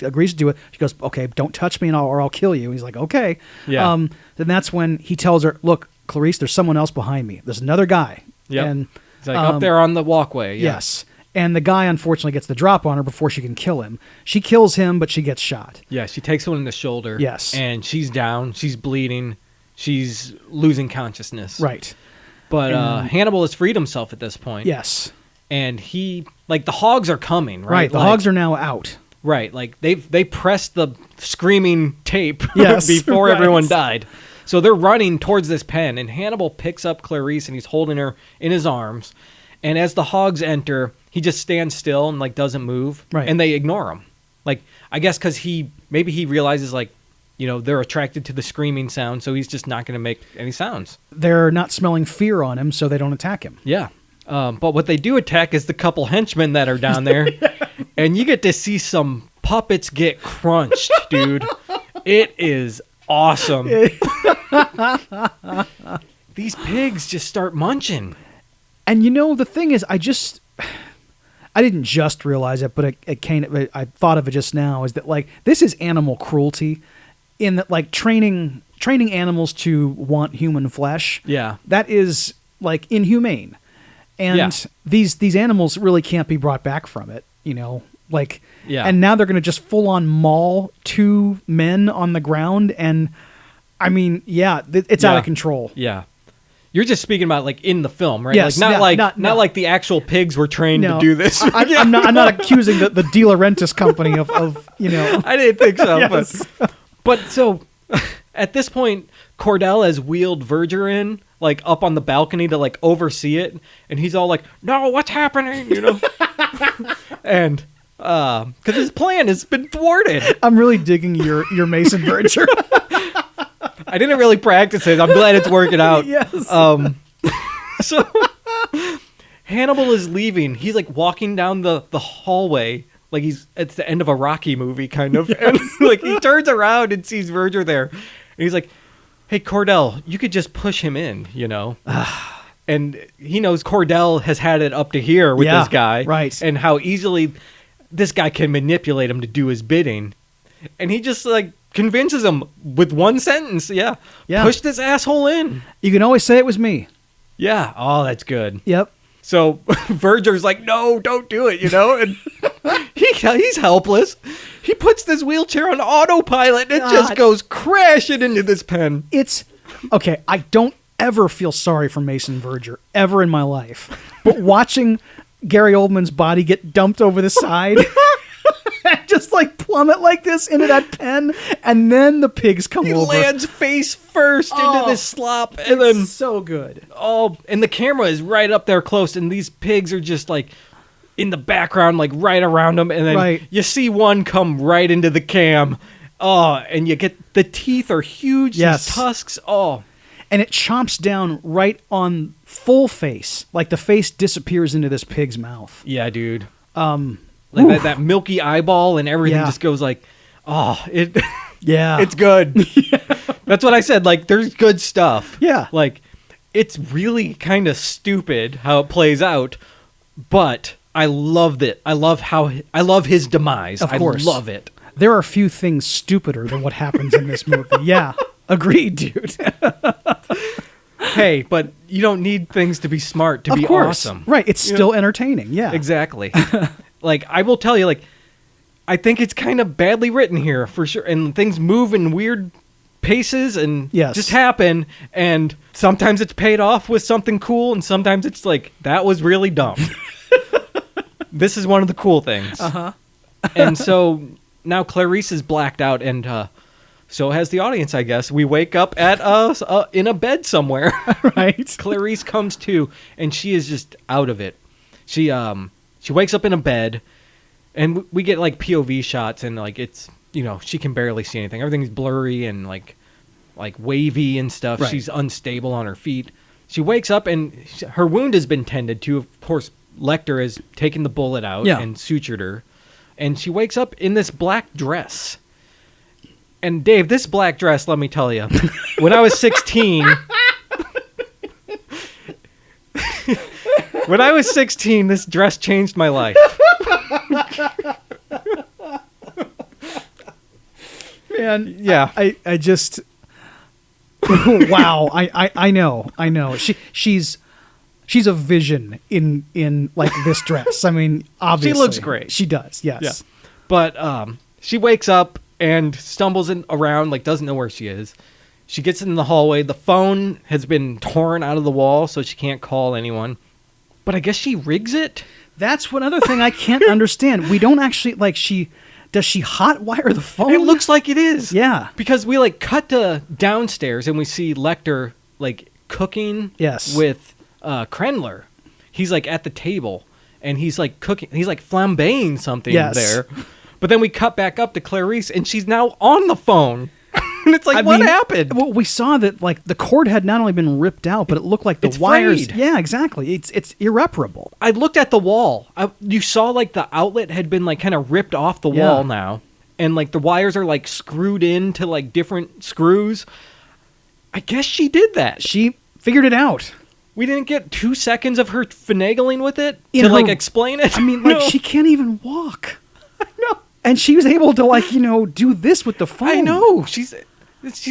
S3: agrees to do it. She goes, okay, don't touch me, or I'll kill you. He's like, okay.
S2: Yeah.
S3: Then that's when he tells her, look, Clarice, there's someone else behind me. There's another guy.
S2: Yep.
S3: And
S2: he's like up there on the walkway. Yeah.
S3: Yes. And the guy, unfortunately, gets the drop on her before she can kill him. She kills him, but she gets shot.
S2: Yeah, she takes one in the shoulder.
S3: Yes.
S2: And she's down. She's bleeding. She's losing consciousness.
S3: Right.
S2: But Hannibal has freed himself at this point.
S3: Yes.
S2: And the hogs are coming, right?
S3: Right, the hogs are now out.
S2: Right, like they pressed the screaming tape
S3: yes,
S2: before
S3: right.
S2: everyone died. So they're running towards this pen, and Hannibal picks up Clarice, and he's holding her in his arms. And as the hogs enter, he just stands still and, like, doesn't move.
S3: Right.
S2: And they ignore him. Like, I guess because maybe he realizes, like, they're attracted to the screaming sound, so he's just not going to make any sounds.
S3: They're not smelling fear on him, so they don't attack him.
S2: Yeah. But what they do attack is the couple henchmen that are down there. And you get to see some puppets get crunched, dude. It is awesome. These pigs just start munching.
S3: And the thing is, I didn't just realize it, but I thought of it just now, is that, like, this is animal cruelty in that, like, training animals to want human flesh.
S2: Yeah.
S3: That is, like, inhumane. And these animals really can't be brought back from it, like, and now they're going to just full on maul two men on the ground. And I mean, it's out of control.
S2: Yeah. You're just speaking about, like, in the film, right?
S3: Yes,
S2: like, not like the actual pigs were trained to do this.
S3: I'm not accusing the De Laurentiis company of
S2: I didn't think so.
S3: Yes.
S2: But so at this point, Cordell has wheeled Verger in, like, up on the balcony to, like, oversee it, and he's all like, "No, what's happening?" And because his plan has been thwarted.
S3: I'm really digging your Mason Verger.
S2: I didn't really practice it. I'm glad it's working out.
S3: Yes.
S2: So Hannibal is leaving. He's, like, walking down the hallway, like it's the end of a Rocky movie, kind of. And, like, he turns around and sees Verger there, and he's like, "Hey, Cordell, you could just push him in, And he knows Cordell has had it up to here with this guy,
S3: right?
S2: And how easily this guy can manipulate him to do his bidding, and he just, like, convinces him with one sentence. Yeah. Push this asshole in.
S3: You can always say it was me.
S2: Yeah. Oh, that's good.
S3: Yep.
S2: So Verger's like, "No, don't do it," and he's helpless. He puts this wheelchair on autopilot and it just goes crashing into this pen.
S3: It's okay. I don't ever feel sorry for Mason Verger ever in my life, but watching Gary Oldman's body get dumped over the side and just, like, plummet like this into that pen, and then the pigs come over.
S2: He lands face first into this slop, and then
S3: so good.
S2: And the camera is right up there close, and these pigs are just, like, in the background, like right around him, and then you see one come right into the cam. Oh, and you get the teeth are huge. These tusks. Oh,
S3: and it chomps down right on full face, like the face disappears into this pig's mouth.
S2: Yeah, dude. Like that milky eyeball and everything just goes like, oh, it.
S3: Yeah,
S2: it's good. That's what I said. Like, there's good stuff.
S3: Yeah,
S2: like it's really kind of stupid how it plays out, but I loved it. I love his demise.
S3: Of course.
S2: I love it.
S3: There are few things stupider than what happens in this movie. Yeah, agreed, dude.
S2: Hey, but you don't need things to be smart to be awesome.
S3: Right, it's still entertaining. Yeah.
S2: Exactly. Like, I will tell you, like, I think it's kind of badly written here for sure, and things move in weird paces and just happen, and sometimes it's paid off with something cool, and sometimes it's like, that was really dumb. This is one of the cool things. And so now Clarice is blacked out, and so has the audience, I guess. We wake up at in a bed somewhere.
S3: Right.
S2: Clarice comes to, and she is just out of it. She wakes up in a bed, and we get like POV shots, and like it's, you know, she can barely see anything. Everything's blurry and like wavy and stuff.
S3: Right.
S2: She's unstable on her feet. She wakes up, and her wound has been tended to. Of course, Lecter has taken the bullet out and sutured her. And she wakes up in this black dress. And Dave, this black dress, let me tell you, when I was 16, this dress changed my life.
S3: Man,
S2: yeah,
S3: I just, wow, I know. She's a vision in like this dress. I mean, obviously
S2: she looks great.
S3: She does, yes.
S2: Yeah. But she wakes up and stumbles around, like doesn't know where she is. She gets in the hallway. The phone has been torn out of the wall, so she can't call anyone. But I guess she rigs it.
S3: That's one other thing I can't understand. We don't actually does she hotwire the phone?
S2: It looks like it is.
S3: Yeah.
S2: Because we like cut to downstairs and we see Lecter like cooking with Krendler. He's like at the table and he's like cooking. He's like flambeing something there. But then we cut back up to Clarice and she's now on the phone. And it's like, what happened?
S3: Well, we saw that like the cord had not only been ripped out, but it looked like the wires.
S2: Frayed.
S3: Yeah, exactly. It's irreparable.
S2: I looked at the wall. You saw like the outlet had been like kind of ripped off the wall now. And like the wires are like screwed into like different screws. I guess she did that.
S3: She figured it out.
S2: We didn't get 2 seconds of her finagling with it to like explain it.
S3: I mean, like she can't even walk. I know. And she was able to like, do this with the phone.
S2: I know. She's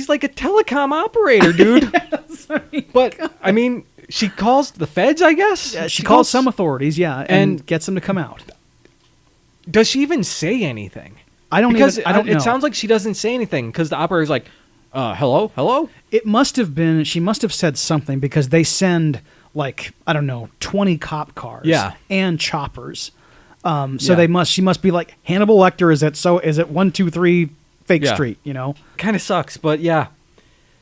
S2: like a telecom operator, dude.
S3: Yes,
S2: but I mean, she calls the feds, I guess.
S3: Yeah, she calls some authorities, and gets them to come out.
S2: Does she even say anything?
S3: I don't know.
S2: It sounds like she doesn't say anything because the operator's like, hello? It
S3: must have been, she must have said something because they send like, I don't know, 20 cop cars and choppers. She must be like, Hannibal Lecter is at 123 Fake Street,
S2: Kind of sucks, but yeah.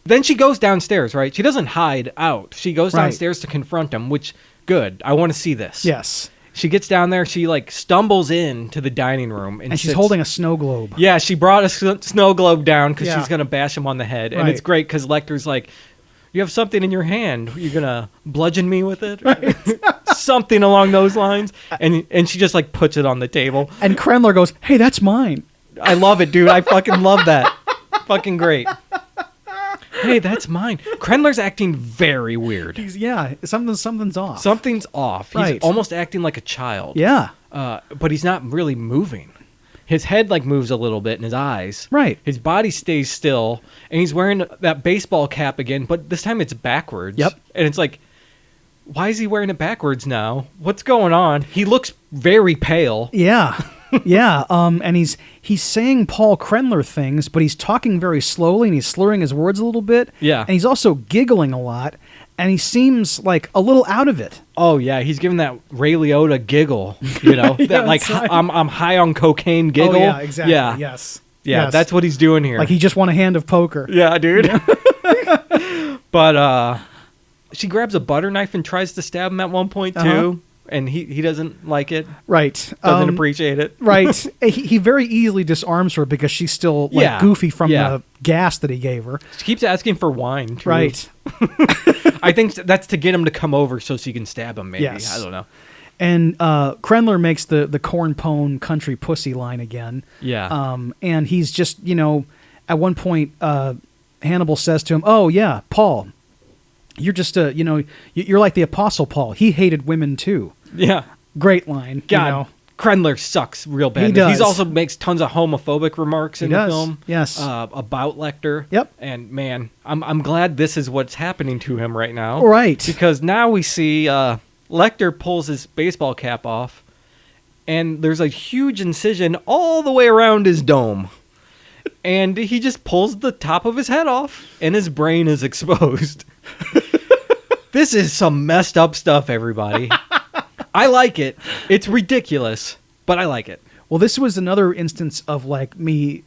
S2: Then she goes downstairs, right? She doesn't hide out. She goes downstairs to confront him, which, good. I want to see this.
S3: Yes.
S2: She gets down there. She like stumbles into the dining room. And
S3: she's holding a snow globe.
S2: Yeah, she brought a snow globe down because she's going to bash him on the head. Right. And it's great because Lecter's like, you have something in your hand. You're going to bludgeon me with it? Right. Something along those lines. And she just like puts it on the table.
S3: And Krendler goes, hey, that's mine.
S2: I love it, dude. I fucking love that. Fucking great. Hey, that's mine. Krendler's acting very weird.
S3: Something's off.
S2: Something's off. He's almost acting like a child.
S3: Yeah.
S2: But he's not really moving. His head like moves a little bit in his eyes.
S3: Right.
S2: His body stays still, and he's wearing that baseball cap again, but this time it's backwards.
S3: Yep.
S2: And it's like, why is he wearing it backwards now? What's going on? He looks very pale.
S3: Yeah. Yeah, and he's saying Paul Krendler things, but he's talking very slowly and he's slurring his words a little bit.
S2: Yeah.
S3: And he's also giggling a lot, and he seems like a little out of it.
S2: Oh yeah, he's giving that Ray Liotta giggle, that like right. I'm high on cocaine giggle.
S3: Oh yeah, exactly.
S2: Yeah.
S3: Yes.
S2: Yeah, that's what he's doing here.
S3: Like he just won a hand of poker.
S2: Yeah, dude. But she grabs a butter knife and tries to stab him at one point too. and he doesn't like it,
S3: Right.
S2: doesn't appreciate it.
S3: Right. He very easily disarms her because she's still goofy from the gas that he gave her.
S2: She keeps asking for wine, too.
S3: Right.
S2: I think that's to get him to come over so she can stab him, maybe.
S3: Yes.
S2: I don't know.
S3: And Krendler makes the corn pone country pussy line again.
S2: Yeah.
S3: And he's just, at one point, Hannibal says to him, "Oh, yeah, Paul, you're just, you're like the Apostle Paul. He hated women, too."
S2: Yeah.
S3: Great line.
S2: God, Krendler sucks real bad.
S3: He does.
S2: He also makes tons of homophobic remarks in the film.
S3: Yes.
S2: About Lecter.
S3: Yep.
S2: And man, I'm glad this is what's happening to him right now.
S3: Right.
S2: Because now we see Lecter pulls his baseball cap off, and there's a huge incision all the way around his dome. And he just pulls the top of his head off, and his brain is exposed. This is some messed up stuff, everybody. I like it. It's ridiculous, but I like it.
S3: Well, this was another instance of me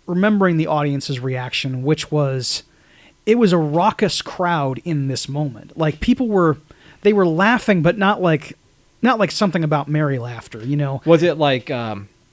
S3: remembering the audience's reaction, which was, it was a raucous crowd in this moment. Like, people were laughing, but not like something about merry laughter,
S2: Was it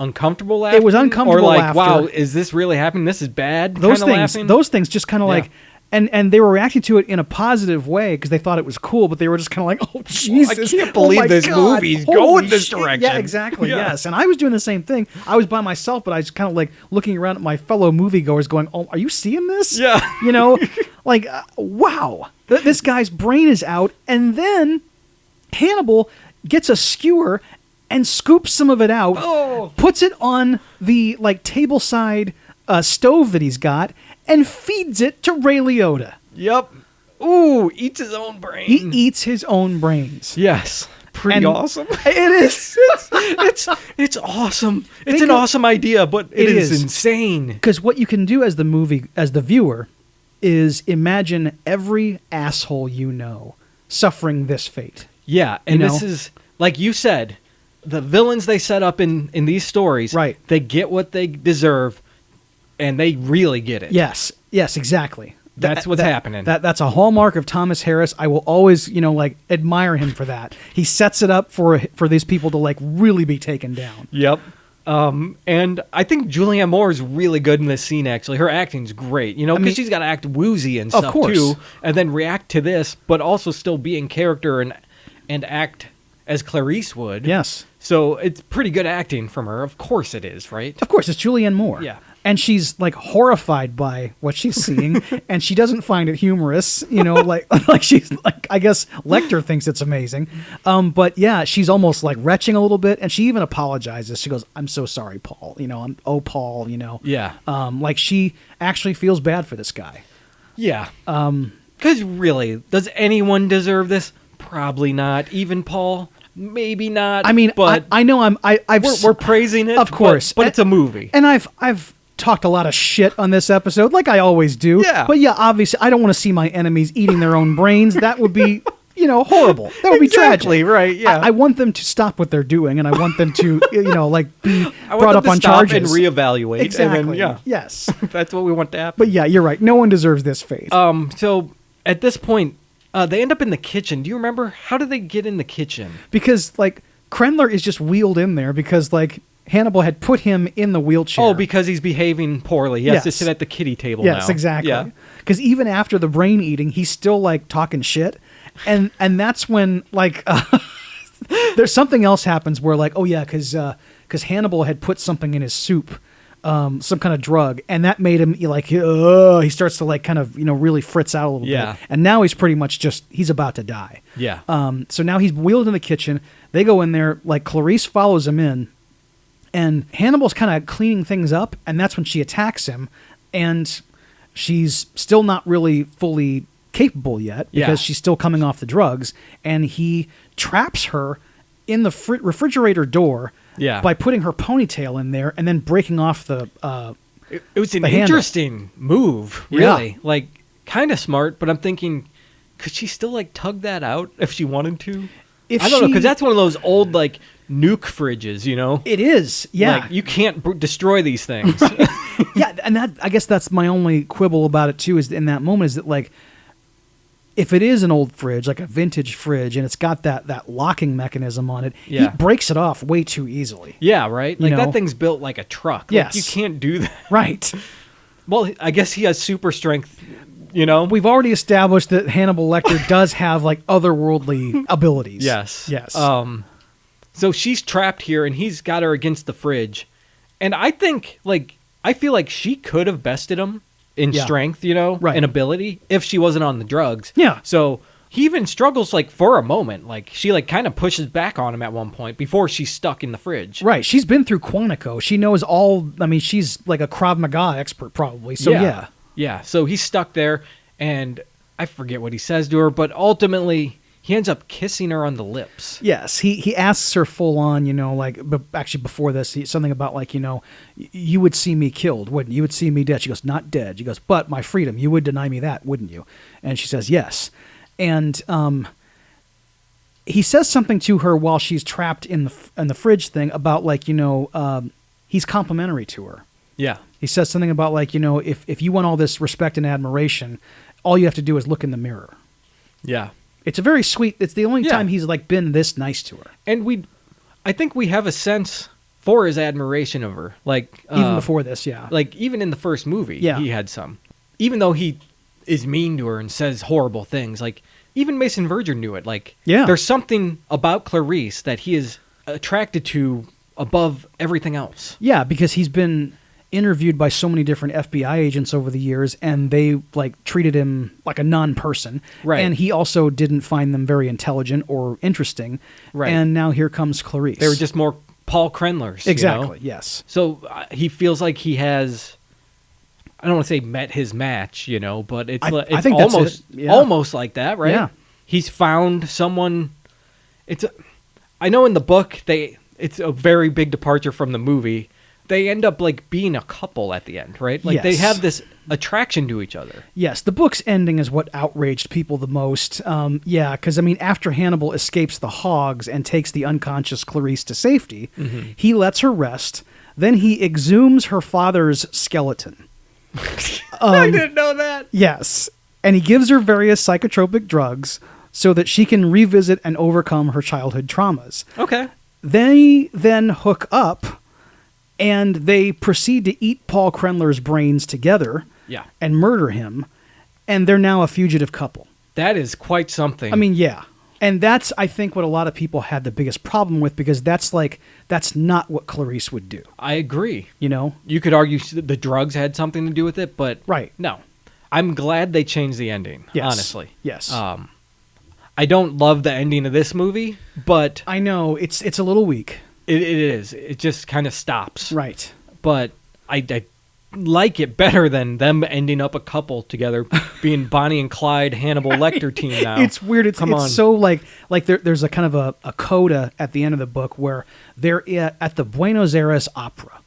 S2: uncomfortable laughter?
S3: It was uncomfortable
S2: or
S3: laughter.
S2: Wow, is this really happening? This is bad.
S3: Those
S2: kinda
S3: things,
S2: laughing?
S3: those things just kind of and they were reacting to it in a positive way because they thought it was cool, but they were just kind of like, "Oh Jesus,
S2: I can't believe
S3: my
S2: this
S3: God,
S2: movie's
S3: holy
S2: going this
S3: shit."
S2: direction.
S3: Yeah, exactly.
S2: Yeah.
S3: Yes, and I was doing the same thing. I was by myself, but I was kind of looking around at my fellow moviegoers, going, "Oh, are you seeing this?"
S2: Yeah.
S3: Wow, this guy's brain is out, and then Hannibal gets a skewer and scoops some of it out, puts it on the tableside stove that he's got, and feeds it to Ray Liotta.
S2: Yep. Ooh, eats his own brain.
S3: He eats his own brains.
S2: Yes. Pretty awesome.
S3: It is.
S2: It's awesome. It's an awesome idea, but it is insane.
S3: Because what you can do as the viewer, is imagine every asshole suffering this fate.
S2: Yeah, and this is, like you said, the villains they set up in these stories,
S3: right?
S2: They get what they deserve, and they really get it.
S3: Yes, exactly.
S2: That's what's happening.
S3: That's a hallmark of Thomas Harris. I will always, admire him for that. He sets it up for these people to really be taken down.
S2: Yep. And I think Julianne Moore is really good in this scene, actually. Her acting's great, because she's got to act woozy and stuff, too, and then react to this, but also still be in character and act as Clarice would.
S3: Yes.
S2: So it's pretty good acting from her. Of course it is, right?
S3: Of course, it's Julianne Moore.
S2: Yeah.
S3: And she's horrified by what she's seeing, and she doesn't find it humorous, like she's I guess Lecter thinks it's amazing. But yeah, she's almost retching a little bit, and she even apologizes. She goes, "I'm so sorry, Paul. Paul,
S2: Yeah.
S3: Like she actually feels bad for this guy.
S2: Yeah. Because really, does anyone deserve this? Probably not. Even Paul. Maybe not.
S3: I mean,
S2: but
S3: I know
S2: we're praising it,
S3: of course,
S2: but it's a movie,
S3: and I've talked a lot of shit on this episode, like I always do.
S2: Yeah.
S3: But yeah, obviously, I don't want to see my enemies eating their own brains. That would be, horrible. That would be tragic.
S2: Right? Yeah.
S3: I want them to stop what they're doing, and I want them to, be
S2: I want
S3: brought
S2: them
S3: up
S2: to
S3: on
S2: stop
S3: charges
S2: and reevaluate.
S3: Exactly.
S2: And then,
S3: Yes.
S2: That's what we want to happen.
S3: But yeah, you're right. No one deserves this fate.
S2: So at this point, they end up in the kitchen. Do you remember how did they get in the kitchen?
S3: Because Krendler is just wheeled in there because Hannibal had put him in the wheelchair.
S2: Oh, because he's behaving poorly. He has to sit at the kiddie table now.
S3: Yes, exactly.
S2: Yeah.
S3: Because even after the brain eating, he's still talking shit, and that's when there's something else happens where because Hannibal had put something in his soup, some kind of drug, and that made him he starts to really fritz out a little bit, and now he's pretty much he's about to die.
S2: Yeah.
S3: So now he's wheeled in the kitchen. They go in there, Clarice follows him in. And Hannibal's kind of cleaning things up, and that's when she attacks him, and she's still not really fully capable yet because she's still coming off the drugs, and he traps her in the refrigerator door by putting her ponytail in there and then breaking off the
S2: It was an
S3: handle.
S2: Interesting move, really. Kind of smart, but I'm thinking, could she still tug that out if she wanted to? I don't know, because that's one of those old nuke fridges,
S3: It is, yeah.
S2: You can't destroy these things.
S3: Yeah, and I guess that's my only quibble about it too. Is in that moment is that if it is an old fridge, like a vintage fridge, and it's got that locking mechanism on it, he
S2: Yeah.
S3: breaks it off way too easily.
S2: Yeah, right?
S3: You
S2: Like,
S3: know?
S2: that thing's built like a truck.
S3: Yes.
S2: Like, you can't do that.
S3: Right.
S2: Well, I guess he has super strength, you know?
S3: We've already established that Hannibal Lecter does have like otherworldly abilities.
S2: Yes.
S3: Yes.
S2: So she's trapped here, and he's got her against the fridge. And I think, like, I feel like she could have bested him in
S3: Yeah.
S2: strength, you know,
S3: Right.
S2: and ability if she wasn't on the drugs.
S3: Yeah.
S2: So he even struggles, like, for a moment. Like, she, like, kind of pushes back on him at one point before she's stuck in the fridge.
S3: Right. She's been through Quantico. She knows all. I mean, she's like a Krav Maga expert probably. So yeah.
S2: Yeah. So he's stuck there, and I forget what he says to her, but ultimately he ends up kissing her on the lips.
S3: Yes, he asks her full on, you know, like, but actually before this, something about like, you know, you would see me killed, wouldn't you? You would see me dead. She goes, not dead. She goes, but my freedom, you would deny me that, wouldn't you? And she says, yes. And he says something to her while she's trapped in the fridge thing about like, you know, he's complimentary to her.
S2: Yeah.
S3: He says something about like, you know, if you want all this respect and admiration, all you have to do is look in the mirror.
S2: Yeah.
S3: It's a very sweet. It's the only
S2: Yeah.
S3: time he's like been this nice to her.
S2: And I think we have a sense for his admiration of her. Like,
S3: Even before this, yeah.
S2: like even in the first movie,
S3: Yeah.
S2: he had some. Even though he is mean to her and says horrible things, like even Mason Verger knew it. Like,
S3: Yeah.
S2: there's something about Clarice that he is attracted to above everything else.
S3: Yeah, because he's been interviewed by so many different FBI agents over the years, and they like treated him like a non-person.
S2: Right.
S3: And he also didn't find them very intelligent or interesting.
S2: Right.
S3: And now here comes Clarice.
S2: They were just more Paul Krenlers.
S3: exactly.
S2: You know?
S3: Yes.
S2: So he feels like he has, I don't want to say met his match, you know, but it's
S3: I think that's
S2: almost
S3: it. Yeah.
S2: almost like that, right?
S3: Yeah.
S2: He's found someone. I know in the book it's a very big departure from the movie. They end up like being a couple at the end, right? Like they
S3: Yes.
S2: have this attraction to each other.
S3: Yes, the book's ending is what outraged people the most. Yeah, because I mean, after Hannibal escapes the hogs and takes the unconscious Clarice to safety, he lets her rest. Then he exhumes her father's skeleton.
S2: I didn't know that.
S3: Yes, and he gives her various psychotropic drugs so that she can revisit and overcome her childhood traumas.
S2: Okay.
S3: They then hook up, and they proceed to eat Paul Krenler's brains together.
S2: Yeah.
S3: And murder him, and they're now a fugitive couple.
S2: That is quite something.
S3: I mean, yeah. And that's, I think, what a lot of people had the biggest problem with, because that's not what Clarice would do,
S2: I agree.
S3: you know?
S2: You could argue the drugs had something to do with it, but
S3: Right.
S2: no. I'm glad they changed the ending,
S3: Yes.
S2: honestly.
S3: Yes.
S2: I don't love the ending of this movie, but
S3: I know, it's a little weak.
S2: it is. It just kind of stops.
S3: Right.
S2: But I like it better than them ending up a couple together, being Bonnie and Clyde, Hannibal Lecter team now.
S3: It's weird. It's so like there's a kind of a coda at the end of the book where they're at the Buenos Aires Opera.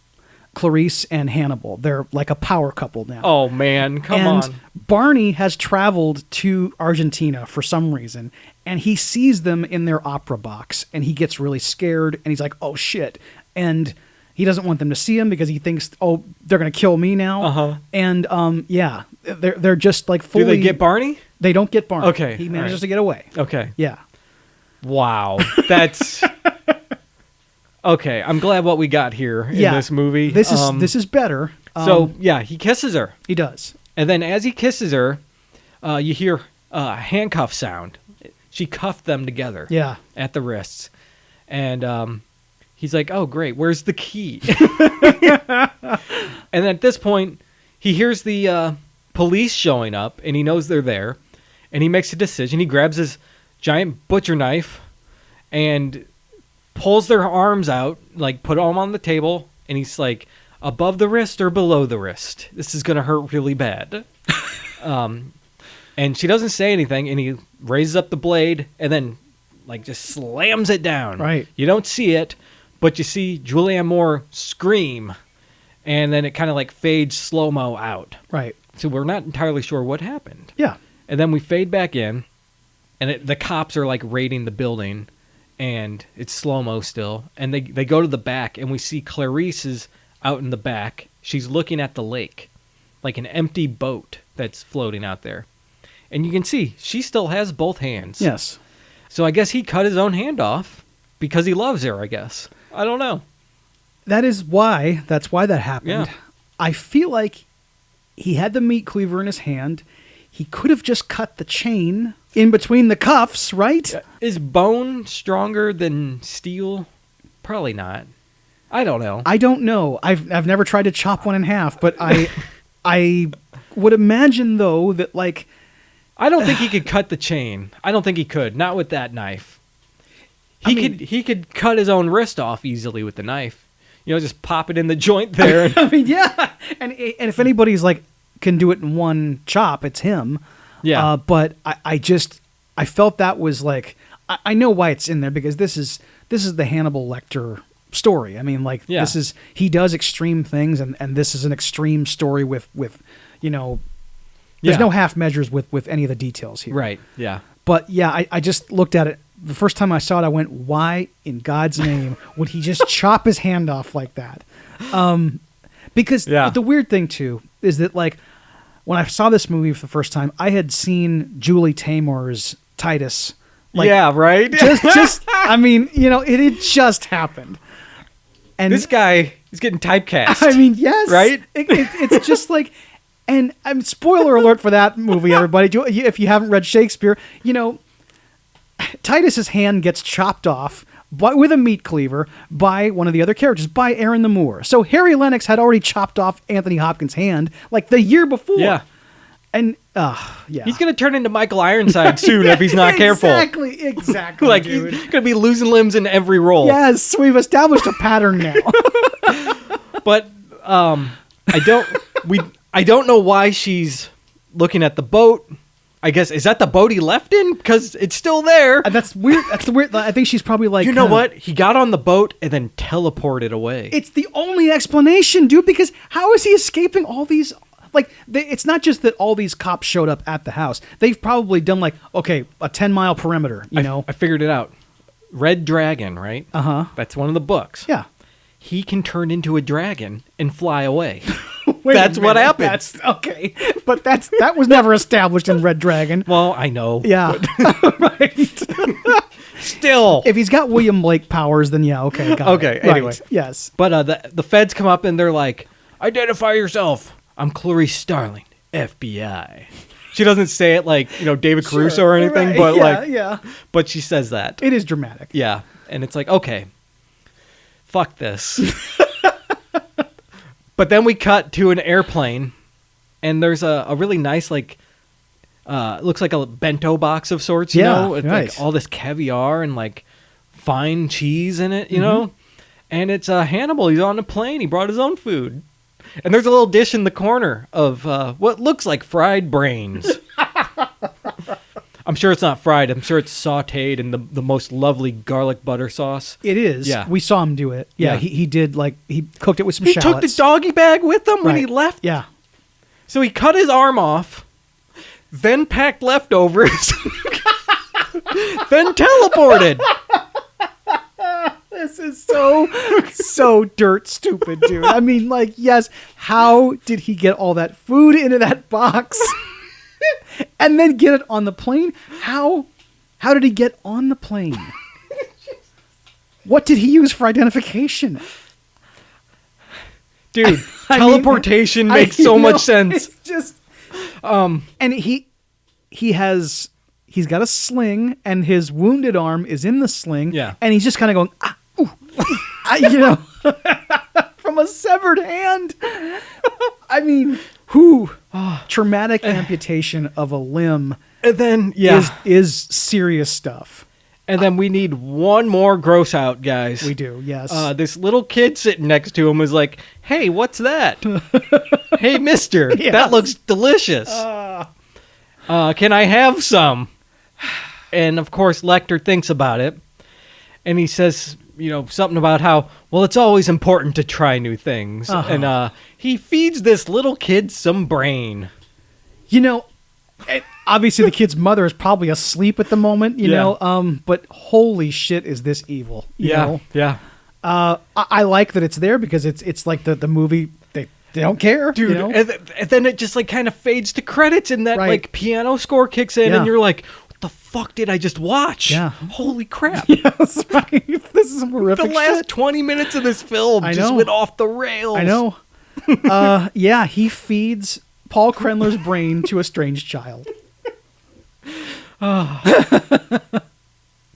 S3: Clarice and Hannibal. They're like a power couple now.
S2: Oh, man. Come
S3: and
S2: on.
S3: Barney has traveled to Argentina for some reason, and he sees them in their opera box, and he gets really scared, and he's like, oh, shit. And he doesn't want them to see him because he thinks, oh, they're going to kill me now.
S2: Uh-huh.
S3: And, yeah, they're just like fully...
S2: Do they get Barney?
S3: They don't get Barney.
S2: Okay,
S3: He
S2: all
S3: manages
S2: right.
S3: to get away.
S2: Okay.
S3: Yeah.
S2: Wow. That's... Okay, I'm glad what we got here in
S3: Yeah.
S2: this movie.
S3: This is better.
S2: So, yeah, he kisses her.
S3: He does.
S2: And then as he kisses her, you hear a handcuff sound. She cuffed them together
S3: Yeah.
S2: at the wrists. And he's like, oh, great, where's the key? And at this point, he hears the police showing up, and he knows they're there. And he makes a decision. He grabs his giant butcher knife and pulls their arms out, like put them on the table, and he's like, above the wrist or below the wrist? This is going to hurt really bad. And she doesn't say anything, and he raises up the blade and then like just slams it down.
S3: Right.
S2: You don't see it, but you see Julianne Moore scream, and then it kind of like fades slow-mo out.
S3: Right.
S2: So we're not entirely sure what happened.
S3: Yeah.
S2: And then we fade back in, and the cops are like raiding the building, and it's slow-mo still. And they go to the back, and we see Clarice is out in the back. She's looking at the lake, like an empty boat that's floating out there. And you can see she still has both hands.
S3: Yes.
S2: So I guess he cut his own hand off because he loves her, I guess. I don't know.
S3: That's why that happened.
S2: Yeah.
S3: I feel like he had the meat cleaver in his hand. He could have just cut the chain in between the cuffs, right?
S2: Is bone stronger than steel? Probably not. I don't know.
S3: I don't know. I've never tried to chop one in half, but I would imagine though that like
S2: I don't think he could cut the chain. I don't think he could. Not with that knife. He could cut his own wrist off easily with the knife. You know, just pop it in the joint there.
S3: I mean, yeah. And if anybody's like can do it in one chop, it's him.
S2: Yeah.
S3: But I felt that was like I know why it's in there because this is the Hannibal Lecter story. I mean, like he does extreme things, and this is an extreme story with you know, there's no half measures with any of the details here.
S2: Right. Yeah.
S3: But yeah, I just looked at it. The first time I saw it, I went, why in God's name would he just chop his hand off like that? Because the weird thing too is that like when I saw this movie for the first time, I had seen Julie Taymor's Titus. Like,
S2: yeah, right?
S3: Just I mean, you know, it had just happened. And
S2: this guy is getting typecast.
S3: I mean, yes.
S2: Right?
S3: It's just like, and I'm spoiler alert for that movie, everybody. If you haven't read Shakespeare, you know, Titus's hand gets chopped off with a meat cleaver by one of the other characters, by Aaron the Moor. So Harry Lennox had already chopped off Anthony Hopkins' hand like the year before.
S2: Yeah.
S3: And,
S2: he's going to turn into Michael Ironside soon if he's not careful.
S3: Exactly,
S2: like,
S3: dude.
S2: he's going to be losing limbs in every role.
S3: Yes, we've established a pattern now.
S2: But I don't know why she's looking at the boat. I guess, is that the boat he left in? Because it's still there.
S3: That's weird. That's the weird. I think she's probably like,
S2: you know what? He got on the boat and then teleported away.
S3: It's the only explanation, dude, because how is he escaping all these... Like, it's not just that all these cops showed up at the house. They've probably done, like, okay, a 10-mile perimeter, you know?
S2: I figured it out. Red Dragon, right?
S3: Uh-huh.
S2: That's one of the books.
S3: Yeah.
S2: He can turn into a dragon and fly away. That's what happens.
S3: Okay. But that was never established in Red Dragon.
S2: Well, I know.
S3: Yeah. Right.
S2: Still.
S3: If he's got William Blake powers, then yeah, okay. Got it.
S2: Anyway.
S3: Right. Yes.
S2: But the feds come up and they're like, identify yourself. I'm Clarice Starling, FBI. She doesn't say it like, you know, David Caruso or anything,
S3: right.
S2: but but she says that.
S3: It is dramatic.
S2: Yeah. And it's like, okay, fuck this. But then we cut to an airplane and there's a really nice, like, looks like a bento box of sorts, you know, with like all this caviar and like fine cheese in it, you know, and it's Hannibal. He's on a plane. He brought his own food. And there's a little dish in the corner of what looks like fried brains. I'm sure it's not fried. I'm sure it's sautéed in the most lovely garlic butter sauce.
S3: It is. Yeah. We saw him do it. Yeah. He did, like, he cooked it with some shallots.
S2: He took the doggy bag with him when he left?
S3: Yeah.
S2: So he cut his arm off, then packed leftovers, then teleported.
S3: This is so dirt stupid, dude. I mean, like, yes, how did he get all that food into that box and then get it on the plane? How did he get on the plane? What did he use for identification?
S2: Dude, teleportation makes so much sense.
S3: It's just and he's got a sling and his wounded arm is in the sling.
S2: Yeah.
S3: And he's just kind of going, you know, from a severed hand. I mean, traumatic amputation of a limb.
S2: And then,
S3: is serious stuff.
S2: And then we need one more gross out, guys.
S3: We do, yes.
S2: This little kid sitting next to him was like, hey, what's that? Hey, mister, that looks delicious. Can I have some? And, of course, Lecter thinks about it. And he says, you know, something about how, well, it's always important to try new things. And he feeds this little kid some brain.
S3: You know, obviously the kid's mother is probably asleep at the moment, you know, but holy shit is this evil. You know?
S2: Yeah.
S3: I like that it's there because it's like the movie. They don't care,
S2: dude.
S3: you know?
S2: And then it just like kind of fades to credits, and that
S3: Right.
S2: like piano score kicks in,
S3: Yeah.
S2: and you're like, "What the fuck did I just watch?
S3: Yeah.
S2: Holy crap!"
S3: Yes, right. This is some horrific
S2: The last
S3: shit.
S2: 20 minutes of this film
S3: I
S2: just
S3: know.
S2: went off the rails.
S3: I know. Yeah, he feeds Paul Krenler's brain to a strange child.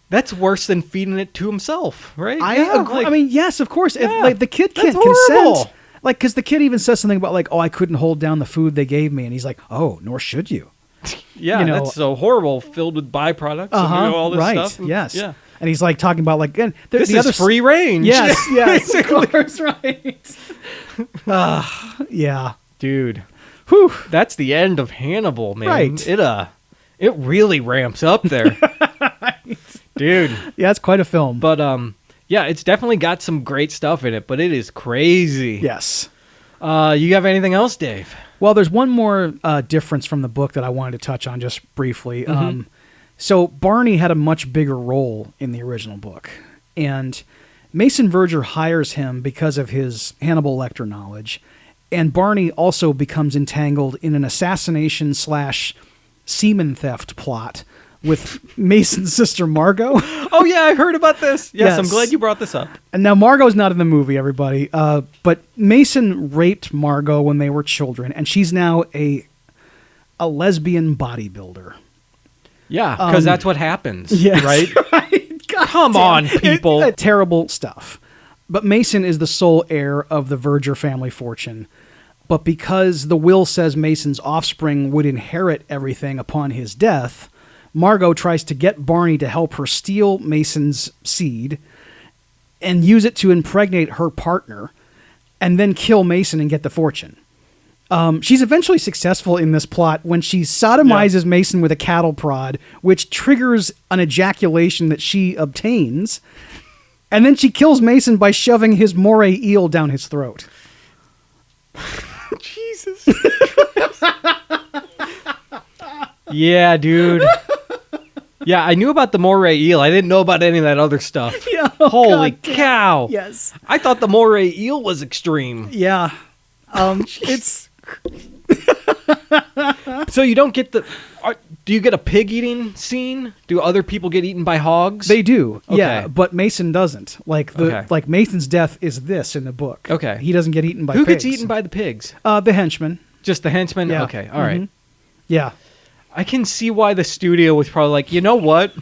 S2: That's worse than feeding it to himself, right?
S3: I
S2: Yeah,
S3: agree.
S2: like-
S3: I mean, yes, of course.
S2: Yeah,
S3: Like the kid
S2: that's
S3: can't consent.
S2: horrible.
S3: Like, because the kid even says something about like, "Oh, I couldn't hold down the food they gave me," and he's like, "Oh, nor should you."
S2: yeah,
S3: you know-
S2: that's so horrible, filled with byproducts and all this
S3: right.
S2: stuff. And-
S3: Yes.
S2: Yeah.
S3: And he's like talking about like, and
S2: This
S3: the
S2: is
S3: other
S2: free range.
S3: Yes, yes,
S2: Basically.
S3: of course, right. Yeah.
S2: Dude,
S3: Whew.
S2: that's the end of Hannibal, man.
S3: Right.
S2: It really ramps up there. Dude.
S3: Yeah, it's quite a film.
S2: But yeah, it's definitely got some great stuff in it, but it is crazy.
S3: Yes.
S2: You have anything else, Dave?
S3: Well, there's one more difference from the book that I wanted to touch on just briefly.
S2: Mm-hmm.
S3: So Barney had a much bigger role in the original book, and Mason Verger hires him because of his Hannibal Lecter knowledge, and Barney also becomes entangled in an assassination / semen theft plot with Mason's sister Margot.
S2: Oh, yeah, I heard about this. Yes, I'm
S3: Yes.
S2: glad you brought this up.
S3: And now Margot's not in the movie, everybody. But Mason raped Margot when they were children, and she's now a lesbian bodybuilder.
S2: Yeah, because that's what happens,
S3: Yes,
S2: right?
S3: right. God
S2: Come
S3: damn.
S2: on, people.
S3: Terrible stuff. But Mason is the sole heir of the Verger family fortune. But because the will says Mason's offspring would inherit everything upon his death, Margot tries to get Barney to help her steal Mason's seed and use it to impregnate her partner and then kill Mason and get the fortune. She's eventually successful in this plot when she sodomizes Mason with a cattle prod, which triggers an ejaculation that she obtains. And then she kills Mason by shoving his moray eel down his throat.
S2: Jesus. Yeah, dude. Yeah, I knew about the moray eel. I didn't know about any of that other stuff.
S3: Yeah,
S2: Holy
S3: God damn.
S2: cow.
S3: Yes.
S2: I thought the moray eel was extreme.
S3: Yeah. It's...
S2: So you don't get do you get a pig eating scene? Do other people get eaten by hogs?
S3: They do, yeah,
S2: Okay.
S3: but Mason doesn't.
S2: Okay.
S3: Like Mason's death is this in the book.
S2: Okay.
S3: He doesn't get eaten by
S2: Who
S3: pigs.
S2: gets eaten by the pigs?
S3: The henchman.
S2: Just the henchmen?
S3: Yeah.
S2: Okay, all right.
S3: Mhm. Yeah.
S2: I can see why the studio was probably like, you know what?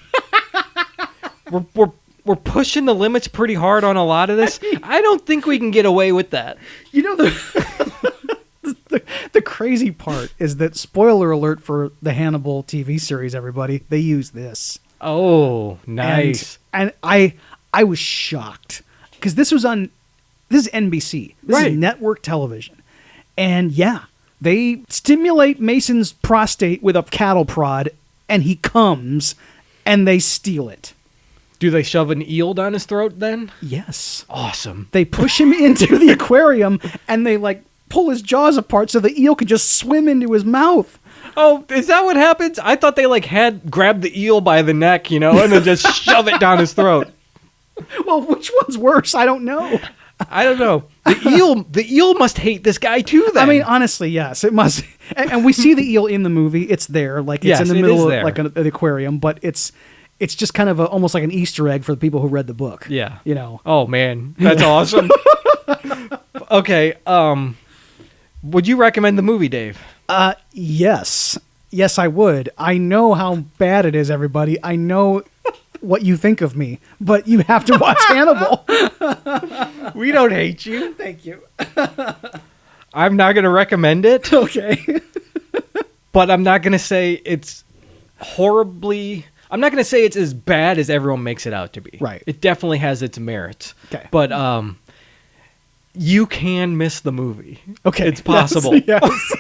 S2: we're pushing the limits pretty hard on a lot of this. I don't think we can get away with that.
S3: You know the crazy part is that, spoiler alert for the Hannibal TV series, everybody, they use this.
S2: Oh, nice.
S3: And I was shocked because this is NBC. This
S2: Right.
S3: is network television. And yeah, they stimulate Mason's prostate with a cattle prod and he comes and they steal it.
S2: Do they shove an eel down his throat then?
S3: Yes.
S2: Awesome.
S3: They push him into the aquarium and they like pull his jaws apart so the eel can just swim into his mouth.
S2: Oh, is that what happens? I thought they like had grabbed the eel by the neck, and then just shove it down his throat.
S3: Well, which one's worse? I don't know.
S2: I don't know. The eel must hate this guy too. Then
S3: I mean, honestly, yes, it must. And we see the eel in the movie. It's there, like it's
S2: Yes,
S3: in the
S2: it
S3: middle
S2: is
S3: of
S2: there.
S3: like an aquarium, but it's just kind of almost like an Easter egg for the people who read the book.
S2: yeah.
S3: You know.
S2: Oh man, that's awesome. Okay. Would you recommend the movie, Dave?
S3: Yes. Yes, I would. I know how bad it is, everybody. I know what you think of me, but you have to watch Hannibal.
S2: We don't hate you.
S3: Thank you.
S2: I'm not going to recommend it,
S3: Okay.
S2: but I'm not going to say it's horribly. I'm not going to say it's as bad as everyone makes it out to be.
S3: Right.
S2: It definitely has its merits.
S3: Okay.
S2: But you can miss the movie.
S3: Okay.
S2: It's possible.
S3: Yes.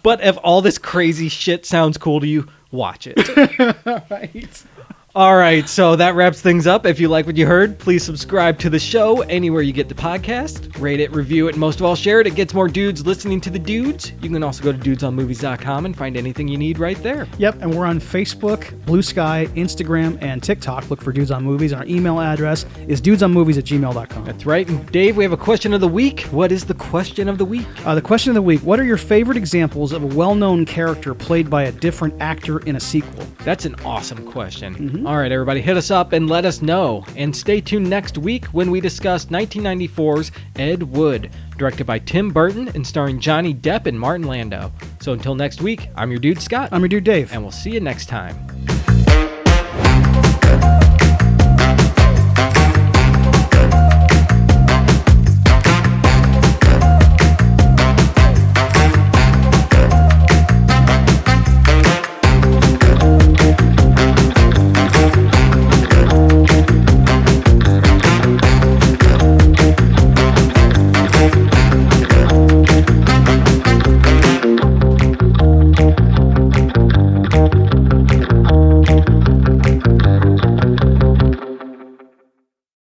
S2: But if all this crazy shit sounds cool to you, watch it.
S3: Right.
S2: All right, so that wraps things up. If you like what you heard, please subscribe to the show anywhere you get the podcast. Rate it, review it, and most of all, share it. It gets more dudes listening to the dudes. You can also go to dudesonmovies.com and find anything you need right there.
S3: Yep, and we're on Facebook, Blue Sky, Instagram, and TikTok. Look for Dudes on Movies. And our email address is dudesonmovies@gmail.com.
S2: That's right. And Dave, we have a question of the week. What is the question of the week?
S3: The question of the week, what are your favorite examples of a well-known character played by a different actor in a sequel?
S2: That's an awesome question. All right, everybody, hit us up and let us know. And stay tuned next week when we discuss 1994's Ed Wood, directed by Tim Burton and starring Johnny Depp and Martin Landau. So until next week, I'm your dude, Scott.
S3: I'm your dude, Dave.
S2: And we'll see you next time.